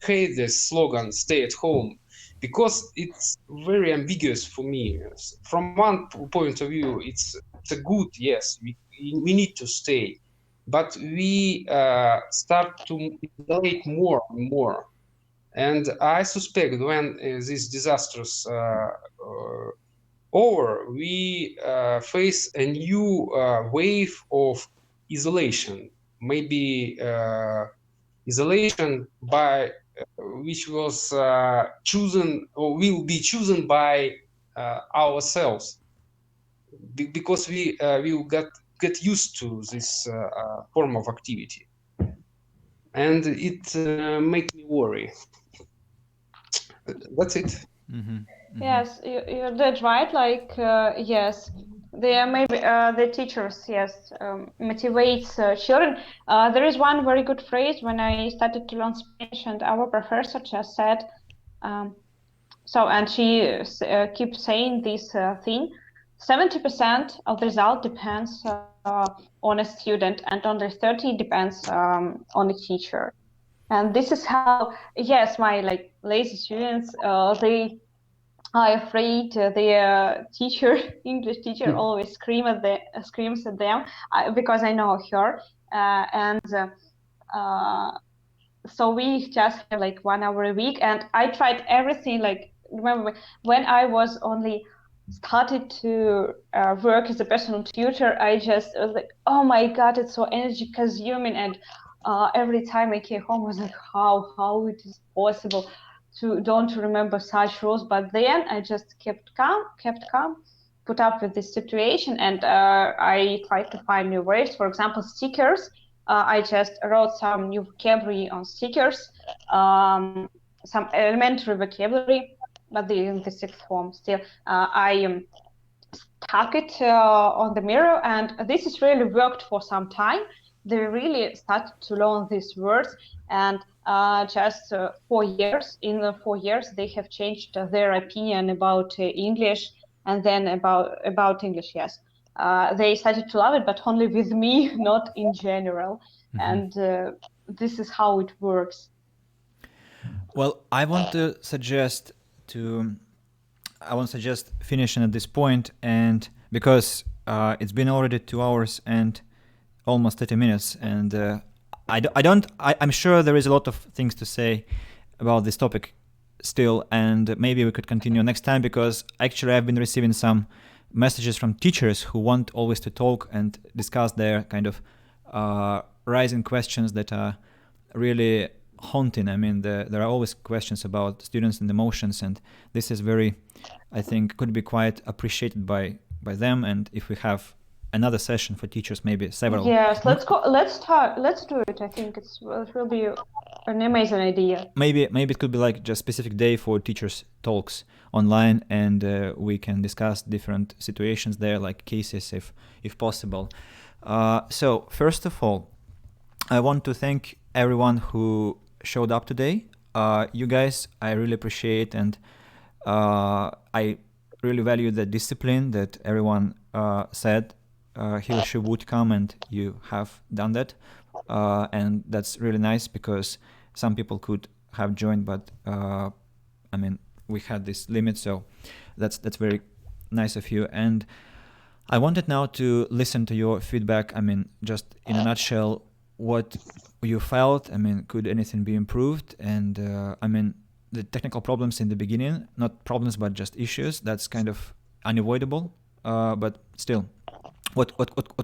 hate this slogan, stay at home, because it's very ambiguous for me. From one point of view, it's a good, yes, we need to stay. But we start to isolate more and more. And I suspect when these disasters over, we face a new wave of isolation, maybe isolation by which was chosen or will be chosen by ourselves, because we will get used to this form of activity, and it makes me worry. That's it. Yes, you're dead right. Like, yes, maybe the teachers, yes, motivates children. There is one very good phrase when I started to learn Spanish, and our professor just said, and she keeps saying this thing: 70% of the result depends on a student, and only 30 depends on the teacher. And this is how, yes, my lazy students, they are afraid their teacher, English teacher, always screams at them because I know her, so we just have 1 hour a week, and I tried everything. Remember when I was only started to work as a personal tutor, I just was like, oh my god, it's so energy consuming, and every time I came home I was like, how it is possible to don't remember such rules. But then I just kept calm, put up with this situation, and I tried to find new ways. For example, stickers. I just wrote some new vocabulary on stickers, some elementary vocabulary, but in the sixth form still. I stuck it on the mirror, and this has really worked for some time. They really started to learn these words, and just 4 years. In the 4 years, they have changed their opinion about English, and then about English, yes. They started to love it, but only with me, not in general. And this is how it works. Well, I want to suggest finishing at this point, and because it's been already 2 hours and almost 30 minutes, and I'm sure there is a lot of things to say about this topic still, and maybe we could continue next time, because actually I've been receiving some messages from teachers who want always to talk and discuss their kind of rising questions that are really haunting. I mean, there are always questions about students and emotions, and this is very, I think, could be quite appreciated by them. And if we have another session for teachers, maybe several. Yes, let's do it. I think it will be an amazing idea. Maybe it could be like just specific day for teachers talks online, and we can discuss different situations there, like cases if possible. So first of all, I want to thank everyone who showed up today. You guys, I really appreciate, and I really value the discipline that everyone said he or she would come, and you have done that, and that's really nice, because some people could have joined, but I mean, we had this limit, so that's very nice of you. And I wanted now to listen to your feedback. I mean, just in a nutshell, what you felt. I mean, could anything be improved? And I mean, the technical problems in the beginning, not problems but just issues, that's kind of unavoidable, but still, what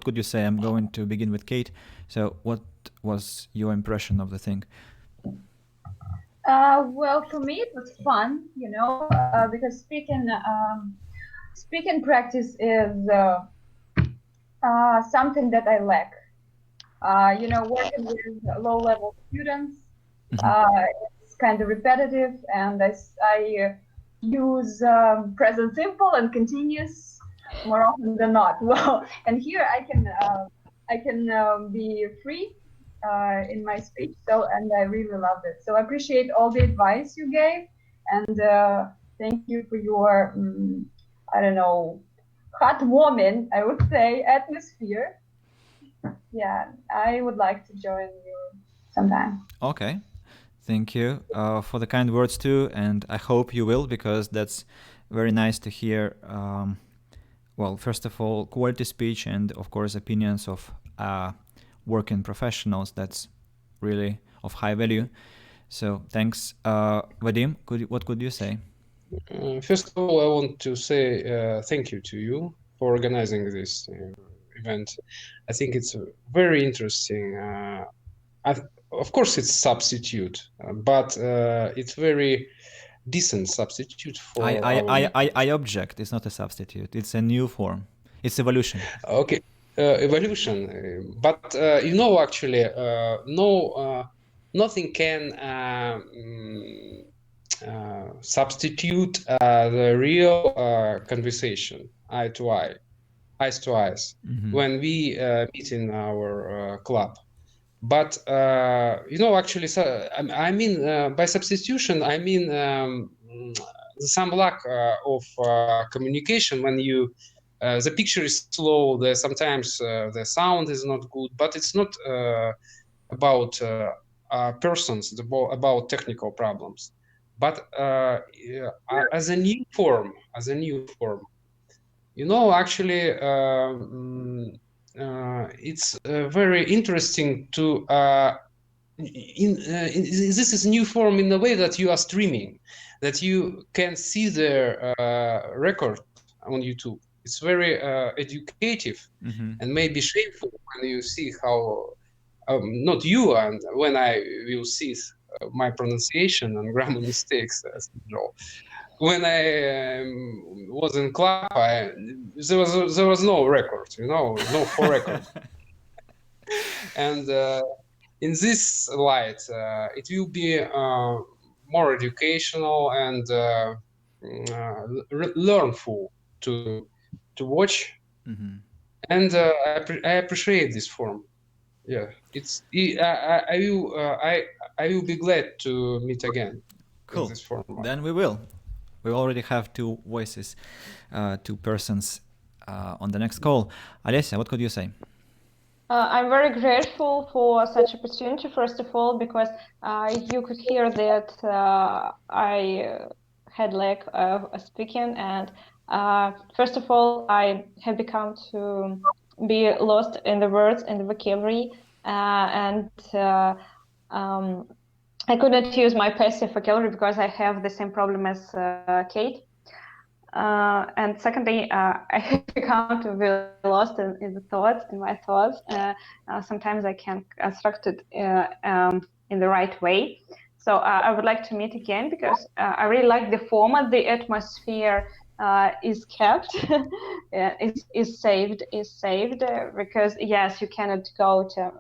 could you say? I'm going to begin with Kate. So what was your impression of the thing? Well, for me it was fun, because speaking practice is something that I lack. Working with low-level students, it's kind of repetitive, and I use present simple and continuous more often than not. Well, and here I can be free in my speech, and I really loved it. So I appreciate all the advice you gave, and thank you for your heartwarming, I would say, atmosphere. Yeah, I would like to join you sometime. Okay, thank you for the kind words too, and I hope you will, because that's very nice to hear. Well, first of all, quality speech, and of course opinions of working professionals. That's really of high value. So thanks. Vadim, what could you say? First of all, I want to say thank you to you for organizing this event. I think it's very interesting. Of course, it's substitute, but it's very decent substitute for. I object. It's not a substitute. It's a new form. It's evolution. Okay, evolution. But actually, nothing can substitute the real conversation, eye to eye. eyes to eyes when we meet in our club. But actually, so, I mean, by substitution, I mean some lack of communication when you the picture is slow. Sometimes the sound is not good, but it's not about persons, about technical problems. But as a new form, actually, it's very interesting to. This is a new form in the way that you are streaming, that you can see the record on YouTube. It's very educative and maybe shameful when you see how not you, and when I will see my pronunciation and grammar mistakes as usual. When I was in club, there was no record, no for record, and in this light, it will be more educational and learnful to watch, and I appreciate this form. Yeah, I will be glad to meet again. Cool. In this format. Then we will. We already have two voices, two persons on the next call. Alessia, what could you say? I'm very grateful for such opportunity, first of all, because you could hear that I had lack of speaking, and first of all, I have become to be lost in the words and the vocabulary, and I couldn't use my passive vocabulary because I have the same problem as Kate. And secondly, I have become to be lost in my thoughts. Sometimes I can't construct it in the right way. So I would like to meet again because I really like the format. The atmosphere is kept, is saved. Because yes, you cannot go to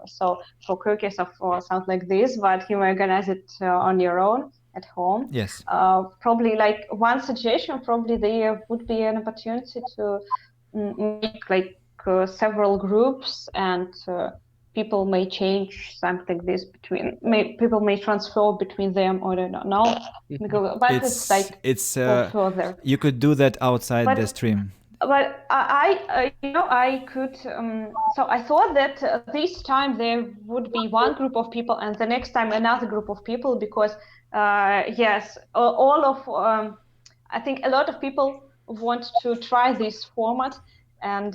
for cookies or something like this, but you organize it on your own at home. Yes. Probably like one suggestion, probably there would be an opportunity to make like several groups, and people may change something like this people may transfer between them, or I don't know. But it's like further. You could do that outside the stream. But I could. So I thought that this time there would be one group of people, and the next time another group of people, because yes, all of I think a lot of people want to try this format, and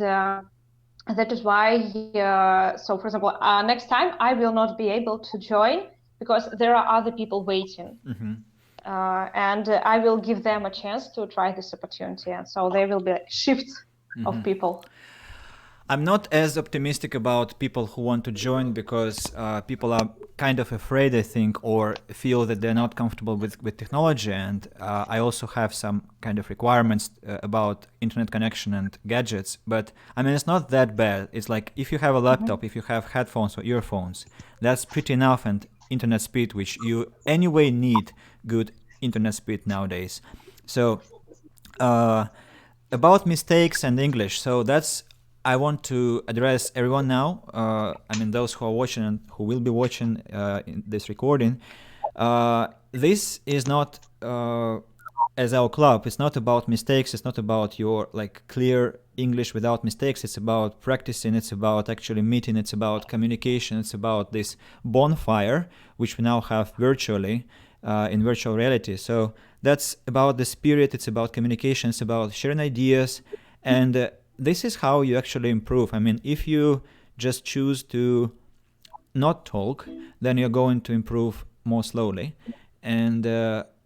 that is why. So, for example, next time I will not be able to join because there are other people waiting. And I will give them a chance to try this opportunity, and so there will be like shifts of people. I'm not as optimistic about people who want to join because people are kind of afraid, I think, or feel that they're not comfortable with technology, and I also have some kind of requirements about internet connection and gadgets. But I mean, it's not that bad. It's like if you have a laptop, if you have headphones or earphones, that's pretty enough, and internet speed, which you anyway need good internet speed nowadays. So about mistakes and English, so that's I want to address everyone now. I mean, those who are watching and who will be watching in this recording. This is not as our club. It's not about mistakes. It's not about your like clear English without mistakes. It's about practicing. It's about actually meeting. It's about communication. It's about this bonfire, which we now have virtually in virtual reality. So that's about the spirit. It's about communication. It's about sharing ideas, and this is how you actually improve. I mean, if you just choose to not talk, then you're going to improve more slowly. And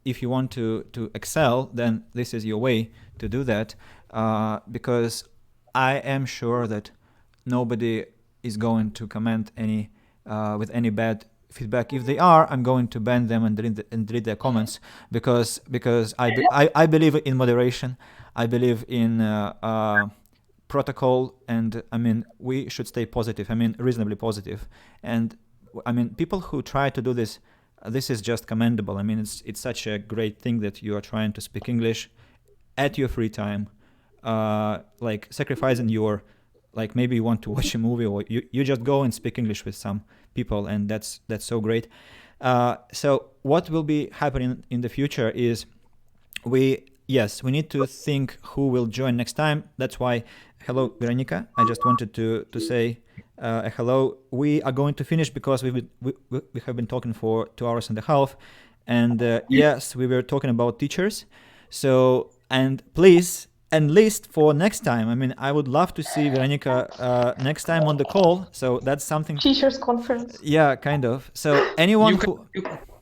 if you want to excel, then this is your way to do that. Because I am sure that nobody is going to comment any with any bad feedback. If they are, I'm going to ban them and delete their comments because I believe in moderation. I believe in protocol, and I mean we should stay positive. I mean reasonably positive, and I mean people who try to do this, this is just commendable. I mean it's such a great thing that you are trying to speak English at your free time like sacrificing your, like maybe you want to watch a movie, or you just go and speak English with some people, and that's so great. So what will be happening in the future is we need to think who will join next time. That's why, hello Veronica, I just wanted to say a hello. We are going to finish because we have been talking for 2 hours and a half, and yes, we were talking about teachers. So, and please enlist for next time. I mean, I would love to see Veronica next time on the call. So that's something. Teachers conference. Yeah, kind of. So anyone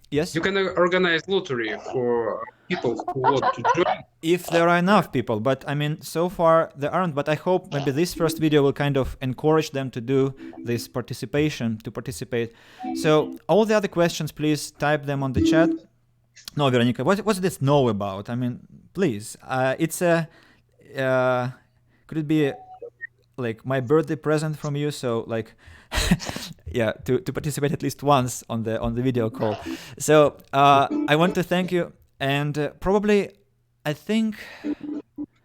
yes, you can organize lottery for people who want to join. If there are enough people, but I mean, so far there aren't. But I hope maybe this first video will kind of encourage them to do this participate. So all the other questions, please type them on the chat. No, Veronica, what's this no about? I mean, please, it's a could it be like my birthday present from you? So like, yeah, to participate at least once on the video call. So I want to thank you, and probably I think,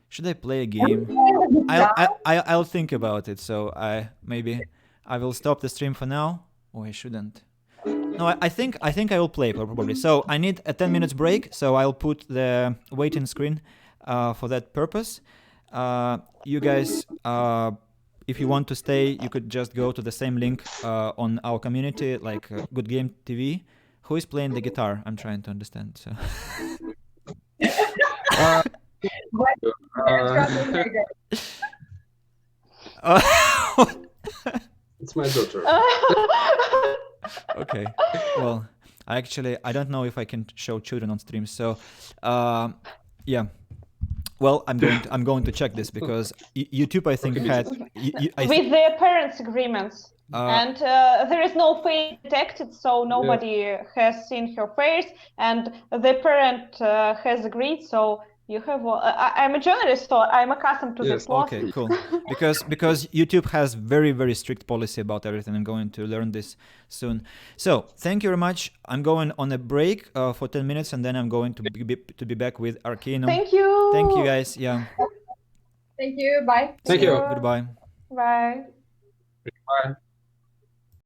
should I play a game? I'll think about it. So maybe I will stop the stream for now, or I shouldn't. No, I think I will play probably. So I need a 10 minutes break. So I'll put the waiting screen for that purpose. You guys, if you want to stay, you could just go to the same link on our community, like Good Game TV. Who is playing the guitar? I'm trying to understand. So. It's my daughter. Okay. Well, I don't know if I can show children on stream. So, yeah. Well, I'm going to check this because YouTube, I think, had with their parents' agreements, and there is no face detected, so nobody has seen her face, and the parent has agreed. So you have. I'm a journalist, so I'm accustomed to this law. Okay, cool. Because YouTube has very, very strict policy about everything. I'm going to learn this soon. So thank you very much. I'm going on a break for 10 minutes, and then I'm going to be back with Arcanum. Thank you. Thank you, guys. Yeah. Thank you. Bye. Thank you. Goodbye. Bye. Bye.